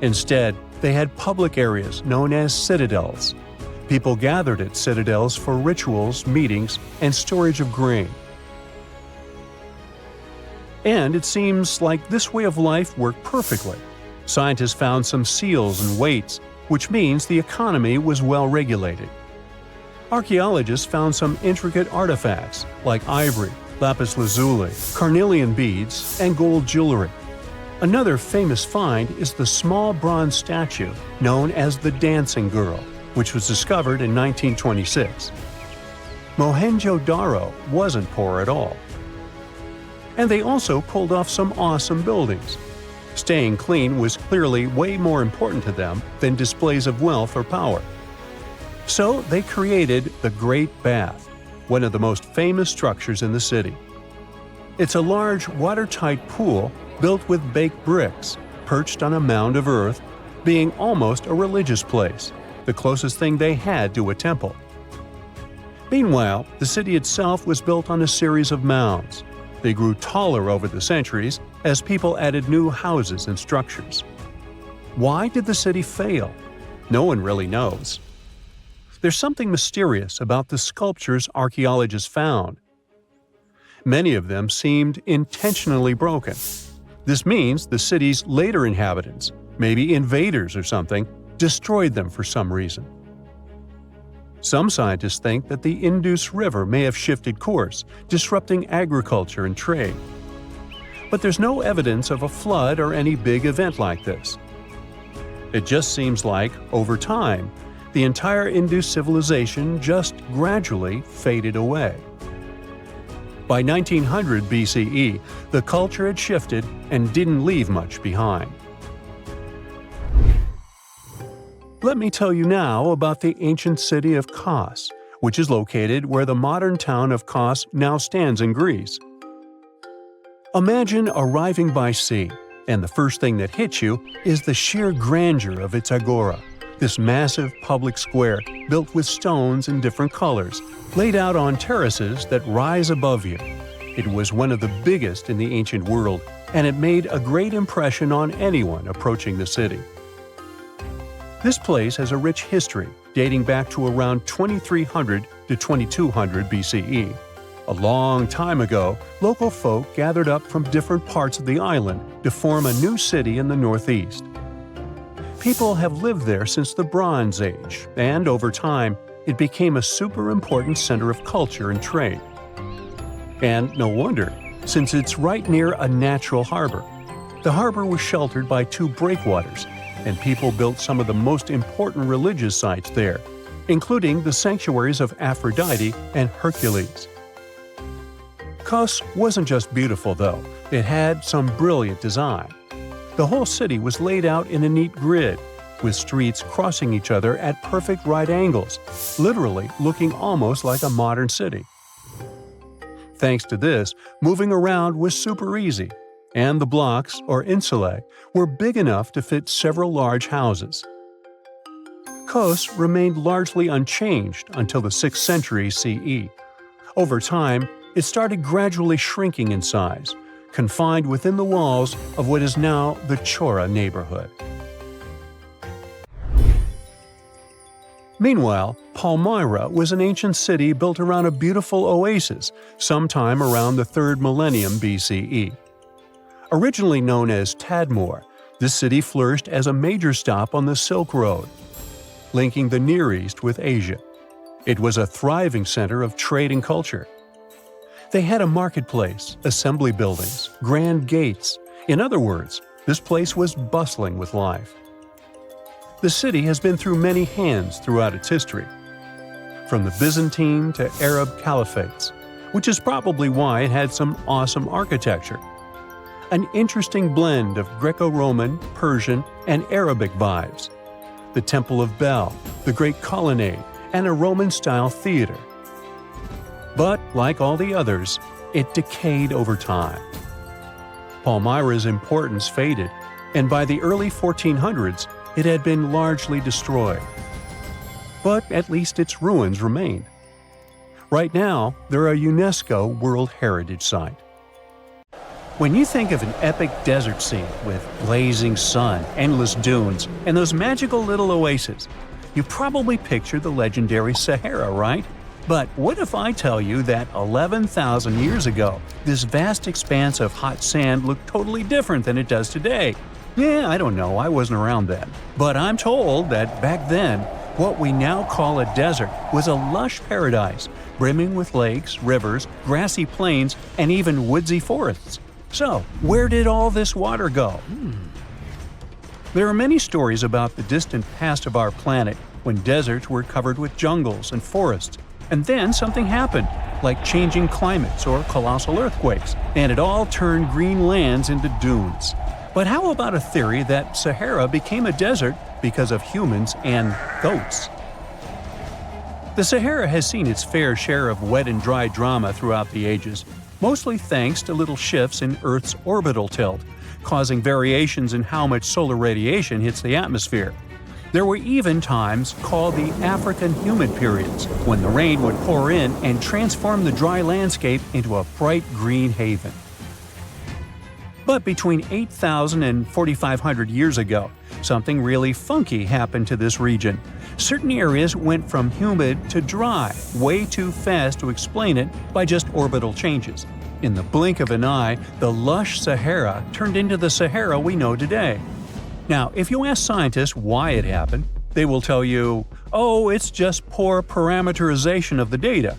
Instead, they had public areas known as citadels. People gathered at citadels for rituals, meetings, and storage of grain. And it seems like this way of life worked perfectly. Scientists found some seals and weights, which means the economy was well regulated. Archaeologists found some intricate artifacts like ivory, lapis lazuli, carnelian beads, and gold jewelry. Another famous find is the small bronze statue known as the Dancing Girl, which was discovered in 1926. Mohenjo-Daro wasn't poor at all. And they also pulled off some awesome buildings. Staying clean was clearly way more important to them than displays of wealth or power. So they created the Great Bath, one of the most famous structures in the city. It's a large, watertight pool built with baked bricks, perched on a mound of earth, being almost a religious place, the closest thing they had to a temple. Meanwhile, the city itself was built on a series of mounds. They grew taller over the centuries as people added new houses and structures. Why did the city fail? No one really knows. There's something mysterious about the sculptures archaeologists found. Many of them seemed intentionally broken. This means the city's later inhabitants, maybe invaders or something, destroyed them for some reason. Some scientists think that the Indus River may have shifted course, disrupting agriculture and trade. But there's no evidence of a flood or any big event like this. It just seems like, over time, the entire Indus civilization just gradually faded away. By 1900 BCE, the culture had shifted and didn't leave much behind. Let me tell you now about the ancient city of Kos, which is located where the modern town of Kos now stands in Greece. Imagine arriving by sea, and the first thing that hits you is the sheer grandeur of its agora, this massive public square built with stones in different colors, laid out on terraces that rise above you. It was one of the biggest in the ancient world, and it made a great impression on anyone approaching the city. This place has a rich history dating back to around 2300 to 2200 BCE. A long time ago, local folk gathered up from different parts of the island to form a new city in the northeast. People have lived there since the Bronze Age, and over time, it became a super important center of culture and trade. And no wonder, since it's right near a natural harbor. The harbor was sheltered by two breakwaters, and people built some of the most important religious sites there, including the sanctuaries of Aphrodite and Hercules. Kos wasn't just beautiful, though. It had some brilliant design. The whole city was laid out in a neat grid, with streets crossing each other at perfect right angles, literally looking almost like a modern city. Thanks to this, moving around was super easy, and the blocks, or insulae, were big enough to fit several large houses. Kos remained largely unchanged until the 6th century CE. Over time, it started gradually shrinking in size, confined within the walls of what is now the Chora neighborhood. Meanwhile, Palmyra was an ancient city built around a beautiful oasis sometime around the 3rd millennium BCE. Originally known as Tadmor, this city flourished as a major stop on the Silk Road, linking the Near East with Asia. It was a thriving center of trade and culture. They had a marketplace, assembly buildings, grand gates. In other words, this place was bustling with life. The city has been through many hands throughout its history, from the Byzantine to Arab caliphates, which is probably why it had some awesome architecture. An interesting blend of Greco-Roman, Persian, and Arabic vibes. The Temple of Bel, the Great Colonnade, and a Roman-style theater. But, like all the others, it decayed over time. Palmyra's importance faded, and by the early 1400s, it had been largely destroyed. But at least its ruins remain. Right now, they're a UNESCO World Heritage Site. When you think of an epic desert scene with blazing sun, endless dunes, and those magical little oases, you probably picture the legendary Sahara, right? But what if I tell you that 11,000 years ago, this vast expanse of hot sand looked totally different than it does today? Yeah, I don't know, I wasn't around then. But I'm told that back then, what we now call a desert was a lush paradise, brimming with lakes, rivers, grassy plains, and even woodsy forests. So, where did all this water go? There are many stories about the distant past of our planet when deserts were covered with jungles and forests, and then something happened, like changing climates or colossal earthquakes, and it all turned green lands into dunes. But how about a theory that Sahara became a desert because of humans and goats? The Sahara has seen its fair share of wet and dry drama throughout the ages, mostly thanks to little shifts in Earth's orbital tilt, causing variations in how much solar radiation hits the atmosphere. There were even times called the African humid periods, when the rain would pour in and transform the dry landscape into a bright green haven. But between 8,000 and 4,500 years ago, something really funky happened to this region. Certain areas went from humid to dry, way too fast to explain it by just orbital changes. In the blink of an eye, the lush Sahara turned into the Sahara we know today. Now, if you ask scientists why it happened, they will tell you, oh, it's just poor parameterization of the data.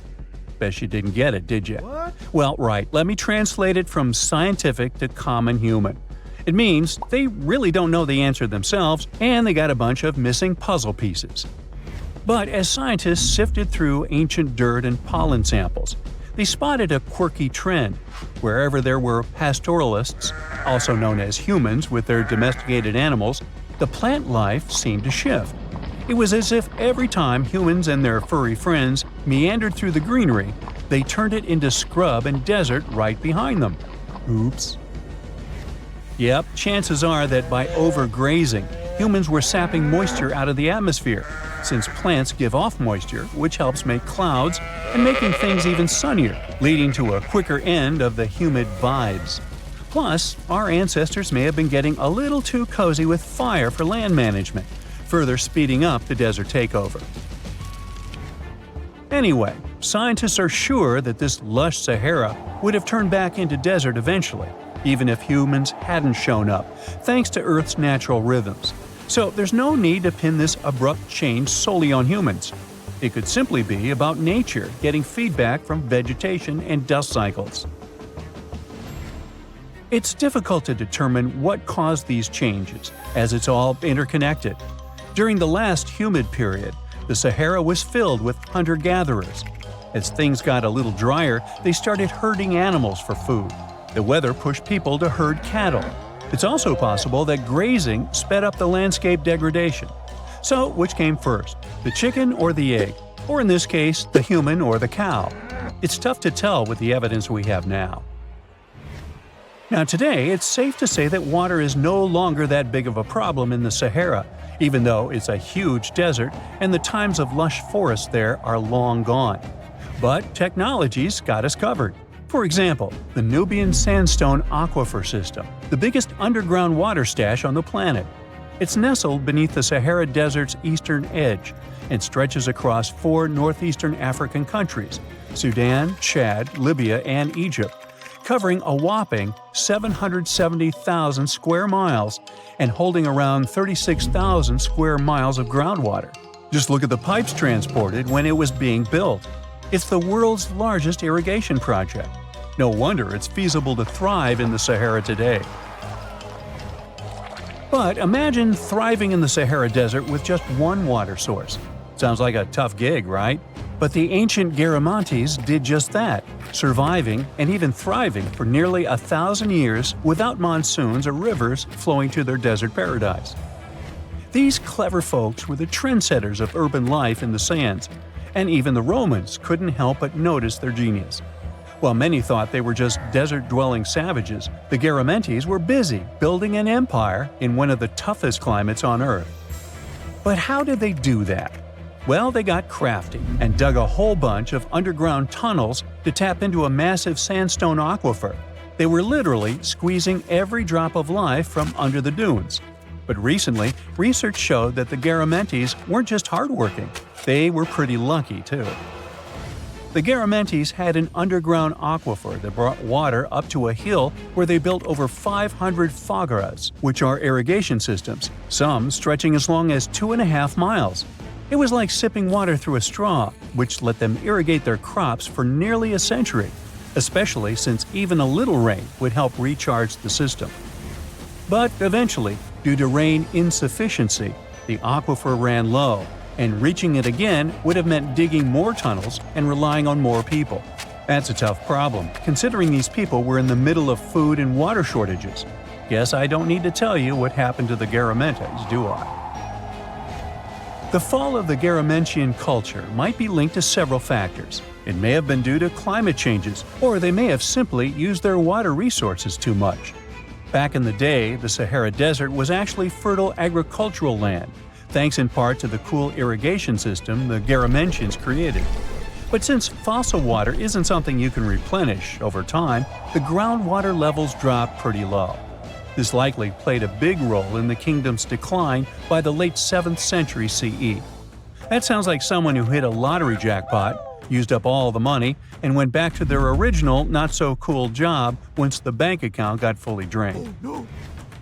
Bet you didn't get it, did you? What? Well, right, let me translate it from scientific to common human. It means they really don't know the answer themselves, and they got a bunch of missing puzzle pieces. But as scientists sifted through ancient dirt and pollen samples, they spotted a quirky trend. Wherever there were pastoralists, also known as humans with their domesticated animals, the plant life seemed to shift. It was as if every time humans and their furry friends meandered through the greenery, they turned it into scrub and desert right behind them. Oops. Yep, chances are that by overgrazing, humans were sapping moisture out of the atmosphere, since plants give off moisture, which helps make clouds and making things even sunnier, leading to a quicker end of the humid vibes. Plus, our ancestors may have been getting a little too cozy with fire for land management, further speeding up the desert takeover. Anyway, scientists are sure that this lush Sahara would have turned back into desert eventually, even if humans hadn't shown up, thanks to Earth's natural rhythms. So there's no need to pin this abrupt change solely on humans. It could simply be about nature getting feedback from vegetation and dust cycles. It's difficult to determine what caused these changes, as it's all interconnected. During the last humid period, the Sahara was filled with hunter-gatherers. As things got a little drier, they started herding animals for food. The weather pushed people to herd cattle. It's also possible that grazing sped up the landscape degradation. So, which came first, the chicken or the egg? Or in this case, the human or the cow? It's tough to tell with the evidence we have now. Now today, it's safe to say that water is no longer that big of a problem in the Sahara, even though it's a huge desert and the times of lush forests there are long gone. But technology's got us covered. For example, the Nubian Sandstone Aquifer System, the biggest underground water stash on the planet. It's nestled beneath the Sahara Desert's eastern edge and stretches across 4 northeastern African countries – Sudan, Chad, Libya, and Egypt, covering a whopping 770,000 square miles and holding around 36,000 square miles of groundwater. Just look at the pipes transported when it was being built. It's the world's largest irrigation project. No wonder it's feasible to thrive in the Sahara today. But imagine thriving in the Sahara Desert with just one water source. Sounds like a tough gig, right? But the ancient Garamantes did just that, surviving and even thriving for nearly 1,000 years without monsoons or rivers flowing to their desert paradise. These clever folks were the trendsetters of urban life in the sands, and even the Romans couldn't help but notice their genius. While many thought they were just desert-dwelling savages, the Garamantes were busy building an empire in one of the toughest climates on Earth. But how did they do that? Well, they got crafty and dug a whole bunch of underground tunnels to tap into a massive sandstone aquifer. They were literally squeezing every drop of life from under the dunes. But recently, research showed that the Garamantes weren't just hardworking, they were pretty lucky too. The Garamantes had an underground aquifer that brought water up to a hill where they built over 500 fogaras, which are irrigation systems, some stretching as long as 2.5 miles. It was like sipping water through a straw, which let them irrigate their crops for nearly a century, especially since even a little rain would help recharge the system. But eventually, due to rain insufficiency, the aquifer ran low, and reaching it again would have meant digging more tunnels and relying on more people. That's a tough problem, considering these people were in the middle of food and water shortages. Guess I don't need to tell you what happened to the Garamantes, do I? The fall of the Garamantian culture might be linked to several factors. It may have been due to climate changes, or they may have simply used their water resources too much. Back in the day, the Sahara Desert was actually fertile agricultural land, thanks in part to the cool irrigation system the Garamantians created. But since fossil water isn't something you can replenish over time, the groundwater levels dropped pretty low. This likely played a big role in the kingdom's decline by the late 7th century CE. That sounds like someone who hit a lottery jackpot, used up all the money, and went back to their original not-so-cool job once the bank account got fully drained.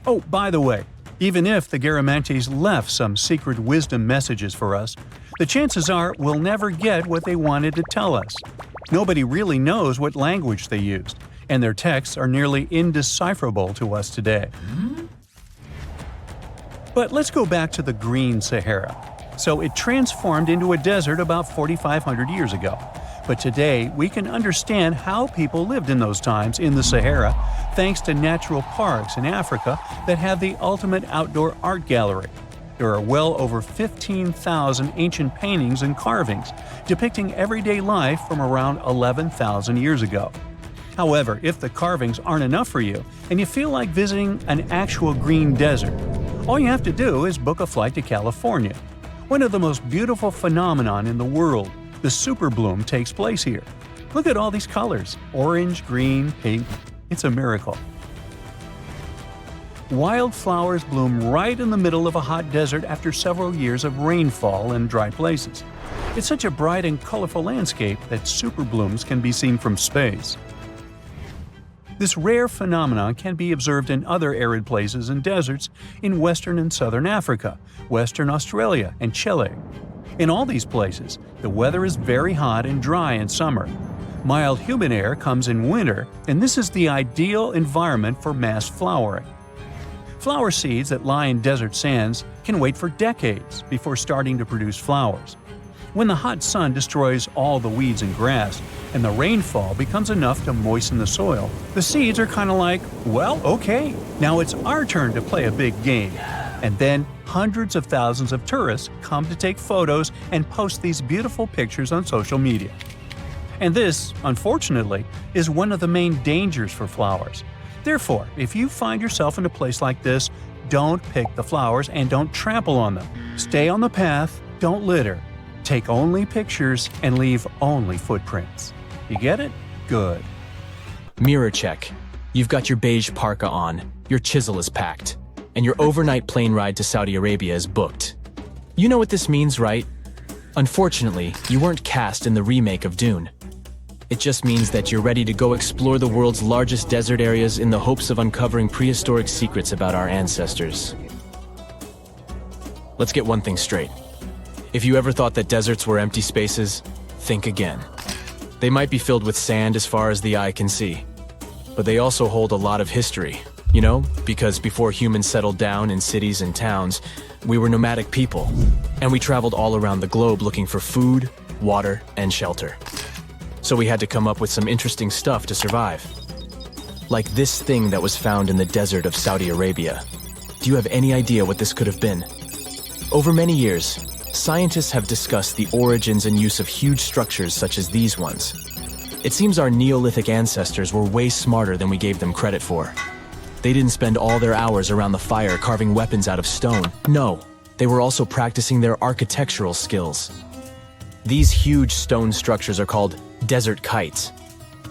Oh, by the way, even if the Garamantes left some secret wisdom messages for us, the chances are we'll never get what they wanted to tell us. Nobody really knows what language they used, and their texts are nearly indecipherable to us today. But let's go back to the Green Sahara. So it transformed into a desert about 4,500 years ago. But today, we can understand how people lived in those times in the Sahara thanks to natural parks in Africa that have the ultimate outdoor art gallery. There are well over 15,000 ancient paintings and carvings depicting everyday life from around 11,000 years ago. However, if the carvings aren't enough for you and you feel like visiting an actual green desert, all you have to do is book a flight to California. One of the most beautiful phenomenon in the world, the superbloom, takes place here. Look at all these colors – orange, green, pink. It's a miracle. Wildflowers bloom right in the middle of a hot desert after several years of rainfall in dry places. It's such a bright and colorful landscape that superblooms can be seen from space. This rare phenomenon can be observed in other arid places and deserts in western and southern Africa, western Australia, and Chile. In all these places, the weather is very hot and dry in summer. Mild humid air comes in winter, and this is the ideal environment for mass flowering. Flower seeds that lie in desert sands can wait for decades before starting to produce flowers. When the hot sun destroys all the weeds and grass, and the rainfall becomes enough to moisten the soil, the seeds are kind of like, well, okay, now it's our turn to play a big game. And then hundreds of thousands of tourists come to take photos and post these beautiful pictures on social media. And this, unfortunately, is one of the main dangers for flowers. Therefore, if you find yourself in a place like this, don't pick the flowers and don't trample on them. Stay on the path, don't litter. Take only pictures and leave only footprints. You get it? Good. Mirror check. You've got your beige parka on, your chisel is packed, and your overnight plane ride to Saudi Arabia is booked. You know what this means, right? Unfortunately, you weren't cast in the remake of Dune. It just means that you're ready to go explore the world's largest desert areas in the hopes of uncovering prehistoric secrets about our ancestors. Let's get one thing straight. If you ever thought that deserts were empty spaces, think again. They might be filled with sand as far as the eye can see, but they also hold a lot of history, you know, because before humans settled down in cities and towns, we were nomadic people, and we traveled all around the globe looking for food, water, and shelter. So we had to come up with some interesting stuff to survive. Like this thing that was found in the desert of Saudi Arabia. Do you have any idea what this could have been? Over many years, scientists have discussed the origins and use of huge structures such as these ones. It seems our Neolithic ancestors were way smarter than we gave them credit for. They didn't spend all their hours around the fire carving weapons out of stone. No, they were also practicing their architectural skills. These huge stone structures are called desert kites,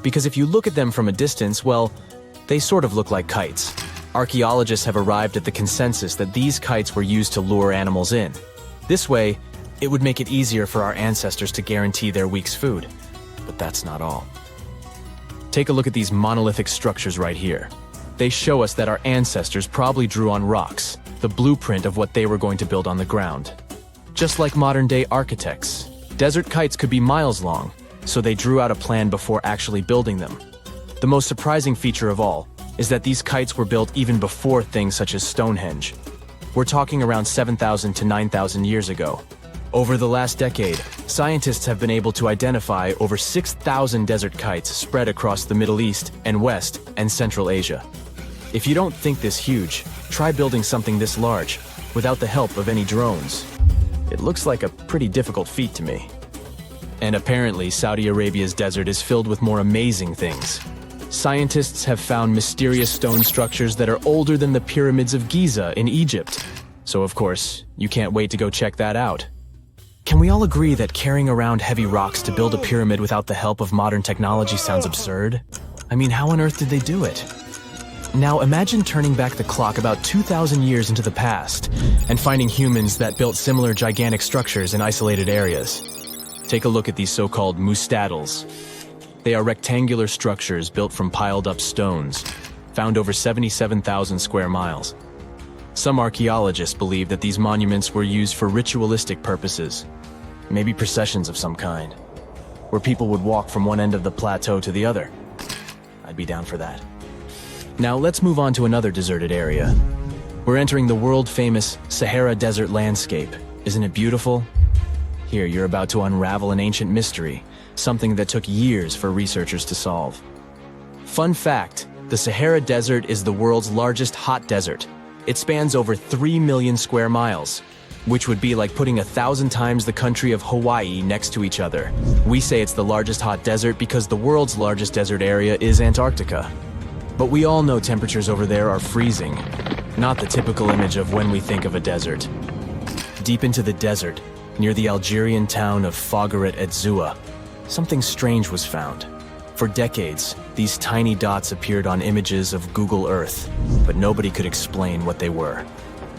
because if you look at them from a distance, well, they sort of look like kites. Archaeologists have arrived at the consensus that these kites were used to lure animals in. This way, it would make it easier for our ancestors to guarantee their week's food. But that's not all. Take a look at these monolithic structures right here. They show us that our ancestors probably drew on rocks, the blueprint of what they were going to build on the ground. Just like modern-day architects, desert kites could be miles long, so they drew out a plan before actually building them. The most surprising feature of all is that these kites were built even before things such as Stonehenge. We're talking around 7,000 to 9,000 years ago. Over the last decade, scientists have been able to identify over 6,000 desert kites spread across the Middle East and West and Central Asia. If you don't think this huge, try building something this large without the help of any drones. It looks like a pretty difficult feat to me. And apparently, Saudi Arabia's desert is filled with more amazing things. Scientists have found mysterious stone structures that are older than the pyramids of Giza in Egypt. So of course, you can't wait to go check that out. Can we all agree that carrying around heavy rocks to build a pyramid without the help of modern technology sounds absurd? I mean, how on earth did they do it? Now imagine turning back the clock about 2,000 years into the past and finding humans that built similar gigantic structures in isolated areas. Take a look at these so-called mustadils. They are rectangular structures built from piled-up stones, found over 77,000 square miles. Some archaeologists believe that these monuments were used for ritualistic purposes, maybe processions of some kind, where people would walk from one end of the plateau to the other. I'd be down for that. Now let's move on to another deserted area. We're entering the world-famous Sahara Desert landscape. Isn't it beautiful? Here, you're about to unravel an ancient mystery, something that took years for researchers to solve. Fun fact, the Sahara Desert is the world's largest hot desert. It spans over 3 million square miles, which would be like putting 1,000 times the country of Hawaii next to each other. We say it's the largest hot desert because the world's largest desert area is Antarctica. But we all know temperatures over there are freezing, not the typical image of when we think of a desert. Deep into the desert, near the Algerian town of Fougeret et Zoua, something strange was found. For decades, these tiny dots appeared on images of Google Earth, but nobody could explain what they were.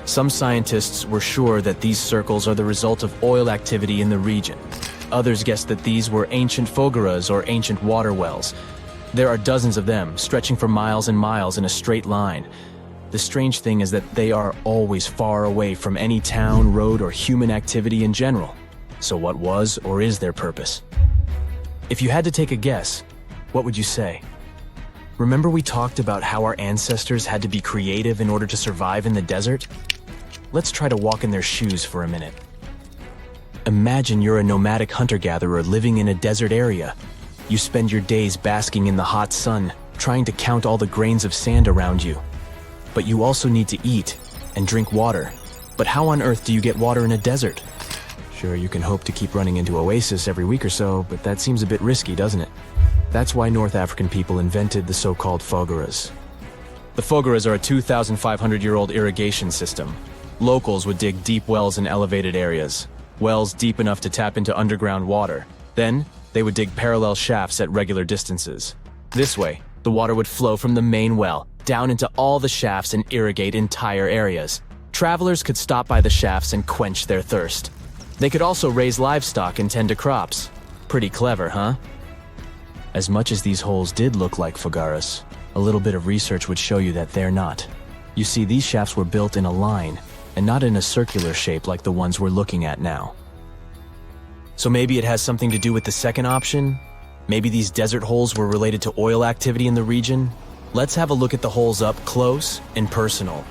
Some scientists were sure that these circles are the result of oil activity in the region. Others guessed that these were ancient fogeras or ancient water wells. There are dozens of them, stretching for miles and miles in a straight line. The strange thing is that they are always far away from any town, road, or human activity in general. So what was or is their purpose? If you had to take a guess, what would you say? Remember we talked about how our ancestors had to be creative in order to survive in the desert? Let's try to walk in their shoes for a minute. Imagine you're a nomadic hunter-gatherer living in a desert area. You spend your days basking in the hot sun, trying to count all the grains of sand around you. But you also need to eat and drink water. But how on earth do you get water in a desert? Sure, you can hope to keep running into oasis every week or so, but that seems a bit risky, doesn't it? That's why North African people invented the so-called fogaras. The fogaras are a 2,500-year-old irrigation system. Locals would dig deep wells in elevated areas, wells deep enough to tap into underground water. Then, they would dig parallel shafts at regular distances. This way, the water would flow from the main well down into all the shafts and irrigate entire areas. Travelers could stop by the shafts and quench their thirst. They could also raise livestock and tend to crops. Pretty clever, huh? As much as these holes did look like fogaras, a little bit of research would show you that they're not. You see, these shafts were built in a line, and not in a circular shape like the ones we're looking at now. So maybe it has something to do with the second option? Maybe these desert holes were related to oil activity in the region? Let's have a look at the holes up close and personal.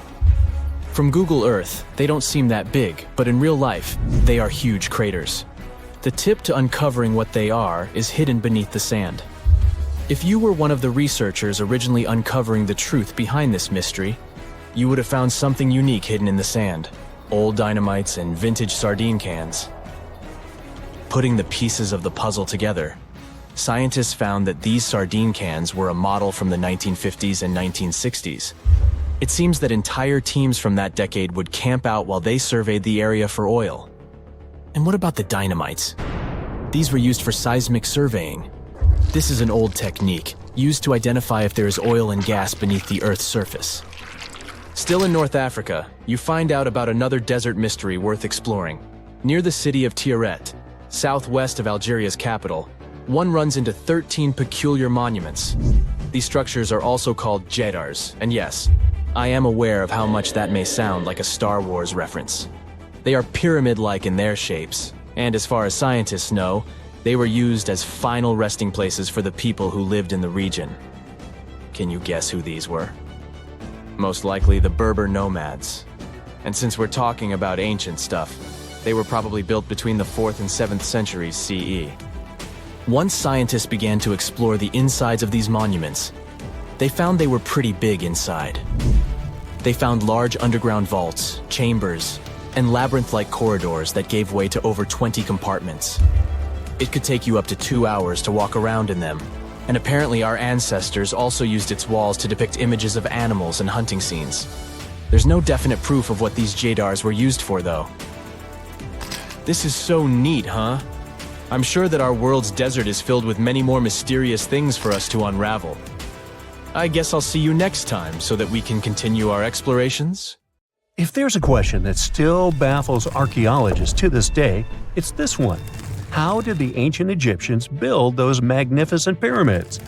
From Google Earth, they don't seem that big, but in real life, they are huge craters. The tip to uncovering what they are is hidden beneath the sand. If you were one of the researchers originally uncovering the truth behind this mystery, you would have found something unique hidden in the sand: old dynamites and vintage sardine cans. Putting the pieces of the puzzle together, scientists found that these sardine cans were a model from the 1950s and 1960s. It seems that entire teams from that decade would camp out while they surveyed the area for oil. And what about the dynamites? These were used for seismic surveying. This is an old technique, used to identify if there is oil and gas beneath the Earth's surface. Still in North Africa, you find out about another desert mystery worth exploring. Near the city of Tiaret, southwest of Algeria's capital, one runs into 13 peculiar monuments. These structures are also called Jedars, and yes, I am aware of how much that may sound like a Star Wars reference. They are pyramid-like in their shapes, and as far as scientists know, they were used as final resting places for the people who lived in the region. Can you guess who these were? Most likely the Berber nomads. And since we're talking about ancient stuff, they were probably built between the 4th and 7th centuries CE. Once scientists began to explore the insides of these monuments, they found they were pretty big inside. They found large underground vaults, chambers, and labyrinth-like corridors that gave way to over 20 compartments. It could take you up to 2 hours to walk around in them, and apparently our ancestors also used its walls to depict images of animals and hunting scenes. There's no definite proof of what these Jedars were used for, though. This is so neat, huh? I'm sure that our world's desert is filled with many more mysterious things for us to unravel. I guess I'll see you next time so that we can continue our explorations. If there's a question that still baffles archaeologists to this day, it's this one. How did the ancient Egyptians build those magnificent pyramids?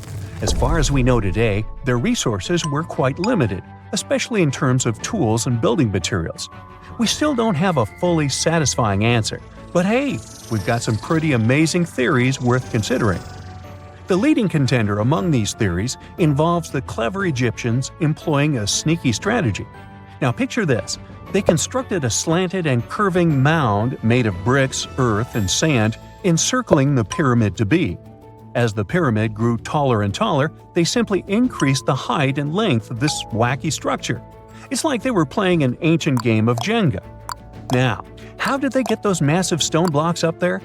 As far as we know today, their resources were quite limited, especially in terms of tools and building materials. We still don't have a fully satisfying answer, but hey, we've got some pretty amazing theories worth considering. The leading contender among these theories involves the clever Egyptians employing a sneaky strategy. Now picture this. They constructed a slanted and curving mound made of bricks, earth, and sand encircling the pyramid to be. As the pyramid grew taller and taller, they simply increased the height and length of this wacky structure. It's like they were playing an ancient game of Jenga. Now, how did they get those massive stone blocks up there?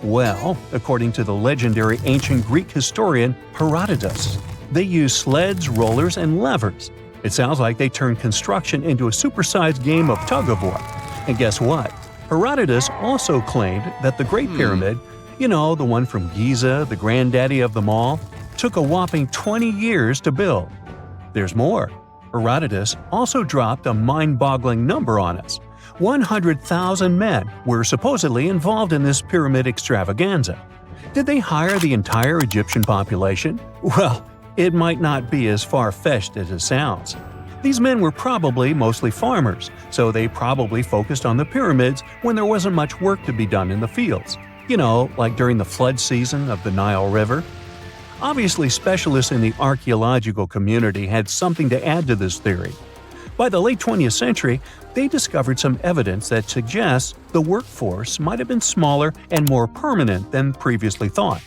Well, according to the legendary ancient Greek historian Herodotus, they used sleds, rollers, and levers. It sounds like they turned construction into a supersized game of tug-of-war. And guess what? Herodotus also claimed that the Great Pyramid, the one from Giza, the granddaddy of them all, took a whopping 20 years to build. There's more. Herodotus also dropped a mind-boggling number on us. 100,000 men were supposedly involved in this pyramid extravaganza. Did they hire the entire Egyptian population? Well, it might not be as far-fetched as it sounds. These men were probably mostly farmers, so they probably focused on the pyramids when there wasn't much work to be done in the fields. Like during the flood season of the Nile River. Obviously, specialists in the archaeological community had something to add to this theory. By the late 20th century, they discovered some evidence that suggests the workforce might have been smaller and more permanent than previously thought.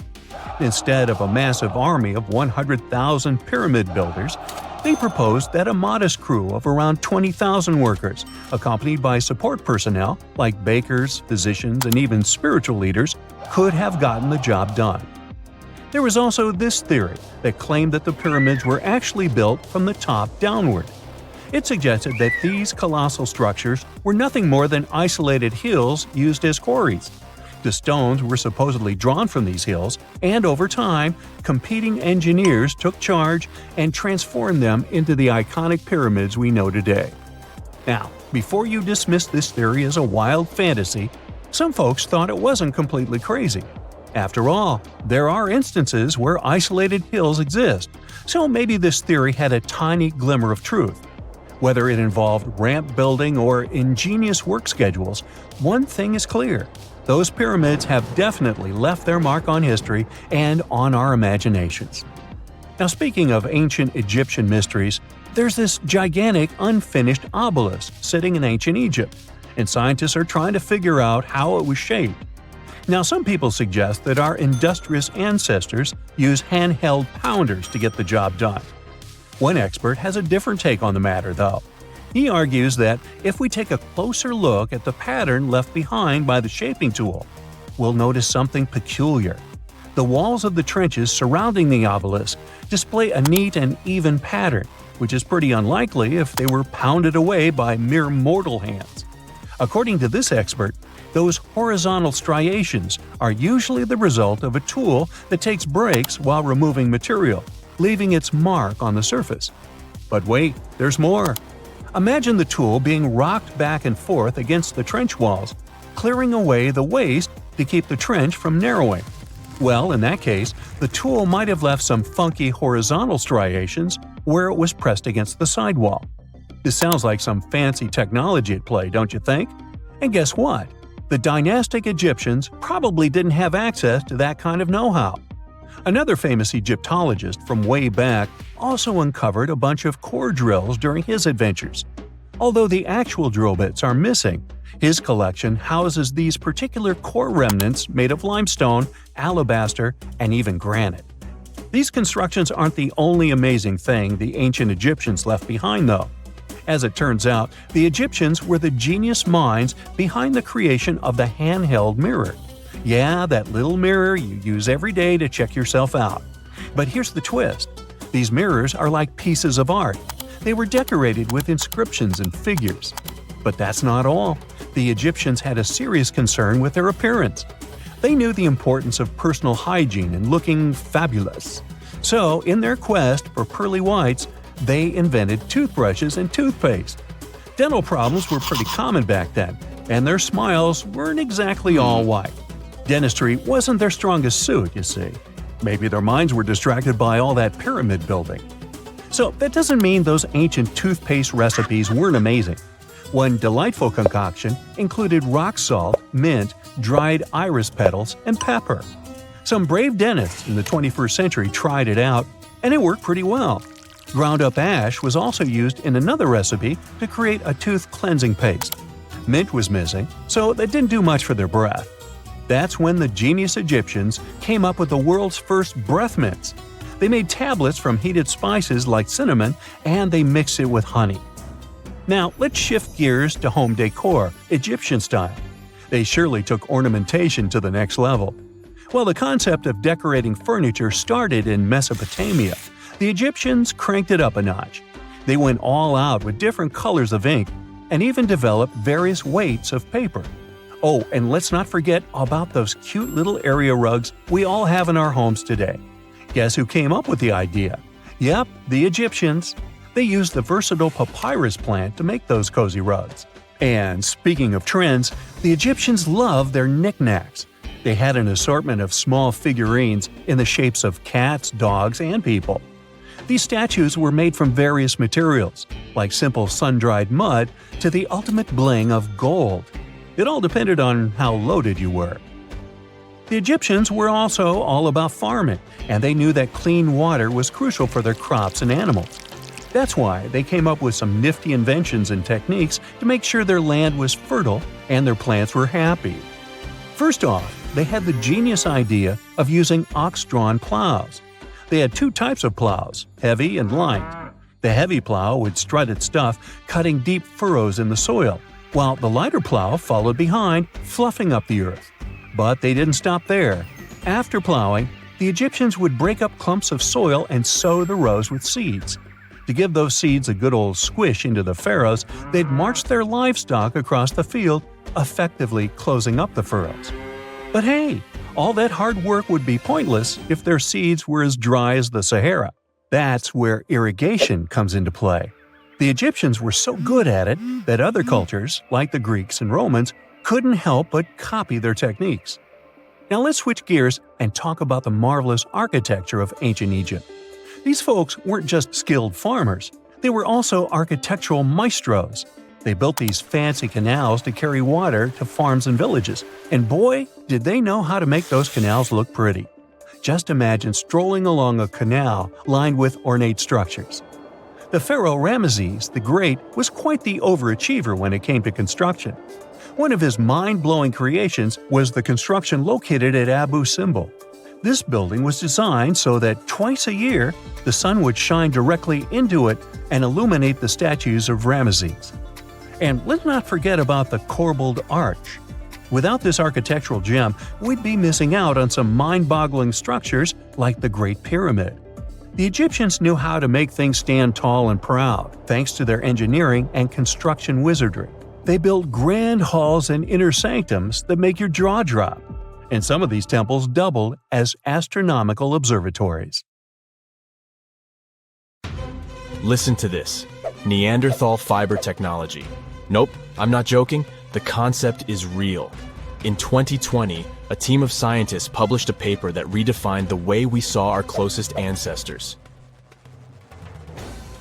Instead of a massive army of 100,000 pyramid builders, they proposed that a modest crew of around 20,000 workers, accompanied by support personnel like bakers, physicians, and even spiritual leaders, could have gotten the job done. There was also this theory that claimed that the pyramids were actually built from the top downward. It suggested that these colossal structures were nothing more than isolated hills used as quarries. The stones were supposedly drawn from these hills, and over time, competing engineers took charge and transformed them into the iconic pyramids we know today. Now, before you dismiss this theory as a wild fantasy, some folks thought it wasn't completely crazy. After all, there are instances where isolated hills exist, so maybe this theory had a tiny glimmer of truth. Whether it involved ramp building or ingenious work schedules, one thing is clear. Those pyramids have definitely left their mark on history and on our imaginations. Now, speaking of ancient Egyptian mysteries, there's this gigantic unfinished obelisk sitting in ancient Egypt, and scientists are trying to figure out how it was shaped. Now, some people suggest that our industrious ancestors used handheld pounders to get the job done. One expert has a different take on the matter, though. He argues that if we take a closer look at the pattern left behind by the shaping tool, we'll notice something peculiar. The walls of the trenches surrounding the obelisk display a neat and even pattern, which is pretty unlikely if they were pounded away by mere mortal hands. According to this expert, those horizontal striations are usually the result of a tool that takes breaks while removing material, leaving its mark on the surface. But wait, there's more. Imagine the tool being rocked back and forth against the trench walls, clearing away the waste to keep the trench from narrowing. Well, in that case, the tool might have left some funky horizontal striations where it was pressed against the sidewall. This sounds like some fancy technology at play, don't you think? And guess what? The dynastic Egyptians probably didn't have access to that kind of know-how. Another famous Egyptologist from way back also uncovered a bunch of core drills during his adventures. Although the actual drill bits are missing, his collection houses these particular core remnants made of limestone, alabaster, and even granite. These constructions aren't the only amazing thing the ancient Egyptians left behind, though. As it turns out, the Egyptians were the genius minds behind the creation of the handheld mirror. Yeah, that little mirror you use every day to check yourself out. But here's the twist. These mirrors are like pieces of art. They were decorated with inscriptions and figures. But that's not all. The Egyptians had a serious concern with their appearance. They knew the importance of personal hygiene and looking fabulous. So, in their quest for pearly whites, they invented toothbrushes and toothpaste. Dental problems were pretty common back then, and their smiles weren't exactly all white. Dentistry wasn't their strongest suit, you see. Maybe their minds were distracted by all that pyramid building. So that doesn't mean those ancient toothpaste recipes weren't amazing. One delightful concoction included rock salt, mint, dried iris petals, and pepper. Some brave dentists in the 21st century tried it out, and it worked pretty well. Ground-up ash was also used in another recipe to create a tooth cleansing paste. Mint was missing, so that didn't do much for their breath. That's when the genius Egyptians came up with the world's first breath mints. They made tablets from heated spices like cinnamon, and they mixed it with honey. Now, let's shift gears to home decor, Egyptian style. They surely took ornamentation to the next level. While the concept of decorating furniture started in Mesopotamia, the Egyptians cranked it up a notch. They went all out with different colors of ink and even developed various weights of paper. Oh, and let's not forget about those cute little area rugs we all have in our homes today. Guess who came up with the idea? Yep, the Egyptians. They used the versatile papyrus plant to make those cozy rugs. And speaking of trends, the Egyptians loved their knickknacks. They had an assortment of small figurines in the shapes of cats, dogs, and people. These statues were made from various materials, like simple sun-dried mud to the ultimate bling of gold. It all depended on how loaded you were. The Egyptians were also all about farming, and they knew that clean water was crucial for their crops and animals. That's why they came up with some nifty inventions and techniques to make sure their land was fertile and their plants were happy. First off, they had the genius idea of using ox-drawn plows. They had two types of plows, heavy and light. The heavy plow would strut its stuff, cutting deep furrows in the soil, while the lighter plow followed behind, fluffing up the earth. But they didn't stop there. After plowing, the Egyptians would break up clumps of soil and sow the rows with seeds. To give those seeds a good old squish into the furrows, they'd march their livestock across the field, effectively closing up the furrows. But hey, all that hard work would be pointless if their seeds were as dry as the Sahara. That's where irrigation comes into play. The Egyptians were so good at it that other cultures, like the Greeks and Romans, couldn't help but copy their techniques. Now let's switch gears and talk about the marvelous architecture of ancient Egypt. These folks weren't just skilled farmers, they were also architectural maestros. They built these fancy canals to carry water to farms and villages, and boy, did they know how to make those canals look pretty. Just imagine strolling along a canal lined with ornate structures. The pharaoh Ramesses the Great was quite the overachiever when it came to construction. One of his mind-blowing creations was the construction located at Abu Simbel. This building was designed so that twice a year, the sun would shine directly into it and illuminate the statues of Ramesses. And let's not forget about the corbelled arch. Without this architectural gem, we'd be missing out on some mind-boggling structures like the Great Pyramid. The Egyptians knew how to make things stand tall and proud, thanks to their engineering and construction wizardry. They built grand halls and inner sanctums that make your jaw drop. And some of these temples doubled as astronomical observatories. Listen to this. Neanderthal fiber technology. Nope, I'm not joking. The concept is real. In 2020, a team of scientists published a paper that redefined the way we saw our closest ancestors.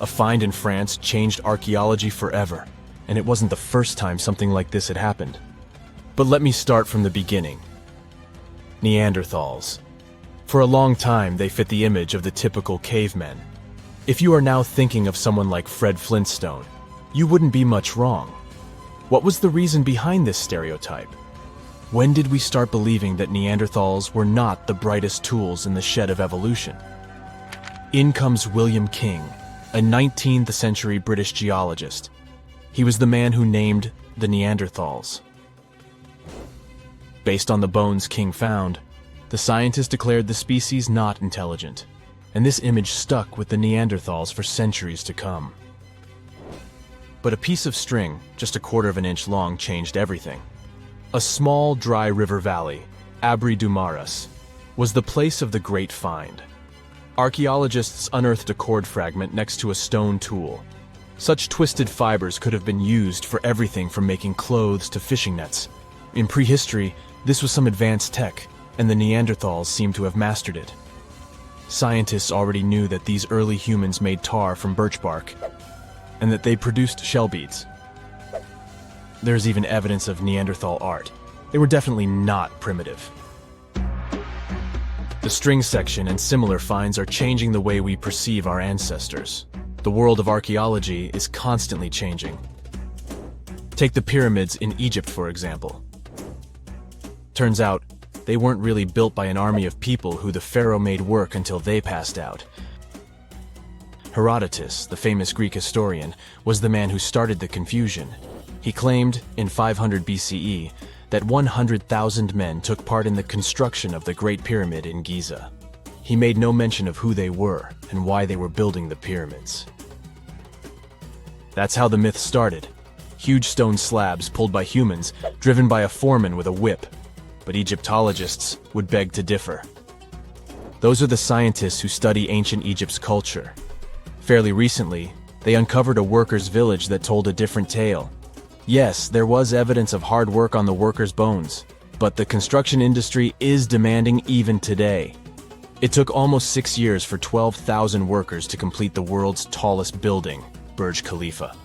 A find in France changed archaeology forever, and it wasn't the first time something like this had happened. But let me start from the beginning. Neanderthals. For a long time, they fit the image of the typical cavemen. If you are now thinking of someone like Fred Flintstone, you wouldn't be much wrong. What was the reason behind this stereotype? When did we start believing that Neanderthals were not the brightest tools in the shed of evolution? In comes William King, a 19th century British geologist. He was the man who named the Neanderthals. Based on the bones King found, the scientist declared the species not intelligent, and this image stuck with the Neanderthals for centuries to come. But a piece of string, just a quarter of an inch long, changed everything. A small, dry river valley, Abri du Maras, was the place of the great find. Archaeologists unearthed a cord fragment next to a stone tool. Such twisted fibers could have been used for everything from making clothes to fishing nets. In prehistory, this was some advanced tech, and the Neanderthals seemed to have mastered it. Scientists already knew that these early humans made tar from birch bark, and that they produced shell beads. There's even evidence of Neanderthal art. They were definitely not primitive. The string section and similar finds are changing the way we perceive our ancestors. The world of archaeology is constantly changing. Take the pyramids in Egypt, for example. Turns out, they weren't really built by an army of people who the pharaoh made work until they passed out. Herodotus, the famous Greek historian, was the man who started the confusion. He claimed, in 500 BCE, that 100,000 men took part in the construction of the Great Pyramid in Giza. He made no mention of who they were and why they were building the pyramids. That's how the myth started. Huge stone slabs pulled by humans, driven by a foreman with a whip. But Egyptologists would beg to differ. Those are the scientists who study ancient Egypt's culture. Fairly recently, they uncovered a workers' village that told a different tale. Yes, there was evidence of hard work on the workers' bones, but the construction industry is demanding even today. It took almost 6 years for 12,000 workers to complete the world's tallest building, Burj Khalifa.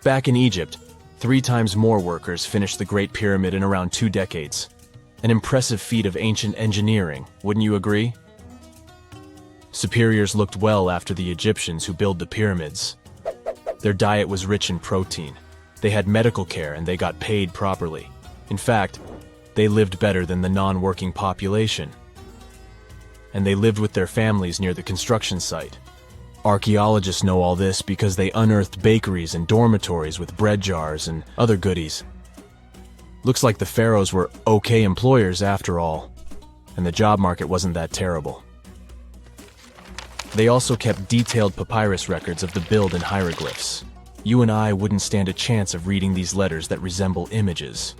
Back in Egypt, 3 times more workers finished the Great Pyramid in around 2 decades. An impressive feat of ancient engineering, wouldn't you agree? Superiors looked well after the Egyptians who built the pyramids. Their diet was rich in protein. They had medical care and they got paid properly. In fact, they lived better than the non-working population. And they lived with their families near the construction site. Archaeologists know all this because they unearthed bakeries and dormitories with bread jars and other goodies. Looks like the pharaohs were okay employers after all, and the job market wasn't that terrible. They also kept detailed papyrus records of the build and hieroglyphs. You and I wouldn't stand a chance of reading these letters that resemble images.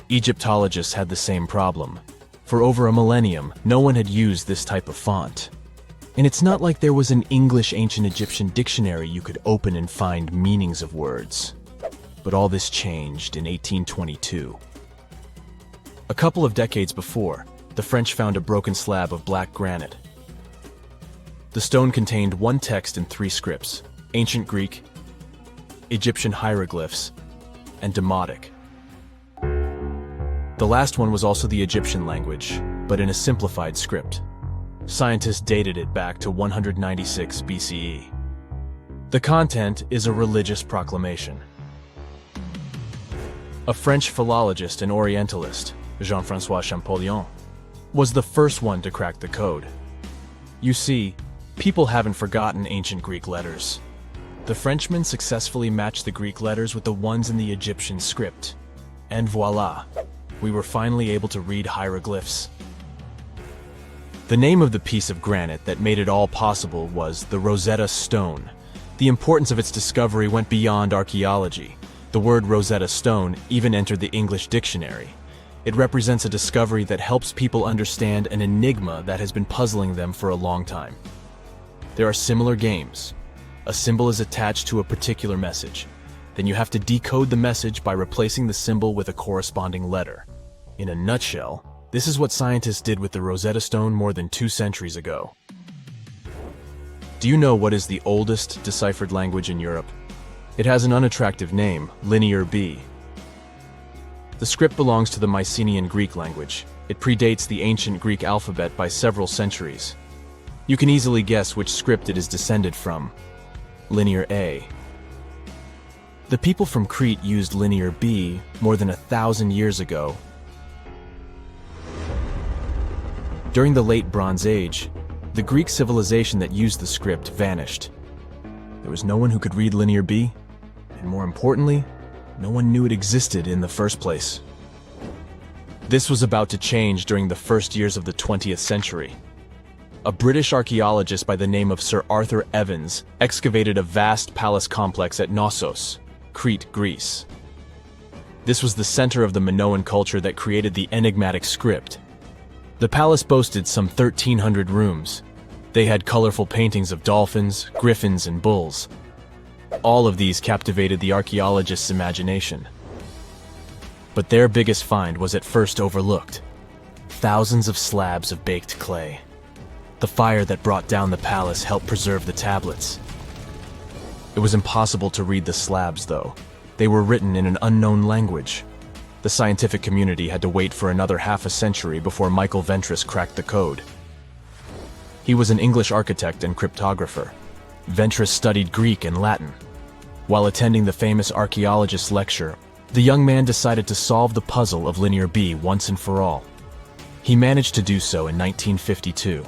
Egyptologists had the same problem. For over a millennium, no one had used this type of font. And it's not like there was an English ancient Egyptian dictionary you could open and find meanings of words. But all this changed in 1822. A couple of decades before, the French found a broken slab of black granite. The stone contained one text in 3 scripts: Ancient Greek, Egyptian hieroglyphs, and Demotic. The last one was also the Egyptian language, but in a simplified script. Scientists dated it back to 196 BCE. The content is a religious proclamation. A French philologist and Orientalist, Jean-François Champollion, was the first one to crack the code. You see, people haven't forgotten ancient Greek letters. The Frenchman successfully matched the Greek letters with the ones in the Egyptian script. And voila, we were finally able to read hieroglyphs. The name of the piece of granite that made it all possible was the Rosetta Stone. The importance of its discovery went beyond archaeology. The word Rosetta Stone even entered the English dictionary. It represents a discovery that helps people understand an enigma that has been puzzling them for a long time. There are similar games. A symbol is attached to a particular message. Then you have to decode the message by replacing the symbol with a corresponding letter. In a nutshell, this is what scientists did with the Rosetta Stone more than 2 centuries ago. Do you know what is the oldest deciphered language in Europe? It has an unattractive name, Linear B. The script belongs to the Mycenaean Greek language. It predates the ancient Greek alphabet by several centuries. You can easily guess which script it is descended from. Linear A. The people from Crete used Linear B more than 1,000 years ago. During the Late Bronze Age, the Greek civilization that used the script vanished. There was no one who could read Linear B, and more importantly, no one knew it existed in the first place. This was about to change during the first years of the 20th century. A British archaeologist by the name of Sir Arthur Evans excavated a vast palace complex at Knossos, Crete, Greece. This was the center of the Minoan culture that created the enigmatic script. The palace boasted some 1,300 rooms. They had colorful paintings of dolphins, griffins, and bulls. All of these captivated the archaeologists' imagination. But their biggest find was at first overlooked: thousands of slabs of baked clay. The fire that brought down the palace helped preserve the tablets. It was impossible to read the slabs, though. They were written in an unknown language. The scientific community had to wait for another half a century before Michael Ventris cracked the code. He was an English architect and cryptographer. Ventris studied Greek and Latin. While attending the famous archaeologist lecture, the young man decided to solve the puzzle of Linear B once and for all. He managed to do so in 1952.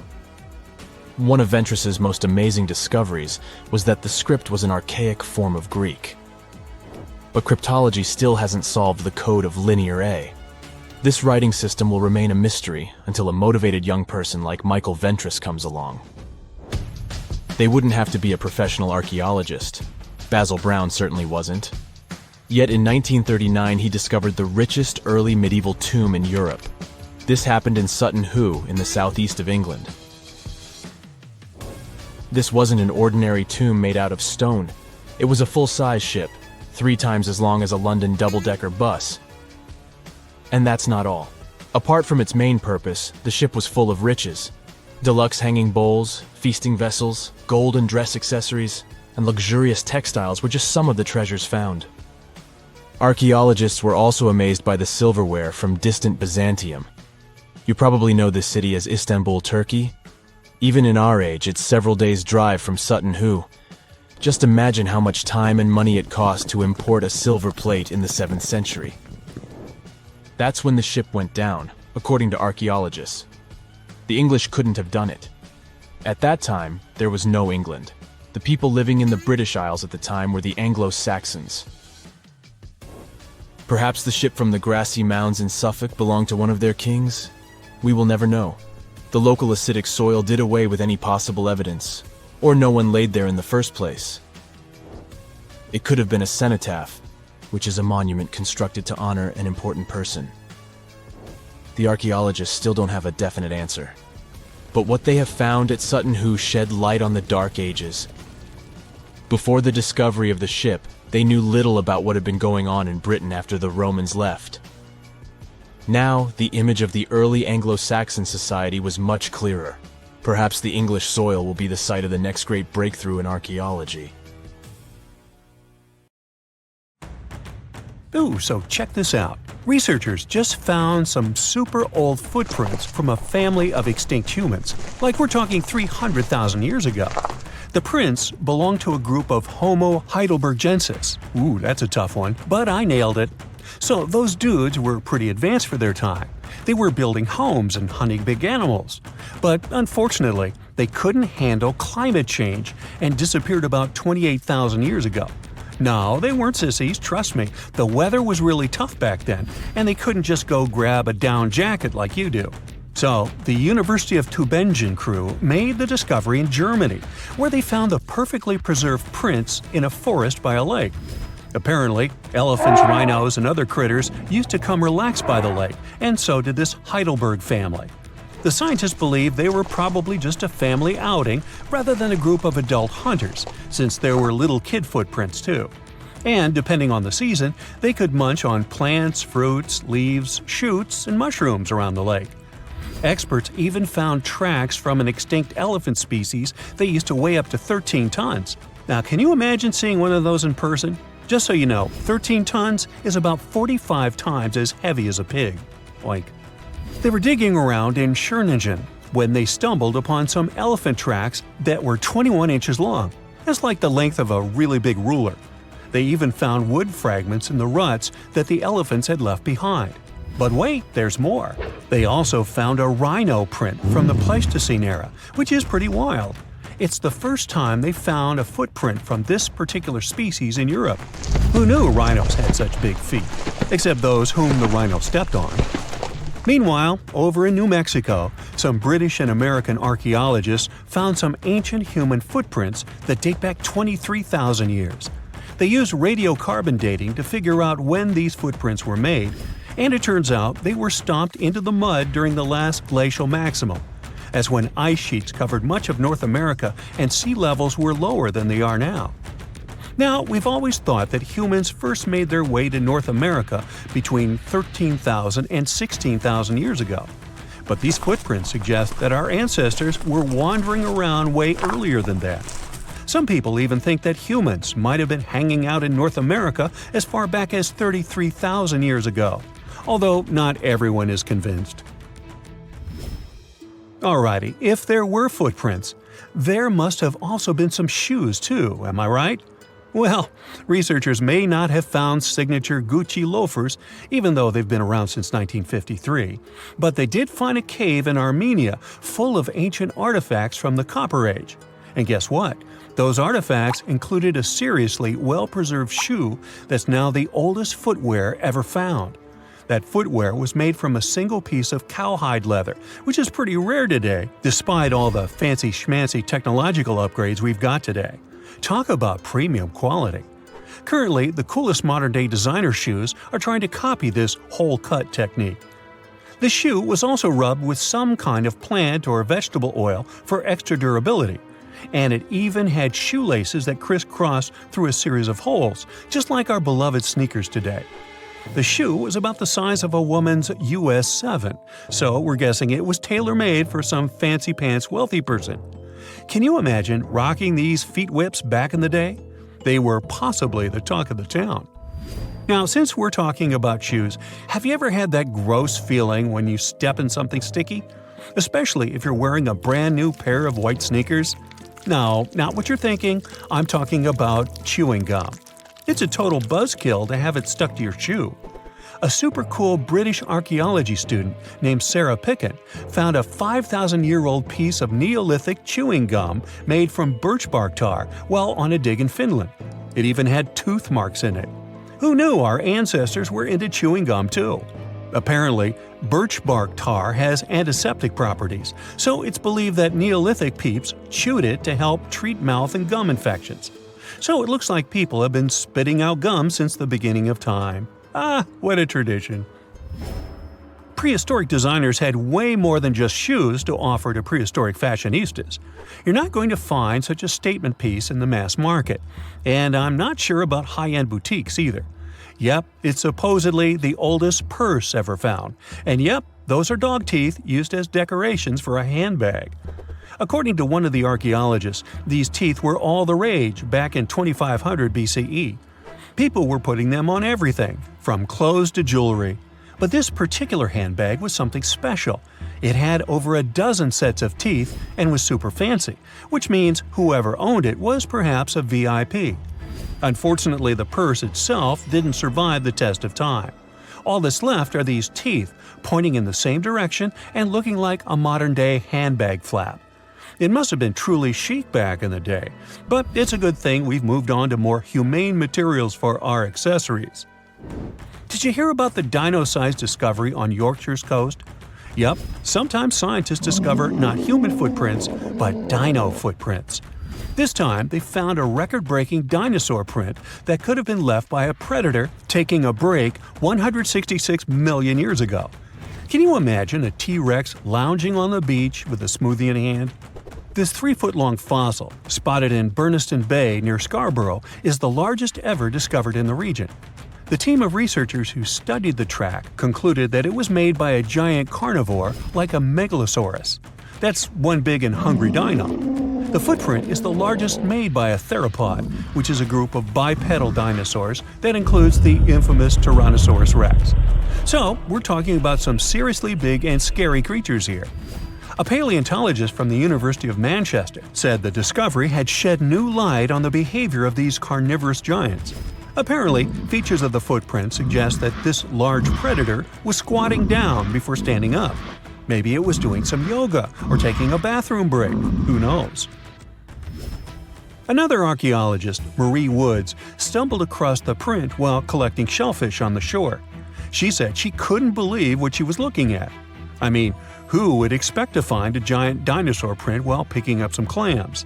One of Ventris's most amazing discoveries was that the script was an archaic form of Greek. But cryptology still hasn't solved the code of Linear A. This writing system will remain a mystery until a motivated young person like Michael Ventris comes along. They wouldn't have to be a professional archaeologist. Basil Brown certainly wasn't. Yet in 1939 he discovered the richest early medieval tomb in Europe. This happened in Sutton Hoo in the southeast of England. This wasn't an ordinary tomb made out of stone. It was a full-size ship, 3 times as long as a London double-decker bus. And that's not all. Apart from its main purpose, the ship was full of riches. Deluxe hanging bowls, feasting vessels, gold and dress accessories, and luxurious textiles were just some of the treasures found. Archaeologists were also amazed by the silverware from distant Byzantium. You probably know this city as Istanbul, Turkey. Even in our age, it's several days' drive from Sutton Hoo. Just imagine how much time and money it cost to import a silver plate in the 7th century. That's when the ship went down, according to archaeologists. The English couldn't have done it. At that time, there was no England. The people living in the British Isles at the time were the Anglo-Saxons. Perhaps the ship from the grassy mounds in Suffolk belonged to one of their kings? We will never know. The local acidic soil did away with any possible evidence, or no one laid there in the first place. It could have been a cenotaph, which is a monument constructed to honor an important person. The archaeologists still don't have a definite answer. But what they have found at Sutton Hoo shed light on the Dark Ages. Before the discovery of the ship, they knew little about what had been going on in Britain after the Romans left. Now, the image of the early Anglo-Saxon society was much clearer. Perhaps the English soil will be the site of the next great breakthrough in archaeology. Ooh, so check this out. Researchers just found some super old footprints from a family of extinct humans, like we're talking 300,000 years ago. The prints belong to a group of Homo heidelbergensis. Ooh, that's a tough one, but I nailed it. So those dudes were pretty advanced for their time. They were building homes and hunting big animals. But unfortunately, they couldn't handle climate change and disappeared about 28,000 years ago. No, they weren't sissies, trust me. The weather was really tough back then, and they couldn't just go grab a down jacket like you do. So, the University of Tübingen crew made the discovery in Germany, where they found the perfectly preserved prints in a forest by a lake. Apparently, elephants, rhinos, and other critters used to come relax by the lake, and so did this Heidelberg family. The scientists believe they were probably just a family outing rather than a group of adult hunters, since there were little kid footprints too. And depending on the season, they could munch on plants, fruits, leaves, shoots, and mushrooms around the lake. Experts even found tracks from an extinct elephant species that used to weigh up to 13 tons. Now, can you imagine seeing one of those in person? Just so you know, 13 tons is about 45 times as heavy as a pig. They were digging around in Schöningen when they stumbled upon some elephant tracks that were 21 inches long. That's like the length of a really big ruler. They even found wood fragments in the ruts that the elephants had left behind. But wait, there's more. They also found a rhino print from the Pleistocene era, which is pretty wild. It's the first time they found a footprint from this particular species in Europe. Who knew rhinos had such big feet? Except those whom the rhino stepped on. Meanwhile, over in New Mexico, some British and American archaeologists found some ancient human footprints that date back 23,000 years. They used radiocarbon dating to figure out when these footprints were made, and it turns out they were stomped into the mud during the last glacial maximum. That's when ice sheets covered much of North America and sea levels were lower than they are now. Now, we've always thought that humans first made their way to North America between 13,000 and 16,000 years ago. But these footprints suggest that our ancestors were wandering around way earlier than that. Some people even think that humans might have been hanging out in North America as far back as 33,000 years ago, although not everyone is convinced. Alrighty, if there were footprints, there must have also been some shoes too, am I right? Well, researchers may not have found signature Gucci loafers, even though they've been around since 1953, but they did find a cave in Armenia full of ancient artifacts from the Copper Age. And guess what? Those artifacts included a seriously well-preserved shoe that's now the oldest footwear ever found. That footwear was made from a single piece of cowhide leather, which is pretty rare today, despite all the fancy schmancy technological upgrades we've got today. Talk about premium quality. Currently, the coolest modern-day designer shoes are trying to copy this hole-cut technique. The shoe was also rubbed with some kind of plant or vegetable oil for extra durability, and it even had shoelaces that crisscrossed through a series of holes, just like our beloved sneakers today. The shoe was about the size of a woman's US 7, so we're guessing it was tailor-made for some fancy-pants wealthy person. Can you imagine rocking these feet whips back in the day? They were possibly the talk of the town. Now, since we're talking about shoes, have you ever had that gross feeling when you step in something sticky? especially if you're wearing a brand new pair of white sneakers. No, not what you're thinking. I'm talking about chewing gum. It's a total buzzkill to have it stuck to your shoe. A super cool British archaeology student named Sarah Pickett found a 5,000-year-old piece of Neolithic chewing gum made from birch bark tar while on a dig in Finland. It even had tooth marks in it. Who knew our ancestors were into chewing gum too? Apparently, birch bark tar has antiseptic properties, so it's believed that Neolithic peeps chewed it to help treat mouth and gum infections. So it looks like people have been spitting out gum since the beginning of time. Ah, what a tradition. Prehistoric designers had way more than just shoes to offer to prehistoric fashionistas. You're not going to find such a statement piece in the mass market, and I'm not sure about high-end boutiques either. Yep, it's supposedly the oldest purse ever found, and yep, those are dog teeth used as decorations for a handbag. According to one of the archaeologists, these teeth were all the rage back in 2500 BCE. People were putting them on everything, from clothes to jewelry. But this particular handbag was something special. It had over a dozen sets of teeth and was super fancy, which means whoever owned it was perhaps a VIP. Unfortunately, the purse itself didn't survive the test of time. All that's left are these teeth, pointing in the same direction and looking like a modern-day handbag flap. It must have been truly chic back in the day, but it's a good thing we've moved on to more humane materials for our accessories. Did you hear about the dino-sized discovery on Yorkshire's coast? Yep, sometimes scientists discover not human footprints, but dino footprints. This time, they found a record-breaking dinosaur print that could have been left by a predator taking a break 166 million years ago. Can you imagine a T-Rex lounging on the beach with a smoothie in hand? This 3-foot-long fossil, spotted in Burniston Bay near Scarborough, is the largest ever discovered in the region. The team of researchers who studied the track concluded that it was made by a giant carnivore like a megalosaurus. That's one big and hungry dino. The footprint is the largest made by a theropod, which is a group of bipedal dinosaurs that includes the infamous Tyrannosaurus rex. So, we're talking about some seriously big and scary creatures here. A paleontologist from the University of Manchester said the discovery had shed new light on the behavior of these carnivorous giants. Apparently, features of the footprint suggest that this large predator was squatting down before standing up. Maybe it was doing some yoga or taking a bathroom break. Who knows? Another archaeologist, Marie Woods, stumbled across the print while collecting shellfish on the shore. She said she couldn't believe what she was looking at. I mean, who would expect to find a giant dinosaur print while picking up some clams?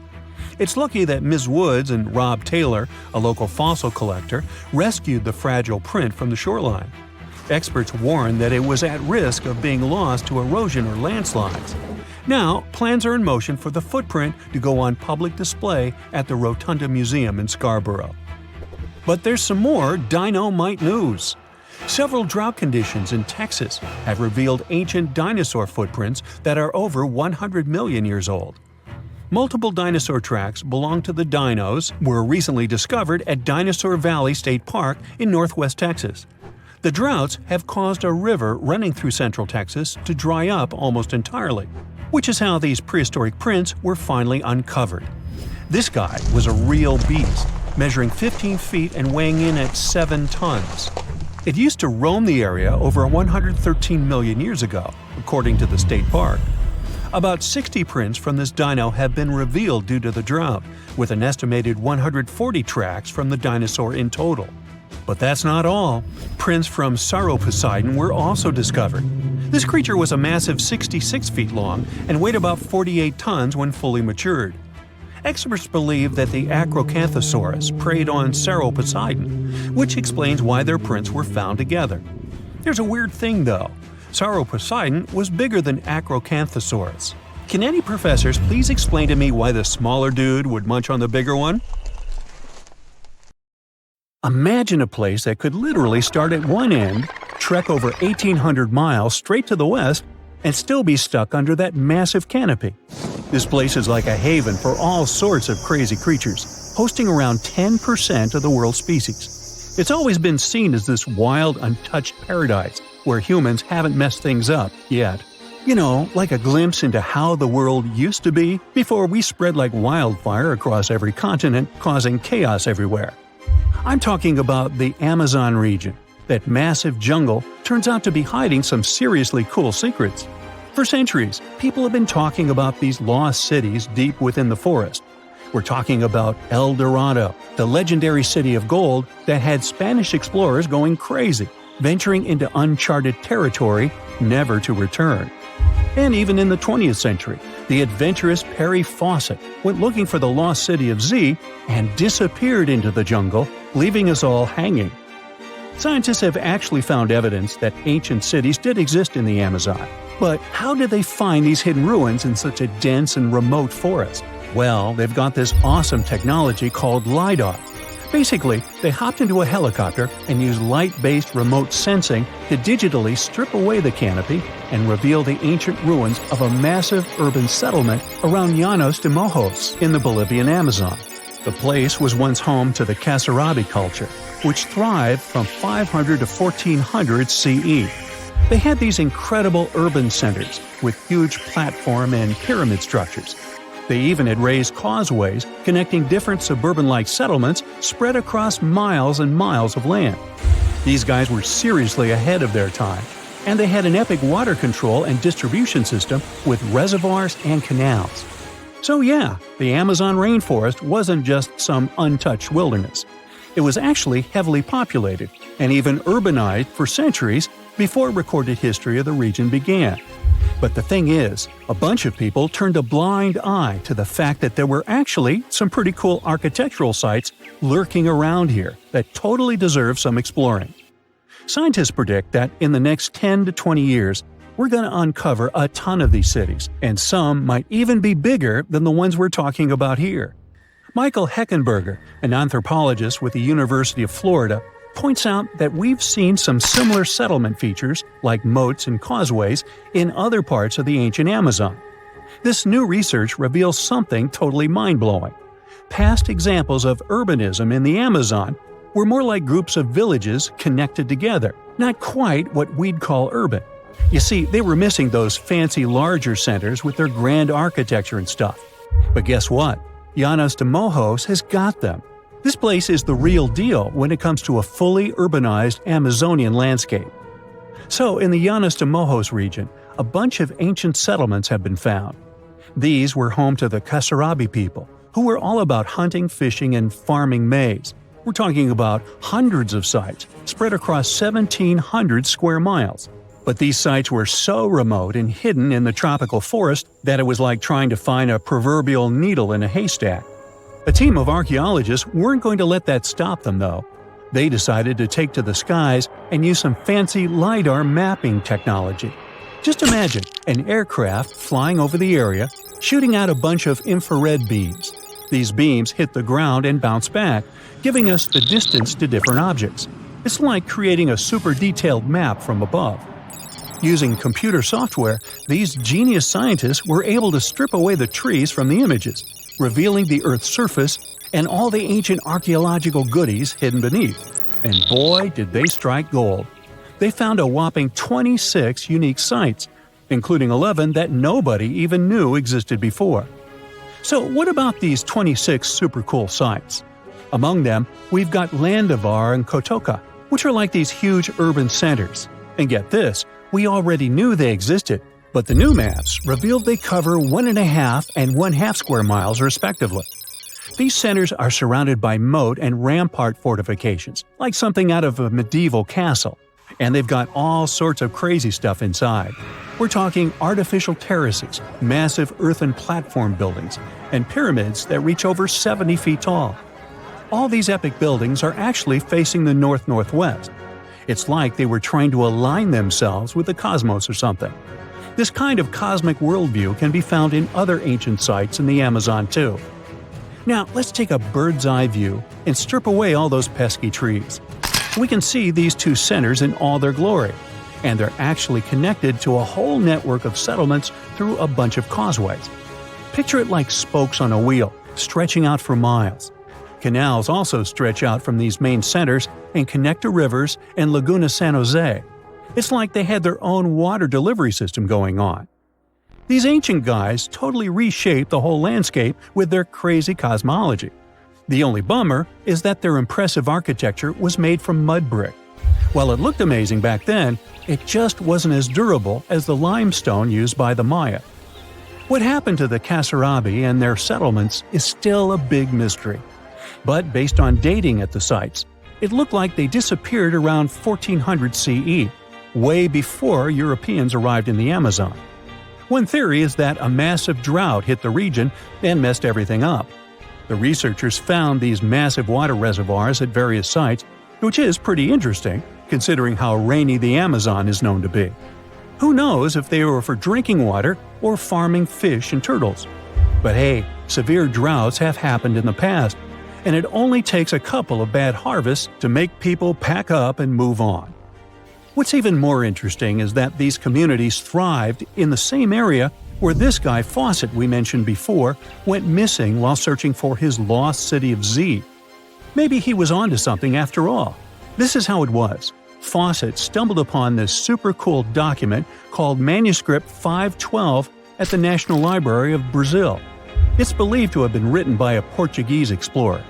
It's lucky that Ms. Woods and Rob Taylor, a local fossil collector, rescued the fragile print from the shoreline. Experts warned that it was at risk of being lost to erosion or landslides. Now, plans are in motion for the footprint to go on public display at the Rotunda Museum in Scarborough. But there's some more dino-mite news. Several drought conditions in Texas have revealed ancient dinosaur footprints that are over 100 million years old. Multiple dinosaur tracks belong to the dinos were recently discovered at Dinosaur Valley State Park in northwest Texas. The droughts have caused a river running through central Texas to dry up almost entirely, which is how these prehistoric prints were finally uncovered. This guy was a real beast, measuring 15 feet and weighing in at 7 tons. It used to roam the area over 113 million years ago, according to the state park. About 60 prints from this dino have been revealed due to the drought, with an estimated 140 tracks from the dinosaur in total. But that's not all. Prints from Sauroposeidon were also discovered. This creature was a massive 66 feet long and weighed about 48 tons when fully matured. Experts believe that the Acrocanthosaurus preyed on Sauroposeidon, which explains why their prints were found together. There's a weird thing though. Sauroposeidon was bigger than Acrocanthosaurus. Can any professors please explain to me why the smaller dude would munch on the bigger one? Imagine a place that could literally start at one end, trek over 1,800 miles straight to the west, and still be stuck under that massive canopy. This place is like a haven for all sorts of crazy creatures, hosting around 10% of the world's species. It's always been seen as this wild, untouched paradise where humans haven't messed things up yet. You know, like a glimpse into how the world used to be before we spread like wildfire across every continent, causing chaos everywhere. I'm talking about the Amazon region. That massive jungle turns out to be hiding some seriously cool secrets. For centuries, people have been talking about these lost cities deep within the forest. We're talking about El Dorado, the legendary city of gold that had Spanish explorers going crazy, venturing into uncharted territory, never to return. And even in the 20th century, the adventurous Percy Fawcett went looking for the lost city of Z and disappeared into the jungle, leaving us all hanging. Scientists have actually found evidence that ancient cities did exist in the Amazon. But how did they find these hidden ruins in such a dense and remote forest? Well, they've got this awesome technology called LiDAR. Basically, they hopped into a helicopter and used light-based remote sensing to digitally strip away the canopy and reveal the ancient ruins of a massive urban settlement around Llanos de Mojos in the Bolivian Amazon. The place was once home to the Kasarabi culture, which thrived from 500 to 1400 CE. They had these incredible urban centers with huge platform and pyramid structures. They even had raised causeways connecting different suburban-like settlements spread across miles and miles of land. These guys were seriously ahead of their time, and they had an epic water control and distribution system with reservoirs and canals. So yeah, the Amazon rainforest wasn't just some untouched wilderness. It was actually heavily populated and even urbanized for centuries before recorded history of the region began. But the thing is, a bunch of people turned a blind eye to the fact that there were actually some pretty cool architectural sites lurking around here that totally deserve some exploring. Scientists predict that in the next 10 to 20 years, we're going to uncover a ton of these cities, and some might even be bigger than the ones we're talking about here. Michael Heckenberger, an anthropologist with the University of Florida, points out that we've seen some similar settlement features, like moats and causeways, in other parts of the ancient Amazon. This new research reveals something totally mind-blowing. Past examples of urbanism in the Amazon were more like groups of villages connected together, not quite what we'd call urban. You see, they were missing those fancy larger centers with their grand architecture and stuff. But guess what? Llanos de Mojos has got them. This place is the real deal when it comes to a fully urbanized Amazonian landscape. So, in the Llanos de Mojos region, a bunch of ancient settlements have been found. These were home to the Kasarabi people, who were all about hunting, fishing, and farming maize. We're talking about hundreds of sites spread across 1,700 square miles. But these sites were so remote and hidden in the tropical forest that it was like trying to find a proverbial needle in a haystack. A team of archaeologists weren't going to let that stop them, though. They decided to take to the skies and use some fancy LiDAR mapping technology. Just imagine an aircraft flying over the area, shooting out a bunch of infrared beams. These beams hit the ground and bounce back, giving us the distance to different objects. It's like creating a super detailed map from above. Using computer software, these genius scientists were able to strip away the trees from the images, revealing the Earth's surface and all the ancient archaeological goodies hidden beneath. And boy, did they strike gold. They found a whopping 26 unique sites, including 11 that nobody even knew existed before. So what about these 26 super cool sites? Among them, we've got Landivar and Kotoka, which are like these huge urban centers. And get this, we already knew they existed, but the new maps revealed they cover 1.5 and 1/2 square miles respectively. These centers are surrounded by moat and rampart fortifications, like something out of a medieval castle. And they've got all sorts of crazy stuff inside. We're talking artificial terraces, massive earthen platform buildings, and pyramids that reach over 70 feet tall. All these epic buildings are actually facing the north-northwest. It's like they were trying to align themselves with the cosmos or something. This kind of cosmic worldview can be found in other ancient sites in the Amazon too. Now, let's take a bird's-eye view and strip away all those pesky trees. We can see these two centers in all their glory, and they're actually connected to a whole network of settlements through a bunch of causeways. Picture it like spokes on a wheel, stretching out for miles. Canals also stretch out from these main centers and connect to rivers and Laguna San Jose. It's like they had their own water delivery system going on. These ancient guys totally reshaped the whole landscape with their crazy cosmology. The only bummer is that their impressive architecture was made from mud brick. While it looked amazing back then, it just wasn't as durable as the limestone used by the Maya. What happened to the Kasarabi and their settlements is still a big mystery. But based on dating at the sites, it looked like they disappeared around 1400 CE, way before Europeans arrived in the Amazon. One theory is that a massive drought hit the region and messed everything up. The researchers found these massive water reservoirs at various sites, which is pretty interesting, considering how rainy the Amazon is known to be. Who knows if they were for drinking water or farming fish and turtles? But hey, severe droughts have happened in the past, and it only takes a couple of bad harvests to make people pack up and move on. What's even more interesting is that these communities thrived in the same area where this guy Fawcett we mentioned before went missing while searching for his lost city of Z. Maybe he was onto something after all. This is how it was. Fawcett stumbled upon this super cool document called Manuscript 512 at the National Library of Brazil. It's believed to have been written by a Portuguese explorer.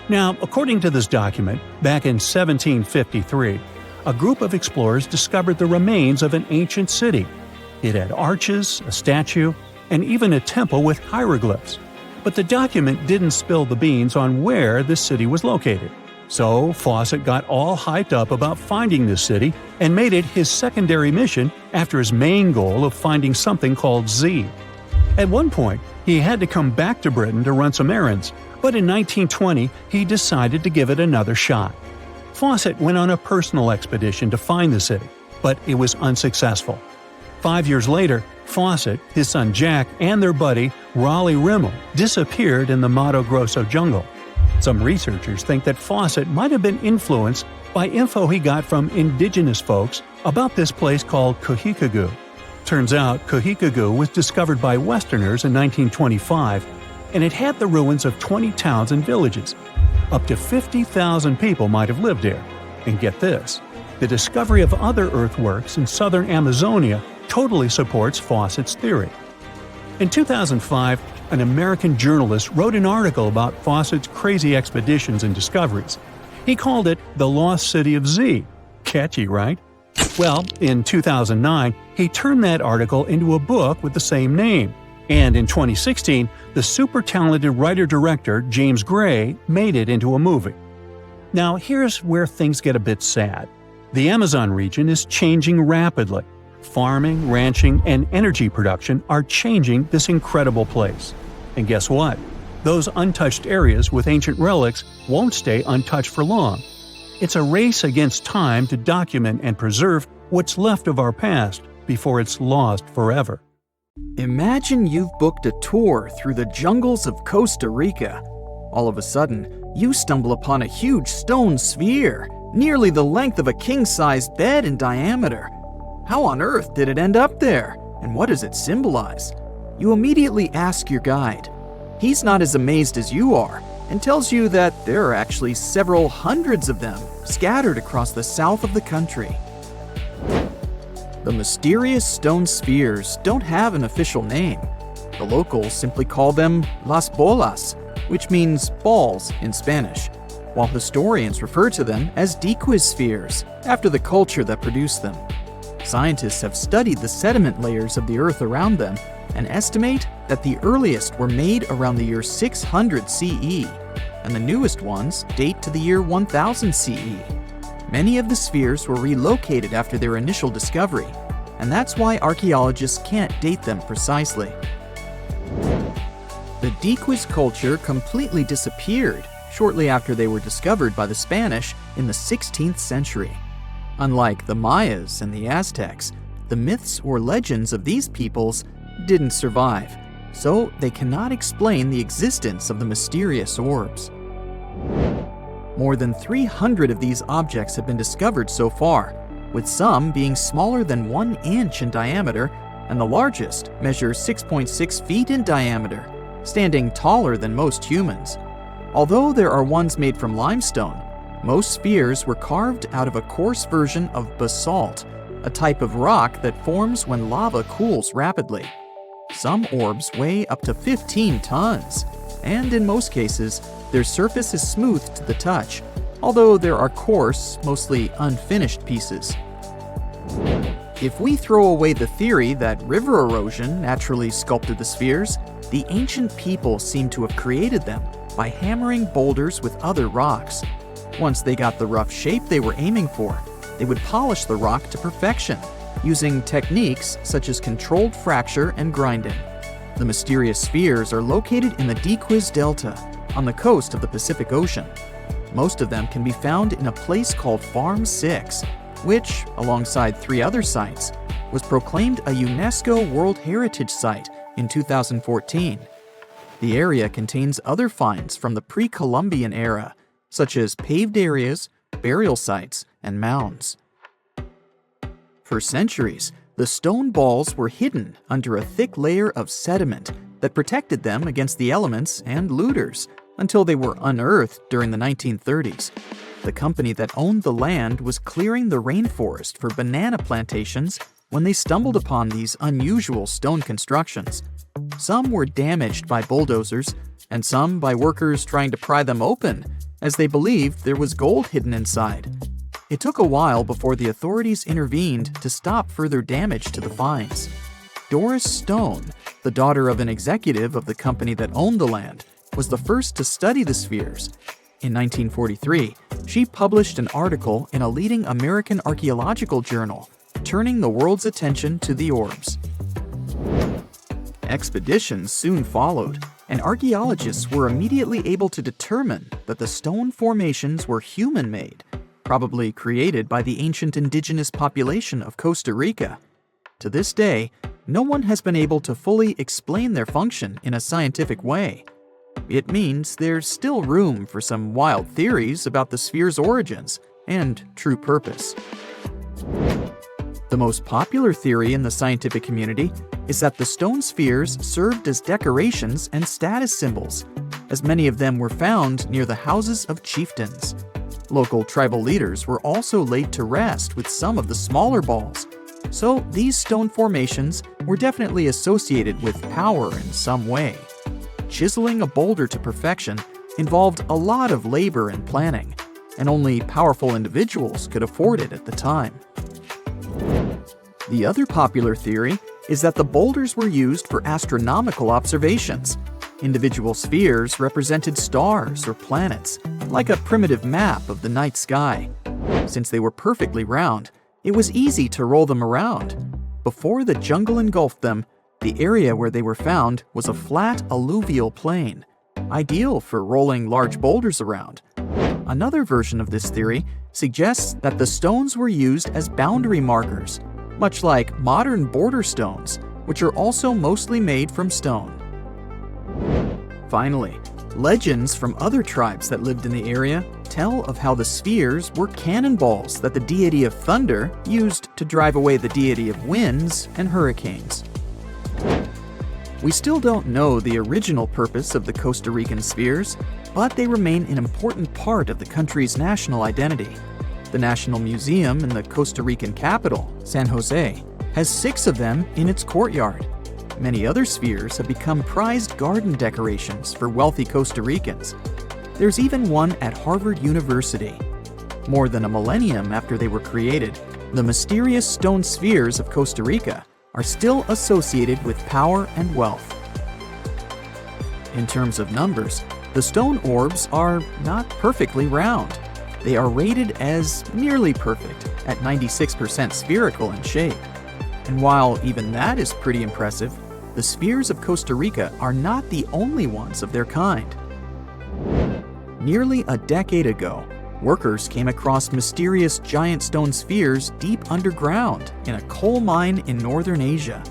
Now, according to this document, back in 1753, a group of explorers discovered the remains of an ancient city. It had arches, a statue, and even a temple with hieroglyphs. But the document didn't spill the beans on where this city was located. So Fawcett got all hyped up about finding this city and made it his secondary mission after his main goal of finding something called Z. At one point, he had to come back to Britain to run some errands, but in 1920 he decided to give it another shot. Fawcett went on a personal expedition to find the city, but it was unsuccessful. 5 years later, Fawcett, his son Jack, and their buddy Raleigh Rimmel disappeared in the Mato Grosso jungle. Some researchers think that Fawcett might have been influenced by info he got from indigenous folks about this place called Cahokia. Turns out Cahokia was discovered by Westerners in 1925, and it had the ruins of 20 towns and villages. Up to 50,000 people might have lived there. And get this, the discovery of other earthworks in southern Amazonia totally supports Fawcett's theory. In 2005, an American journalist wrote an article about Fawcett's crazy expeditions and discoveries. He called it The Lost City of Z. Catchy, right? Well, in 2009, he turned that article into a book with the same name. And in 2016, the super talented writer-director James Gray made it into a movie. Now, here's where things get a bit sad. The Amazon region is changing rapidly. Farming, ranching, and energy production are changing this incredible place. And guess what? Those untouched areas with ancient relics won't stay untouched for long. It's a race against time to document and preserve what's left of our past before it's lost forever. Imagine you've booked a tour through the jungles of Costa Rica. All of a sudden, you stumble upon a huge stone sphere, nearly the length of a king-sized bed in diameter. How on earth did it end up there? And what does it symbolize? You immediately ask your guide. He's not as amazed as you are, and tells you that there are actually several hundreds of them scattered across the south of the country. The mysterious stone spheres don't have an official name. The locals simply call them las bolas, which means balls in Spanish, while historians refer to them as dequis spheres, after the culture that produced them. Scientists have studied the sediment layers of the Earth around them and estimate that the earliest were made around the year 600 CE, and the newest ones date to the year 1000 CE. Many of the spheres were relocated after their initial discovery, and that's why archaeologists can't date them precisely. The dequis culture completely disappeared shortly after they were discovered by the Spanish in the 16th century. Unlike the Mayas and the Aztecs, the myths or legends of these peoples didn't survive, so they cannot explain the existence of the mysterious orbs. More than 300 of these objects have been discovered so far, with some being smaller than 1 inch in diameter, and the largest measures 6.6 feet in diameter, standing taller than most humans. Although there are ones made from limestone, most spheres were carved out of a coarse version of basalt, a type of rock that forms when lava cools rapidly. Some orbs weigh up to 15 tons, and in most cases, their surface is smooth to the touch, although there are coarse, mostly unfinished pieces. If we throw away the theory that river erosion naturally sculpted the spheres, the ancient people seem to have created them by hammering boulders with other rocks. Once they got the rough shape they were aiming for, they would polish the rock to perfection, using techniques such as controlled fracture and grinding. The mysterious spheres are located in the Dequis Delta, on the coast of the Pacific Ocean. Most of them can be found in a place called Farm 6, which, alongside 3 other sites, was proclaimed a UNESCO World Heritage Site in 2014. The area contains other finds from the pre-Columbian era, such as paved areas, burial sites, and mounds. For centuries, the stone balls were hidden under a thick layer of sediment that protected them against the elements and looters until they were unearthed during the 1930s. The company that owned the land was clearing the rainforest for banana plantations when they stumbled upon these unusual stone constructions. Some were damaged by bulldozers, and some by workers trying to pry them open, as they believed there was gold hidden inside. It took a while before the authorities intervened to stop further damage to the finds. Doris Stone, the daughter of an executive of the company that owned the land, was the first to study the spheres. In 1943, she published an article in a leading American archaeological journal, turning the world's attention to the orbs. Expeditions soon followed, and archaeologists were immediately able to determine that the stone formations were human-made, probably created by the ancient indigenous population of Costa Rica. To this day, no one has been able to fully explain their function in a scientific way. It means there's still room for some wild theories about the sphere's origins and true purpose. The most popular theory in the scientific community is that the stone spheres served as decorations and status symbols, as many of them were found near the houses of chieftains. Local tribal leaders were also laid to rest with some of the smaller balls, so these stone formations were definitely associated with power in some way. Chiseling a boulder to perfection involved a lot of labor and planning, and only powerful individuals could afford it at the time. The other popular theory is that the boulders were used for astronomical observations. Individual spheres represented stars or planets, like a primitive map of the night sky. Since they were perfectly round, it was easy to roll them around. Before the jungle engulfed them, the area where they were found was a flat alluvial plain, ideal for rolling large boulders around. Another version of this theory suggests that the stones were used as boundary markers, much like modern border stones, which are also mostly made from stone. Finally, legends from other tribes that lived in the area tell of how the spheres were cannonballs that the deity of thunder used to drive away the deity of winds and hurricanes. We still don't know the original purpose of the Costa Rican spheres, but they remain an important part of the country's national identity. The National Museum in the Costa Rican capital, San Jose, has 6 of them in its courtyard. Many other spheres have become prized garden decorations for wealthy Costa Ricans. There's even one at Harvard University. More than a millennium after they were created, the mysterious stone spheres of Costa Rica are still associated with power and wealth. In terms of numbers, the stone orbs are not perfectly round. They are rated as nearly perfect, at 96% spherical in shape. And while even that is pretty impressive, the spheres of Costa Rica are not the only ones of their kind. Nearly a decade ago, workers came across mysterious giant stone spheres deep underground in a coal mine in northern Asia.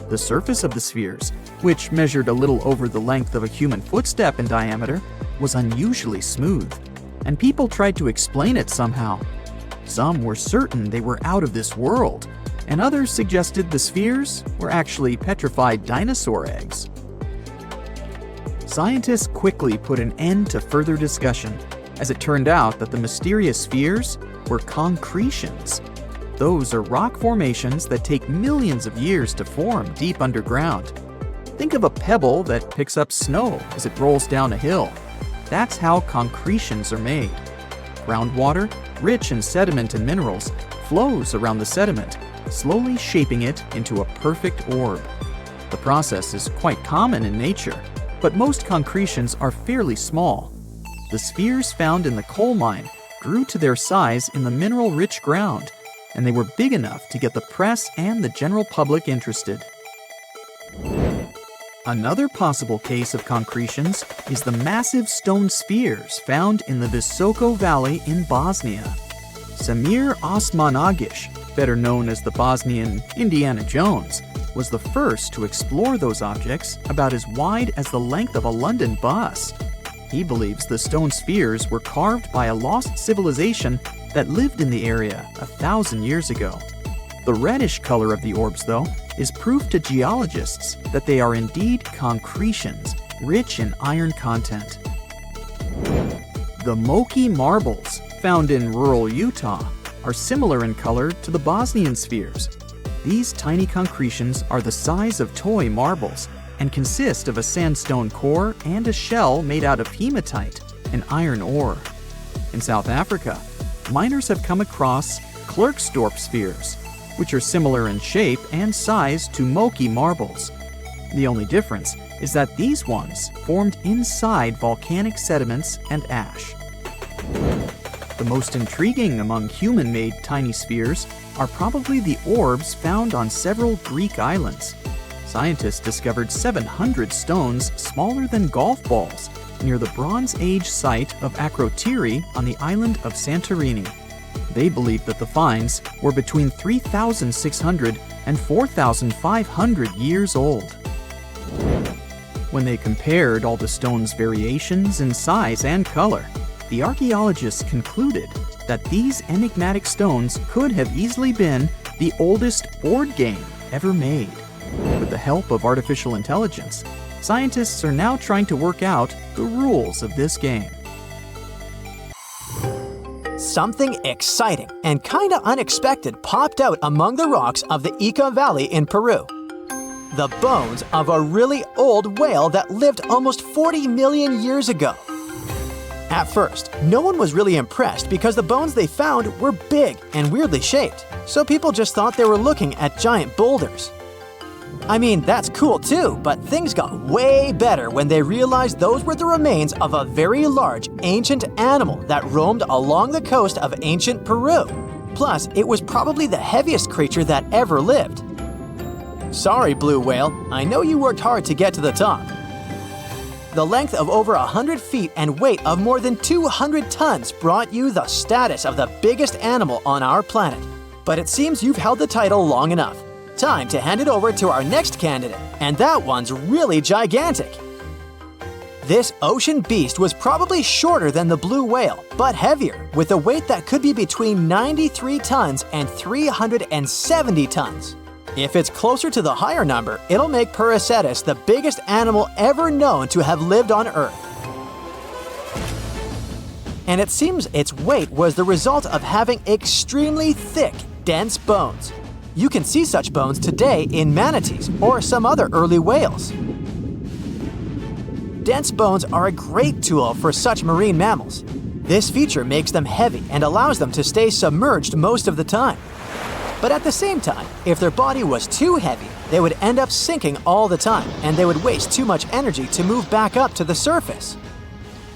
The surface of the spheres, which measured a little over the length of a human footstep in diameter, was unusually smooth, and people tried to explain it somehow. Some were certain they were out of this world, and others suggested the spheres were actually petrified dinosaur eggs. Scientists quickly put an end to further discussion, as it turned out that the mysterious spheres were concretions. Those are rock formations that take millions of years to form deep underground. Think of a pebble that picks up snow as it rolls down a hill. That's how concretions are made. Groundwater, rich in sediment and minerals, flows around the sediment, slowly shaping it into a perfect orb. The process is quite common in nature, but most concretions are fairly small. The spheres found in the coal mine grew to their size in the mineral-rich ground, and they were big enough to get the press and the general public interested. Another possible case of concretions is the massive stone spheres found in the Visoko Valley in Bosnia. Samir Osmanagic, better known as the Bosnian Indiana Jones, was the first to explore those objects about as wide as the length of a London bus. He believes the stone spheres were carved by a lost civilization that lived in the area 1,000 years ago. The reddish color of the orbs, though, is proof to geologists that they are indeed concretions, rich in iron content. The Moki marbles, found in rural Utah, are similar in color to the Bosnian spheres. These tiny concretions are the size of toy marbles and consist of a sandstone core and a shell made out of hematite, an iron ore. In South Africa, miners have come across Klerksdorp spheres, which are similar in shape and size to Moki marbles. The only difference is that these ones formed inside volcanic sediments and ash. The most intriguing among human-made tiny spheres are probably the orbs found on several Greek islands. Scientists discovered 700 stones smaller than golf balls near the Bronze Age site of Akrotiri on the island of Santorini. They believe that the finds were between 3,600 and 4,500 years old. When they compared all the stones' variations in size and color, the archaeologists concluded that these enigmatic stones could have easily been the oldest board game ever made. With the help of artificial intelligence, scientists are now trying to work out the rules of this game. Something exciting and kinda unexpected popped out among the rocks of the Ica Valley in Peru. The bones of a really old whale that lived almost 40 million years ago. At first, no one was really impressed because the bones they found were big and weirdly shaped, so people just thought they were looking at giant boulders. I mean, that's cool too, but things got way better when they realized those were the remains of a very large, ancient animal that roamed along the coast of ancient Peru. Plus, it was probably the heaviest creature that ever lived. Sorry, blue whale, I know you worked hard to get to the top. The length of over 100 feet and weight of more than 200 tons brought you the status of the biggest animal on our planet. But it seems you've held the title long enough. Time to hand it over to our next candidate, and that one's really gigantic. This ocean beast was probably shorter than the blue whale, but heavier, with a weight that could be between 93 tons and 370 tons. If it's closer to the higher number, it'll make Perseus the biggest animal ever known to have lived on Earth. And it seems its weight was the result of having extremely thick, dense bones. You can see such bones today in manatees or some other early whales. Dense bones are a great tool for such marine mammals. This feature makes them heavy and allows them to stay submerged most of the time. But at the same time, if their body was too heavy, they would end up sinking all the time, and they would waste too much energy to move back up to the surface.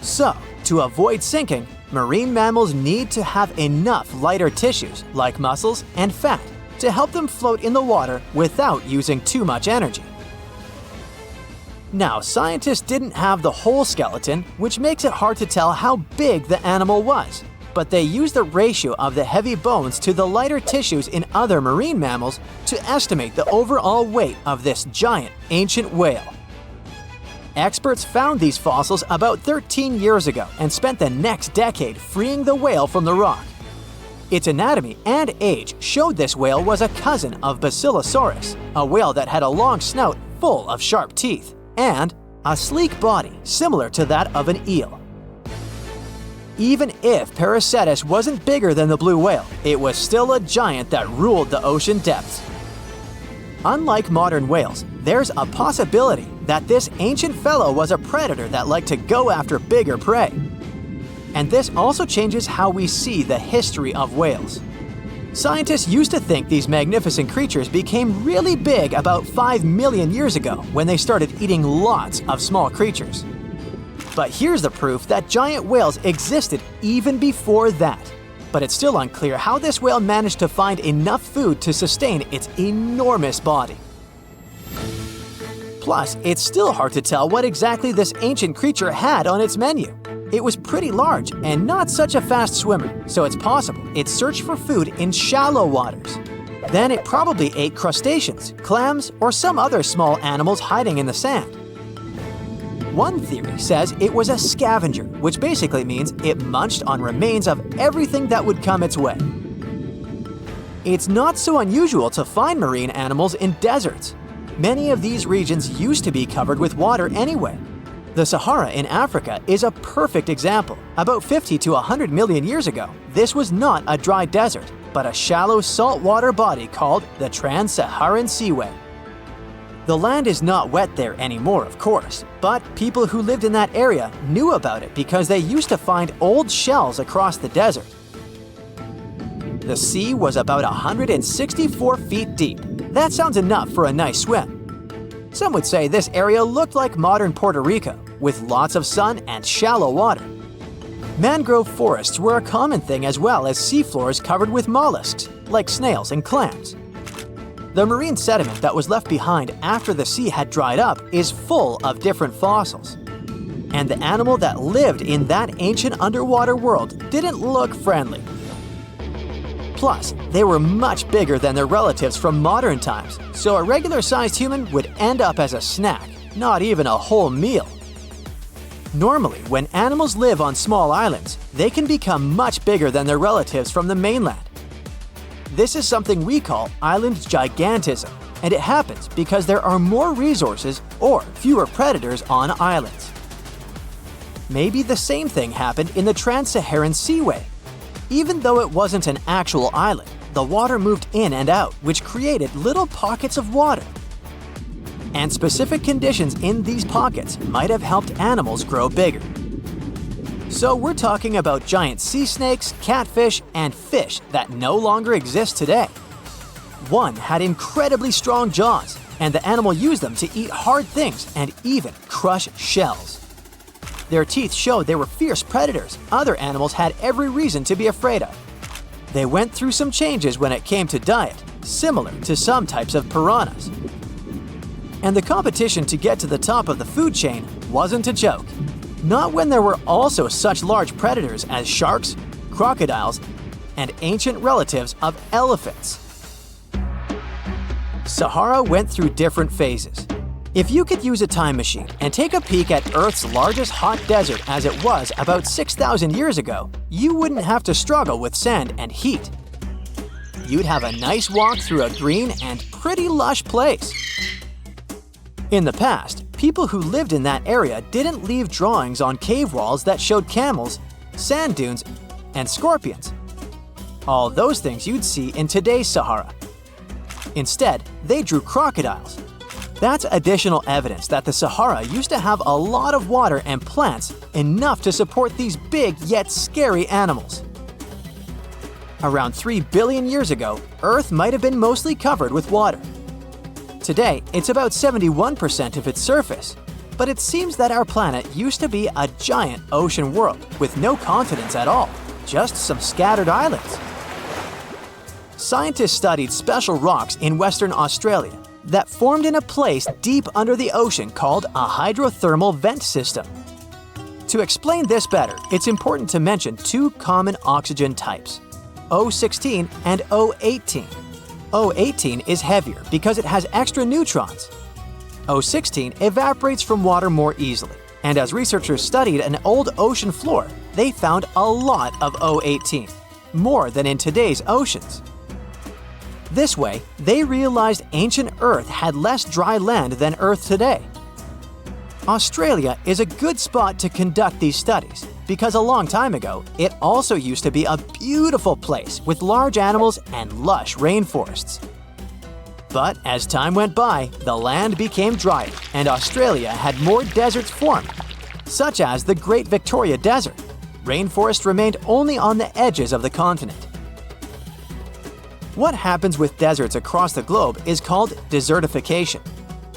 So, to avoid sinking, marine mammals need to have enough lighter tissues, like muscles and fat, to help them float in the water without using too much energy. Now, scientists didn't have the whole skeleton, which makes it hard to tell how big the animal was. But they used the ratio of the heavy bones to the lighter tissues in other marine mammals to estimate the overall weight of this giant ancient whale. Experts found these fossils about 13 years ago and spent the next decade freeing the whale from the rock. Its anatomy and age showed this whale was a cousin of Basilosaurus, a whale that had a long snout full of sharp teeth, and a sleek body similar to that of an eel. Even if Perseus wasn't bigger than the blue whale, it was still a giant that ruled the ocean depths. Unlike modern whales, there's a possibility that this ancient fellow was a predator that liked to go after bigger prey. And this also changes how we see the history of whales. Scientists used to think these magnificent creatures became really big about 5 million years ago when they started eating lots of small creatures. But here's the proof that giant whales existed even before that. But it's still unclear how this whale managed to find enough food to sustain its enormous body. Plus, it's still hard to tell what exactly this ancient creature had on its menu. It was pretty large and not such a fast swimmer, so it's possible it searched for food in shallow waters. Then it probably ate crustaceans, clams, or some other small animals hiding in the sand. One theory says it was a scavenger, which basically means it munched on remains of everything that would come its way. It's not so unusual to find marine animals in deserts. Many of these regions used to be covered with water anyway. The Sahara in Africa is a perfect example. About 50 to 100 million years ago, this was not a dry desert, but a shallow saltwater body called the Trans-Saharan Seaway. The land is not wet there anymore, of course, but people who lived in that area knew about it because they used to find old shells across the desert. The sea was about 164 feet deep. That sounds enough for a nice swim. Some would say this area looked like modern Puerto Rico, with lots of sun and shallow water. Mangrove forests were a common thing as well as seafloors covered with mollusks, like snails and clams. The marine sediment that was left behind after the sea had dried up is full of different fossils. And the animal that lived in that ancient underwater world didn't look friendly. Plus, they were much bigger than their relatives from modern times, so a regular-sized human would end up as a snack, not even a whole meal. Normally, when animals live on small islands, they can become much bigger than their relatives from the mainland. This is something we call island gigantism, and it happens because there are more resources or fewer predators on islands. Maybe the same thing happened in the Trans-Saharan Seaway. Even though it wasn't an actual island, the water moved in and out, which created little pockets of water. And specific conditions in these pockets might have helped animals grow bigger. So we're talking about giant sea snakes, catfish, and fish that no longer exist today. One had incredibly strong jaws, and the animal used them to eat hard things and even crush shells. Their teeth showed they were fierce predators other animals had every reason to be afraid of. They went through some changes when it came to diet, similar to some types of piranhas. And the competition to get to the top of the food chain wasn't a joke. Not when there were also such large predators as sharks, crocodiles, and ancient relatives of elephants. Sahara went through different phases. If you could use a time machine and take a peek at Earth's largest hot desert as it was about 6,000 years ago, you wouldn't have to struggle with sand and heat. You'd have a nice walk through a green and pretty lush place. In the past, people who lived in that area didn't leave drawings on cave walls that showed camels, sand dunes, and scorpions. All those things you'd see in today's Sahara. Instead, they drew crocodiles. That's additional evidence that the Sahara used to have a lot of water and plants enough to support these big yet scary animals. Around 3 billion years ago, Earth might have been mostly covered with water. Today, it's about 71% of its surface, but it seems that our planet used to be a giant ocean world with no continents at all, just some scattered islands. Scientists studied special rocks in Western Australia that formed in a place deep under the ocean called a hydrothermal vent system. To explain this better, it's important to mention two common oxygen types, O16 and O18. O18 is heavier because it has extra neutrons. O16 evaporates from water more easily, and as researchers studied an old ocean floor, they found a lot of O18, more than in today's oceans. This way, they realized ancient Earth had less dry land than Earth today. Australia is a good spot to conduct these studies because a long time ago, it also used to be a beautiful place with large animals and lush rainforests. But as time went by, the land became drier and Australia had more deserts formed, such as the Great Victoria Desert. Rainforest remained only on the edges of the continent. What happens with deserts across the globe is called desertification.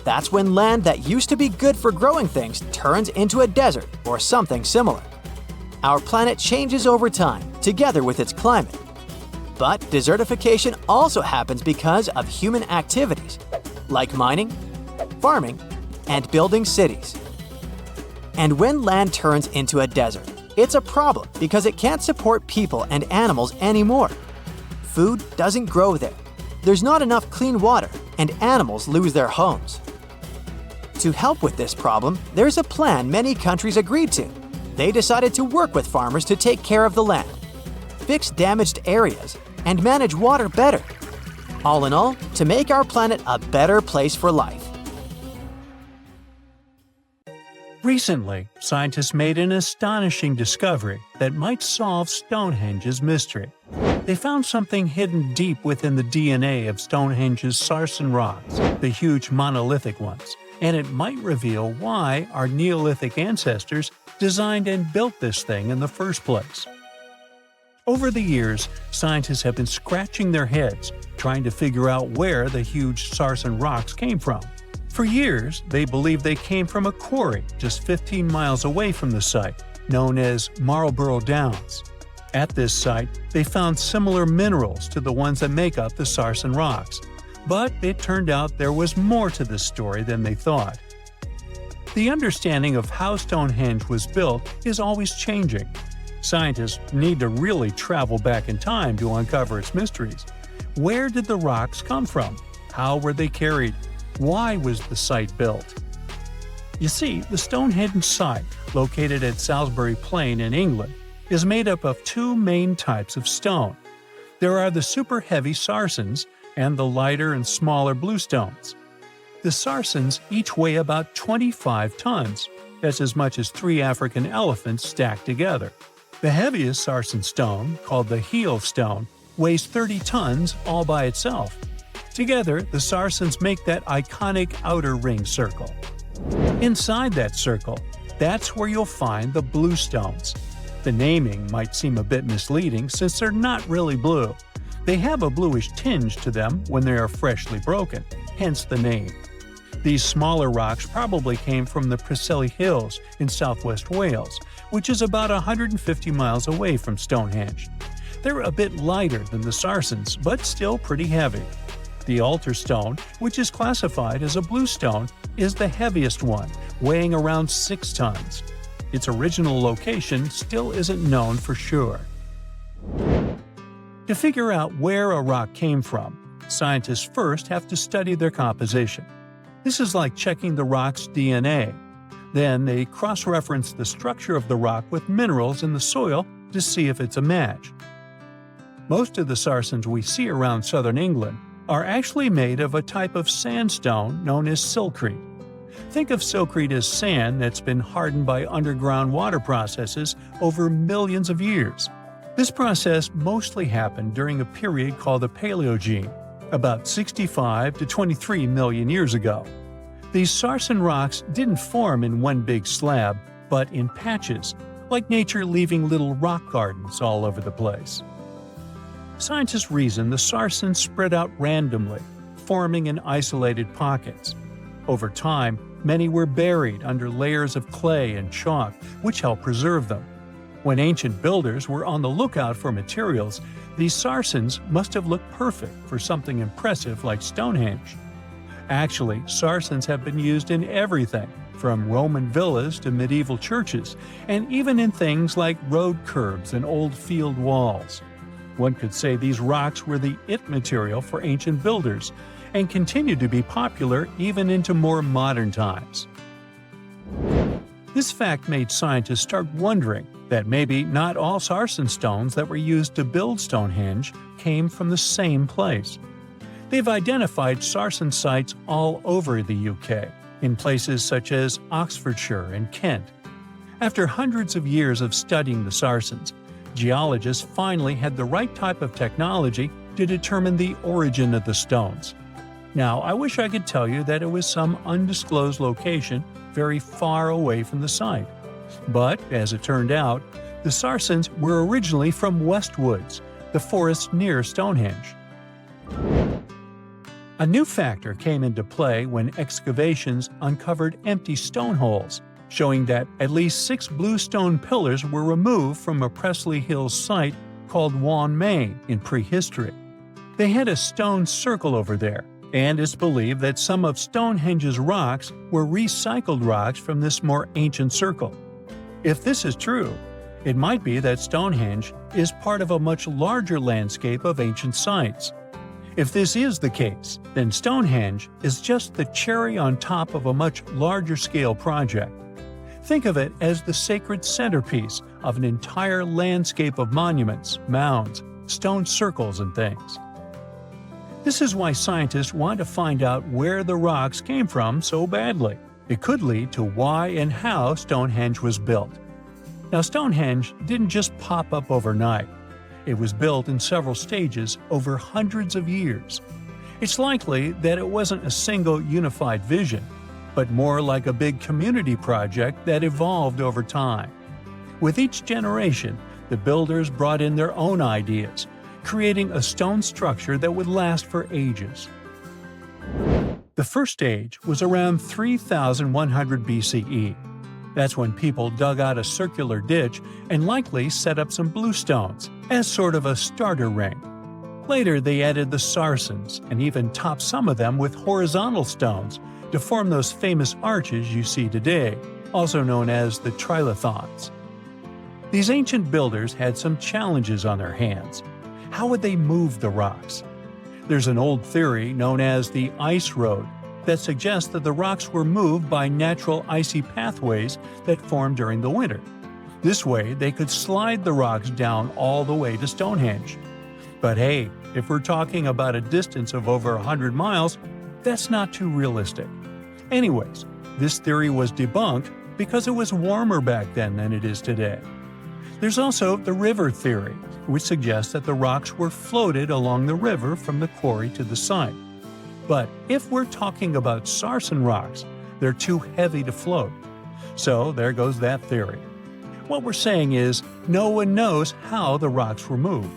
That's when land that used to be good for growing things turns into a desert or something similar. Our planet changes over time, together with its climate. But desertification also happens because of human activities, like mining, farming, and building cities. And when land turns into a desert, it's a problem because it can't support people and animals anymore. Food doesn't grow there. There's not enough clean water, and animals lose their homes. To help with this problem, there's a plan many countries agreed to. They decided to work with farmers to take care of the land, fix damaged areas, and manage water better. All in all, to make our planet a better place for life. Recently, scientists made an astonishing discovery that might solve Stonehenge's mystery. They found something hidden deep within the DNA of Stonehenge's sarsen rocks, the huge monolithic ones, and it might reveal why our Neolithic ancestors designed and built this thing in the first place. Over the years, scientists have been scratching their heads, trying to figure out where the huge sarsen rocks came from. For years, they believed they came from a quarry just 15 miles away from the site, known as Marlborough Downs. At this site, they found similar minerals to the ones that make up the sarsen rocks. But it turned out there was more to this story than they thought. The understanding of how Stonehenge was built is always changing. Scientists need to really travel back in time to uncover its mysteries. Where did the rocks come from? How were they carried? Why was the site built? You see, the Stonehenge site, located at Salisbury Plain in England, is made up of two main types of stone. There are the super heavy sarsens and the lighter and smaller bluestones. The sarsens each weigh about 25 tons. That's as much as 3 African elephants stacked together. The heaviest sarsen stone, called the heel stone, weighs 30 tons all by itself. Together, the sarsens make that iconic outer ring circle. Inside that circle, that's where you'll find the bluestones. The naming might seem a bit misleading since they're not really blue. They have a bluish tinge to them when they are freshly broken, hence the name. These smaller rocks probably came from the Preseli Hills in southwest Wales, which is about 150 miles away from Stonehenge. They're a bit lighter than the sarsens, but still pretty heavy. The altar stone, which is classified as a bluestone, is the heaviest one, weighing around 6 tons. Its original location still isn't known for sure. To figure out where a rock came from, scientists first have to study their composition. This is like checking the rock's DNA. Then they cross-reference the structure of the rock with minerals in the soil to see if it's a match. Most of the sarsens we see around southern England are actually made of a type of sandstone known as silcrete. Think of silcrete as sand that's been hardened by underground water processes over millions of years. This process mostly happened during a period called the Paleogene, about 65 to 23 million years ago. These sarsen rocks didn't form in one big slab, but in patches, like nature leaving little rock gardens all over the place. Scientists reason the sarsens spread out randomly, forming in isolated pockets. Over time, many were buried under layers of clay and chalk, which helped preserve them. When ancient builders were on the lookout for materials, these sarsens must have looked perfect for something impressive like Stonehenge. Actually, sarsens have been used in everything, from Roman villas to medieval churches, and even in things like road curbs and old field walls. One could say these rocks were the it material for ancient builders, and continue to be popular even into more modern times. This fact made scientists start wondering that maybe not all sarsen stones that were used to build Stonehenge came from the same place. They've identified sarsen sites all over the UK, in places such as Oxfordshire and Kent. After hundreds of years of studying the sarsens, geologists finally had the right type of technology to determine the origin of the stones. Now, I wish I could tell you that it was some undisclosed location very far away from the site. But, as it turned out, the Sarsens were originally from Westwoods, the forest near Stonehenge. A new factor came into play when excavations uncovered empty stone holes, showing that at least 6 blue stone pillars were removed from a Pressley Hills site called Wan Main in prehistory. They had a stone circle over there, and it's believed that some of Stonehenge's rocks were recycled rocks from this more ancient circle. If this is true, it might be that Stonehenge is part of a much larger landscape of ancient sites. If this is the case, then Stonehenge is just the cherry on top of a much larger scale project. Think of it as the sacred centerpiece of an entire landscape of monuments, mounds, stone circles, and things. This is why scientists want to find out where the rocks came from so badly. It could lead to why and how Stonehenge was built. Now, Stonehenge didn't just pop up overnight. It was built in several stages over hundreds of years. It's likely that it wasn't a single unified vision, but more like a big community project that evolved over time. With each generation, the builders brought in their own ideas, creating a stone structure that would last for ages. The first stage was around 3100 BCE. That's when people dug out a circular ditch and likely set up some bluestones as sort of a starter ring. Later, they added the Sarsens and even topped some of them with horizontal stones to form those famous arches you see today, also known as the trilithons. These ancient builders had some challenges on their hands. How would they move the rocks? There's an old theory known as the ice road that suggests that the rocks were moved by natural icy pathways that formed during the winter. This way, they could slide the rocks down all the way to Stonehenge. But hey, if we're talking about a distance of over 100 miles, that's not too realistic. Anyways, this theory was debunked because it was warmer back then than it is today. There's also the river theory, which suggests that the rocks were floated along the river from the quarry to the site. But if we're talking about Sarsen rocks, they're too heavy to float. So there goes that theory. What we're saying is, no one knows how the rocks were moved.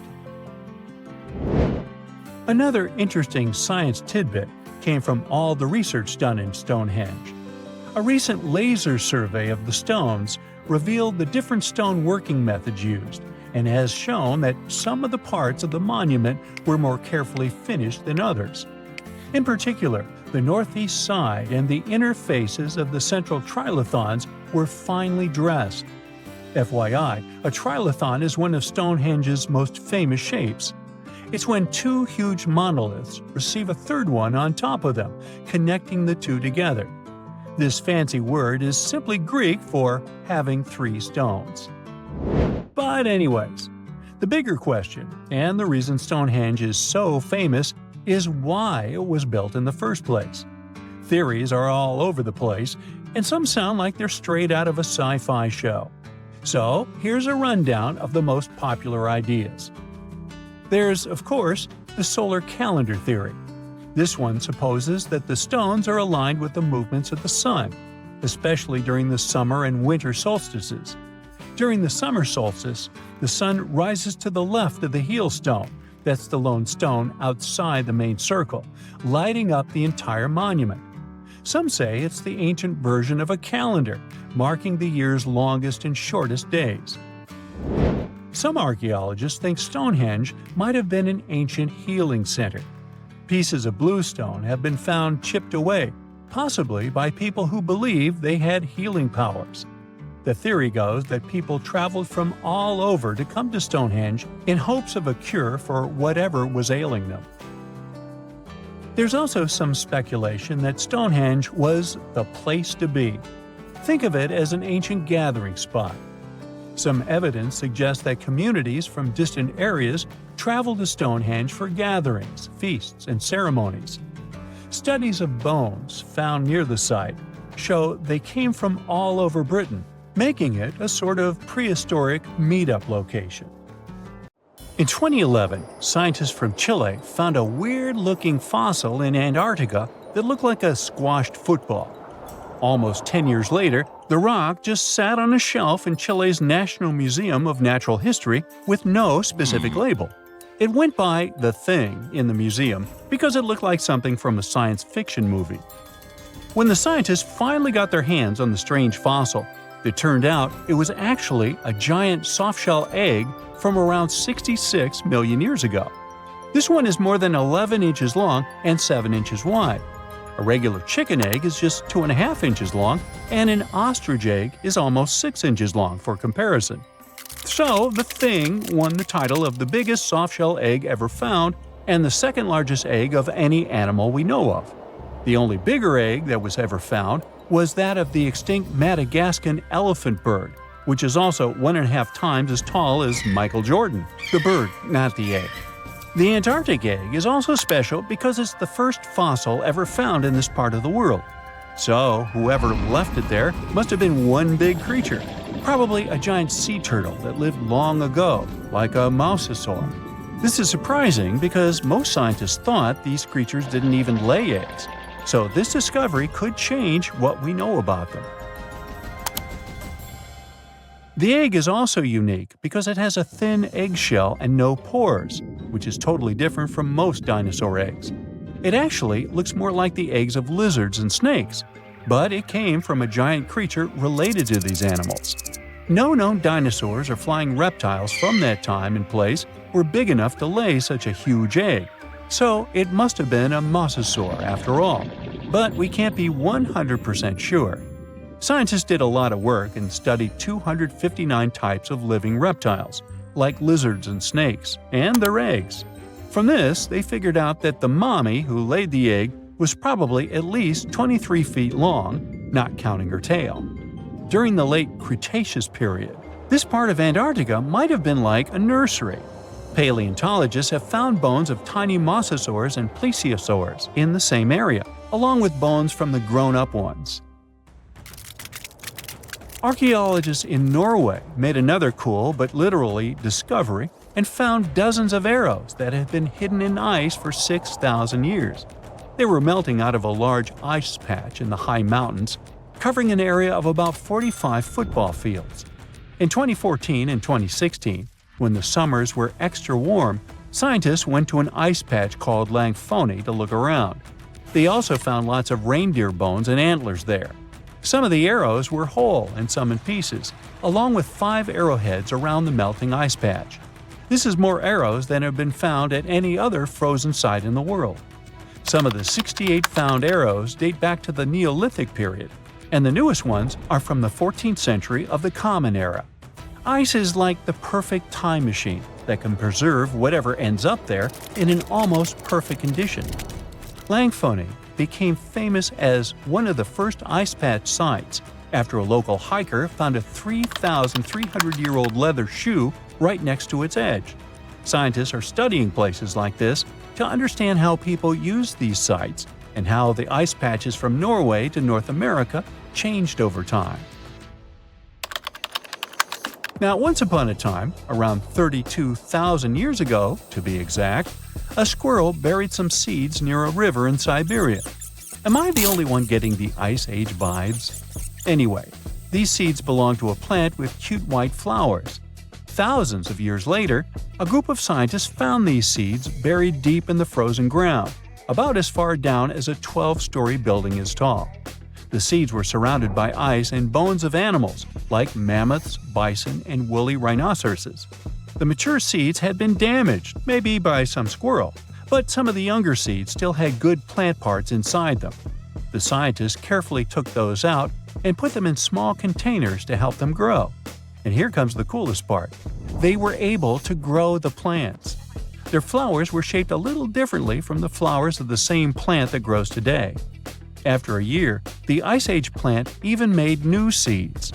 Another interesting science tidbit came from all the research done in Stonehenge. A recent laser survey of the stones revealed the different stone working methods used, and has shown that some of the parts of the monument were more carefully finished than others. In particular, the northeast side and the inner faces of the central trilithons were finely dressed. FYI, a trilithon is one of Stonehenge's most famous shapes. It's when 2 huge monoliths receive a third one on top of them, connecting the two together. This fancy word is simply Greek for having 3 stones. But anyways, the bigger question, and the reason Stonehenge is so famous, is why it was built in the first place. Theories are all over the place, and some sound like they're straight out of a sci-fi show. So, here's a rundown of the most popular ideas. There's, of course, the solar calendar theory. This one supposes that the stones are aligned with the movements of the sun, especially during the summer and winter solstices. During the summer solstice, the sun rises to the left of the heel stone, that's the lone stone outside the main circle, lighting up the entire monument. Some say it's the ancient version of a calendar, marking the year's longest and shortest days. Some archaeologists think Stonehenge might have been an ancient healing center. Pieces of bluestone have been found chipped away, possibly by people who believed they had healing powers. The theory goes that people traveled from all over to come to Stonehenge in hopes of a cure for whatever was ailing them. There's also some speculation that Stonehenge was the place to be. Think of it as an ancient gathering spot. Some evidence suggests that communities from distant areas traveled to Stonehenge for gatherings, feasts, and ceremonies. Studies of bones found near the site show they came from all over Britain, making it a sort of prehistoric meetup location. In 2011, scientists from Chile found a weird-looking fossil in Antarctica that looked like a squashed football. Almost 10 years later, the rock just sat on a shelf in Chile's National Museum of Natural History with no specific label. It went by The Thing in the museum because it looked like something from a science fiction movie. When the scientists finally got their hands on the strange fossil, it turned out it was actually a giant softshell egg from around 66 million years ago. This one is more than 11 inches long and 7 inches wide. A regular chicken egg is just 2.5 inches long, and an ostrich egg is almost 6 inches long for comparison. So, the Thing won the title of the biggest softshell egg ever found and the second largest egg of any animal we know of. The only bigger egg that was ever found was that of the extinct Madagascan elephant bird, which is also 1.5 times as tall as Michael Jordan. The bird, not the egg. The Antarctic egg is also special because it's the first fossil ever found in this part of the world. So, whoever left it there must have been one big creature, probably a giant sea turtle that lived long ago, like a mosasaur. This is surprising because most scientists thought these creatures didn't even lay eggs. So this discovery could change what we know about them. The egg is also unique because it has a thin eggshell and no pores, which is totally different from most dinosaur eggs. It actually looks more like the eggs of lizards and snakes, but it came from a giant creature related to these animals. No known dinosaurs or flying reptiles from that time and place were big enough to lay such a huge egg, so it must have been a mosasaur after all. But we can't be 100% sure. Scientists did a lot of work and studied 259 types of living reptiles, like lizards and snakes, and their eggs. From this, they figured out that the mommy who laid the egg was probably at least 23 feet long, not counting her tail. During the late Cretaceous period, this part of Antarctica might have been like a nursery. Paleontologists have found bones of tiny mosasaurs and plesiosaurs in the same area, along with bones from the grown-up ones. Archaeologists in Norway made another cool but literally discovery and found dozens of arrows that had been hidden in ice for 6,000 years. They were melting out of a large ice patch in the high mountains, covering an area of about 45 football fields. In 2014 and 2016, when the summers were extra warm, scientists went to an ice patch called Langfoni to look around. They also found lots of reindeer bones and antlers there. Some of the arrows were whole and some in pieces, along with 5 arrowheads around the melting ice patch. This is more arrows than have been found at any other frozen site in the world. Some of the 68 found arrows date back to the Neolithic period, and the newest ones are from the 14th century of the Common Era. Ice is like the perfect time machine that can preserve whatever ends up there in an almost perfect condition. Langfoni became famous as one of the first ice patch sites after a local hiker found a 3,300-year-old leather shoe right next to its edge. Scientists are studying places like this to understand how people use these sites and how the ice patches from Norway to North America changed over time. Now, once upon a time, around 32,000 years ago, to be exact, a squirrel buried some seeds near a river in Siberia. Am I the only one getting the Ice Age vibes? Anyway, these seeds belong to a plant with cute white flowers. Thousands of years later, a group of scientists found these seeds buried deep in the frozen ground, about as far down as a 12-story building is tall. The seeds were surrounded by ice and bones of animals, like mammoths, bison, and woolly rhinoceroses. The mature seeds had been damaged, maybe by some squirrel, but some of the younger seeds still had good plant parts inside them. The scientists carefully took those out and put them in small containers to help them grow. And here comes the coolest part. They were able to grow the plants. Their flowers were shaped a little differently from the flowers of the same plant that grows today. After a year, the Ice Age plant even made new seeds.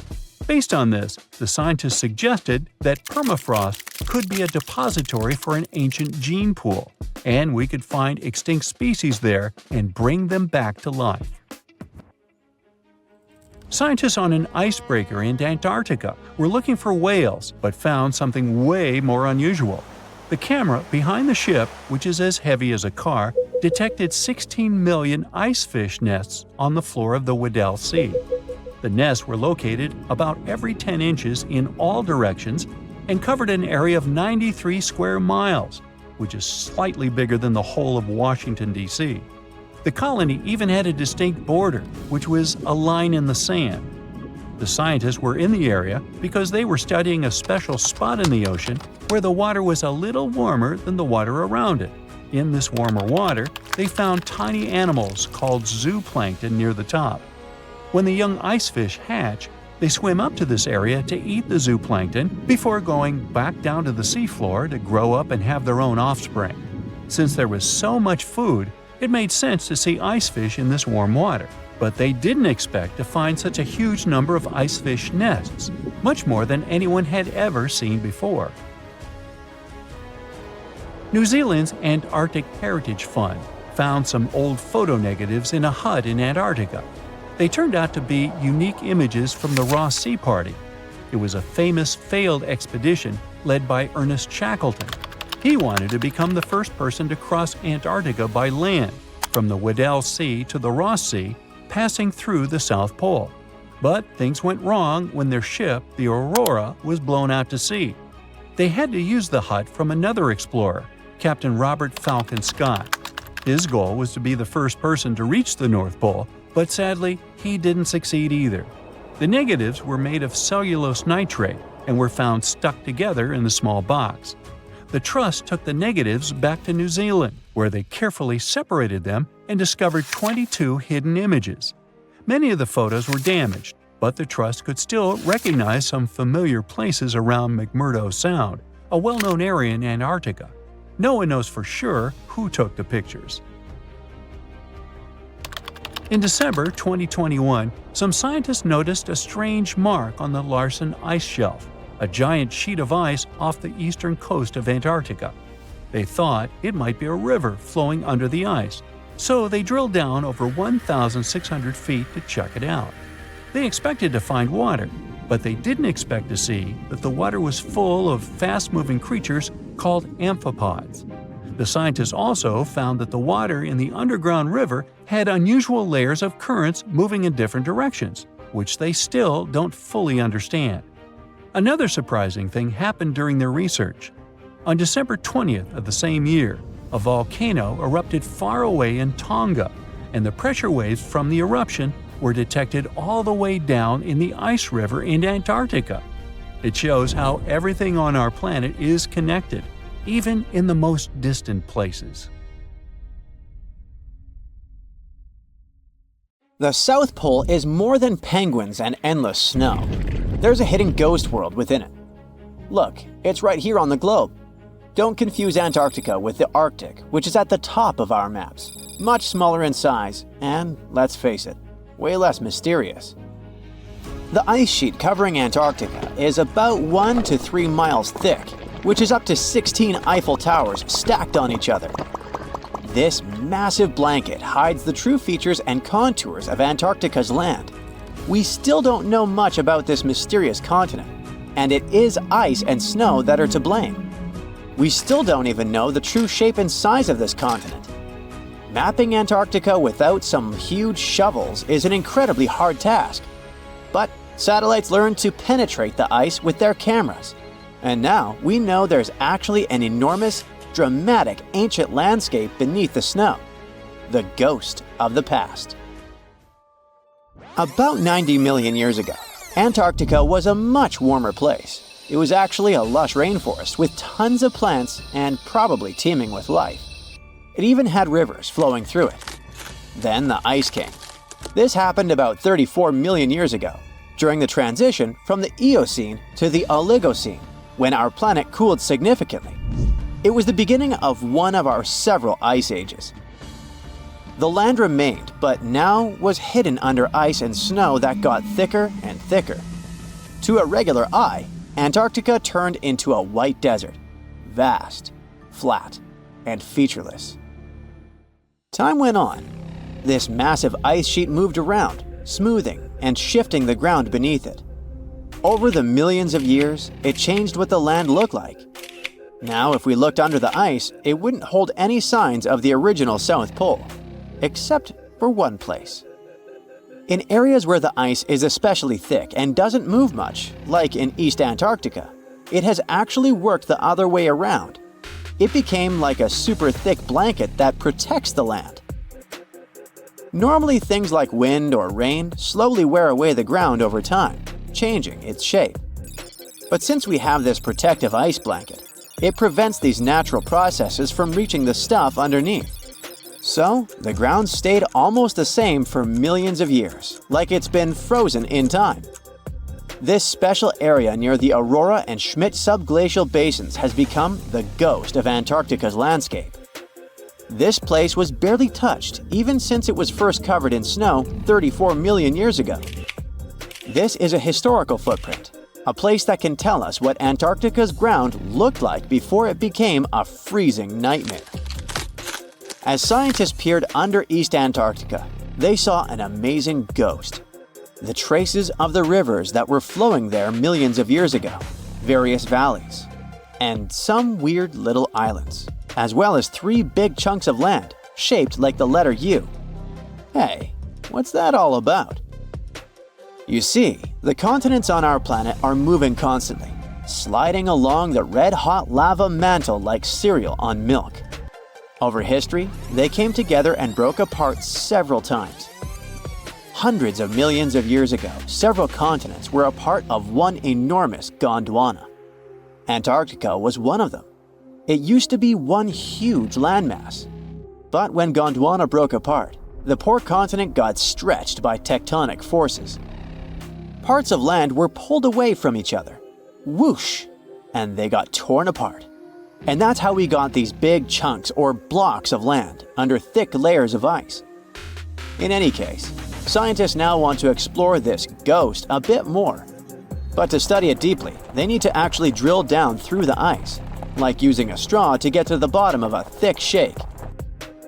Based on this, the scientists suggested that permafrost could be a depository for an ancient gene pool, and we could find extinct species there and bring them back to life. Scientists on an icebreaker in Antarctica were looking for whales, but found something way more unusual. The camera behind the ship, which is as heavy as a car, detected 16 million ice fish nests on the floor of the Weddell Sea. The nests were located about every 10 inches in all directions and covered an area of 93 square miles, which is slightly bigger than the whole of Washington, D.C. The colony even had a distinct border, which was a line in the sand. The scientists were in the area because they were studying a special spot in the ocean where the water was a little warmer than the water around it. In this warmer water, they found tiny animals called zooplankton near the top. When the young ice fish hatch, they swim up to this area to eat the zooplankton before going back down to the seafloor to grow up and have their own offspring. Since there was so much food, it made sense to see ice fish in this warm water. But they didn't expect to find such a huge number of ice fish nests, much more than anyone had ever seen before. New Zealand's Antarctic Heritage Fund found some old photo negatives in a hut in Antarctica. They turned out to be unique images from the Ross Sea Party. It was a famous failed expedition led by Ernest Shackleton. He wanted to become the first person to cross Antarctica by land, from the Weddell Sea to the Ross Sea, passing through the South Pole. But things went wrong when their ship, the Aurora, was blown out to sea. They had to use the hut from another explorer, Captain Robert Falcon Scott. His goal was to be the first person to reach the North Pole, but sadly, he didn't succeed either. The negatives were made of cellulose nitrate and were found stuck together in the small box. The Trust took the negatives back to New Zealand, where they carefully separated them and discovered 22 hidden images. Many of the photos were damaged, but the Trust could still recognize some familiar places around McMurdo Sound, a well-known area in Antarctica. No one knows for sure who took the pictures. In December 2021, some scientists noticed a strange mark on the Larsen Ice Shelf, a giant sheet of ice off the eastern coast of Antarctica. They thought it might be a river flowing under the ice, so they drilled down over 1,600 feet to check it out. They expected to find water, but they didn't expect to see that the water was full of fast-moving creatures called amphipods. The scientists also found that the water in the underground river had unusual layers of currents moving in different directions, which they still don't fully understand. Another surprising thing happened during their research. On December 20th of the same year, a volcano erupted far away in Tonga, and the pressure waves from the eruption were detected all the way down in the ice river in Antarctica. It shows how everything on our planet is connected, even in the most distant places. The South Pole is more than penguins and endless snow. There's a hidden ghost world within it. Look, it's right here on the globe. Don't confuse Antarctica with the Arctic, which is at the top of our maps. Much smaller in size, and, let's face it, way less mysterious. The ice sheet covering Antarctica is about 1 to 3 miles thick, which is up to 16 Eiffel Towers stacked on each other. This massive blanket hides the true features and contours of Antarctica's land. We still don't know much about this mysterious continent, and it is ice and snow that are to blame. We still don't even know the true shape and size of this continent. Mapping Antarctica without some huge shovels is an incredibly hard task. But satellites learn to penetrate the ice with their cameras. And now we know there's actually an enormous, dramatic ancient landscape beneath the snow. The ghost of the past. About 90 million years ago, Antarctica was a much warmer place. It was actually a lush rainforest with tons of plants and probably teeming with life. It even had rivers flowing through it. Then the ice came. This happened about 34 million years ago, during the transition from the Eocene to the Oligocene, when our planet cooled significantly. It was the beginning of one of our several ice ages. The land remained, but now was hidden under ice and snow that got thicker and thicker. To a regular eye, Antarctica turned into a white desert, vast, flat, and featureless. Time went on. This massive ice sheet moved around, smoothing and shifting the ground beneath it. Over the millions of years, it changed what the land looked like. Now, if we looked under the ice, it wouldn't hold any signs of the original South Pole, except for one place. In areas where the ice is especially thick and doesn't move much, like in East Antarctica, it has actually worked the other way around. It became like a super thick blanket that protects the land. Normally, things like wind or rain slowly wear away the ground over time, changing its shape. But since we have this protective ice blanket, it prevents these natural processes from reaching the stuff underneath. So, the ground stayed almost the same for millions of years, like it's been frozen in time. This special area near the Aurora and Schmidt subglacial basins has become the ghost of Antarctica's landscape. This place was barely touched even since it was first covered in snow 34 million years ago. This is a historical footprint, a place that can tell us what Antarctica's ground looked like before it became a freezing nightmare. As scientists peered under East Antarctica, they saw an amazing ghost. The traces of the rivers that were flowing there millions of years ago, various valleys, and some weird little islands, as well as 3 big chunks of land shaped like the letter U. Hey, what's that all about? You see, the continents on our planet are moving constantly, sliding along the red-hot lava mantle like cereal on milk. Over history, they came together and broke apart several times. Hundreds of millions of years ago, several continents were a part of one enormous Gondwana. Antarctica was one of them. It used to be one huge landmass. But when Gondwana broke apart, the poor continent got stretched by tectonic forces. Parts of land were pulled away from each other. Whoosh! And they got torn apart. And that's how we got these big chunks or blocks of land under thick layers of ice. In any case, scientists now want to explore this ghost a bit more. But to study it deeply, they need to actually drill down through the ice, like using a straw to get to the bottom of a thick shake.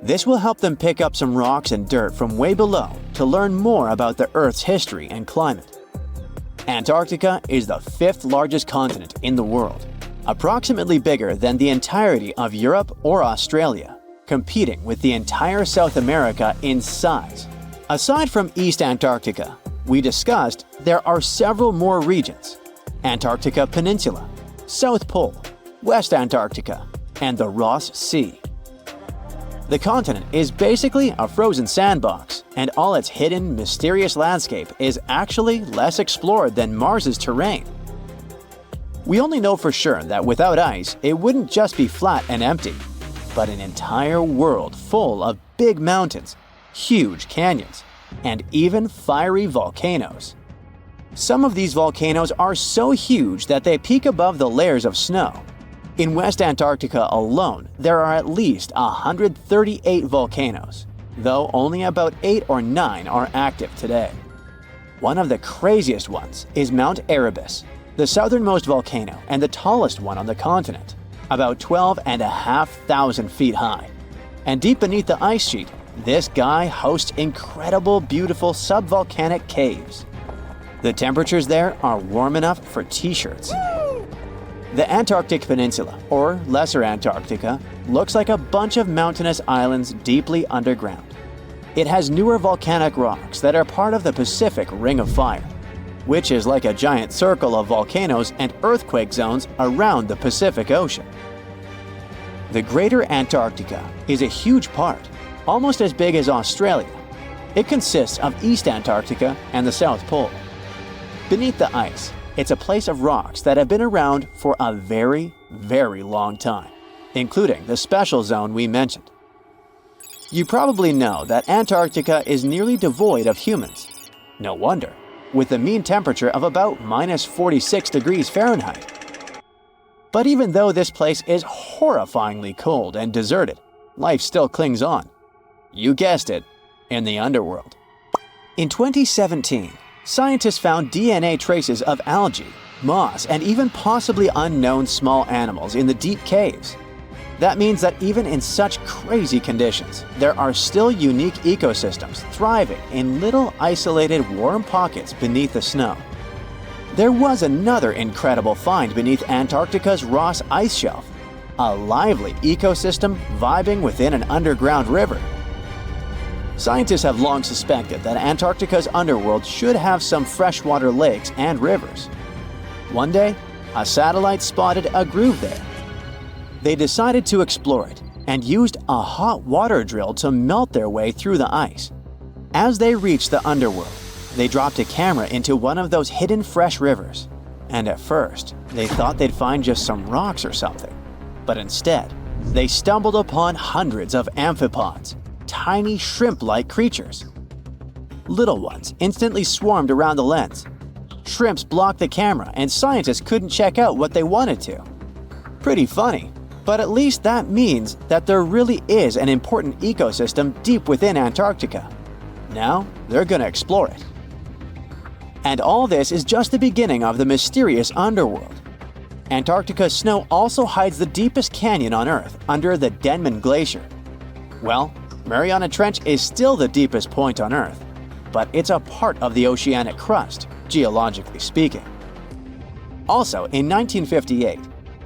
This will help them pick up some rocks and dirt from way below to learn more about the Earth's history and climate. Antarctica is the 5th largest continent in the world, approximately bigger than the entirety of Europe or Australia, competing with the entire South America in size. Aside from East Antarctica, we discussed there are several more regions: Antarctica Peninsula, South Pole, West Antarctica, and the Ross Sea. The continent is basically a frozen sandbox, and all its hidden, mysterious landscape is actually less explored than Mars's terrain. We only know for sure that without ice, it wouldn't just be flat and empty, but an entire world full of big mountains, huge canyons, and even fiery volcanoes. Some of these volcanoes are so huge that they peak above the layers of snow. In West Antarctica alone, there are at least 138 volcanoes, though only about 8 or 9 are active today. One of the craziest ones is Mount Erebus, the southernmost volcano and the tallest one on the continent, about 12,500 feet high. And deep beneath the ice sheet, this guy hosts incredible, beautiful subvolcanic caves. The temperatures there are warm enough for t-shirts. The Antarctic Peninsula, or Lesser Antarctica, looks like a bunch of mountainous islands deeply underground. It has newer volcanic rocks that are part of the Pacific Ring of Fire, which is like a giant circle of volcanoes and earthquake zones around the Pacific Ocean. The Greater Antarctica is a huge part, almost as big as Australia. It consists of East Antarctica and the South Pole. Beneath the ice, it's a place of rocks that have been around for a very, very long time, including the special zone we mentioned. You probably know that Antarctica is nearly devoid of humans. No wonder, with a mean temperature of about -46 degrees Fahrenheit. But even though this place is horrifyingly cold and deserted, life still clings on. You guessed it, in the underworld. In 2017, scientists found DNA traces of algae, moss, and even possibly unknown small animals in the deep caves. That means that even in such crazy conditions, there are still unique ecosystems thriving in little isolated warm pockets beneath the snow. There was another incredible find beneath Antarctica's Ross Ice Shelf. a lively ecosystem vibing within an underground river. Scientists have long suspected that Antarctica's underworld should have some freshwater lakes and rivers. One day, a satellite spotted a groove there. They decided to explore it and used a hot water drill to melt their way through the ice. As they reached the underworld, they dropped a camera into one of those hidden fresh rivers. And at first, they thought they'd find just some rocks or something. But instead, they stumbled upon hundreds of amphipods, tiny shrimp-like creatures. Little ones instantly swarmed around the lens. Shrimps blocked the camera and scientists couldn't check out what they wanted to. Pretty funny, but at least that means that there really is an important ecosystem deep within Antarctica. Now, they're gonna explore it. And all this is just the beginning of the mysterious underworld. Antarctica's snow also hides the deepest canyon on Earth under the Denman Glacier. Well, Mariana Trench is still the deepest point on Earth, but it's a part of the oceanic crust, geologically speaking. Also, in 1958,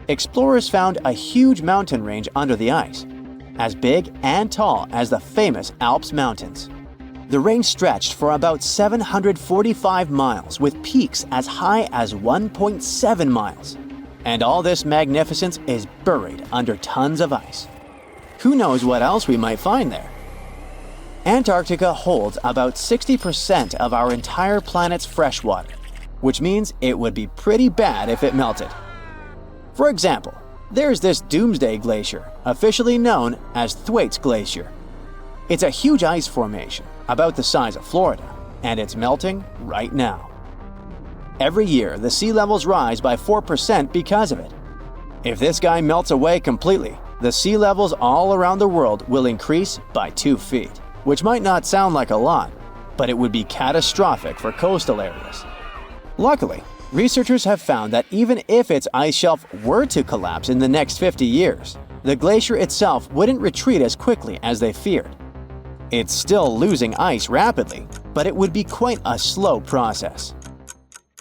explorers found a huge mountain range under the ice, as big and tall as the famous Alps Mountains. The range stretched for about 745 miles with peaks as high as 1.7 miles. And all this magnificence is buried under tons of ice. Who knows what else we might find there? Antarctica holds about 60% of our entire planet's freshwater, which means it would be pretty bad if it melted. For example, there's this Doomsday Glacier, officially known as Thwaites Glacier. It's a huge ice formation, about the size of Florida, and it's melting right now. Every year, the sea levels rise by 4% because of it. If this guy melts away completely, the sea levels all around the world will increase by 2 feet, which might not sound like a lot, but it would be catastrophic for coastal areas. Luckily, researchers have found that even if its ice shelf were to collapse in the next 50 years, the glacier itself wouldn't retreat as quickly as they feared. It's still losing ice rapidly, but it would be quite a slow process.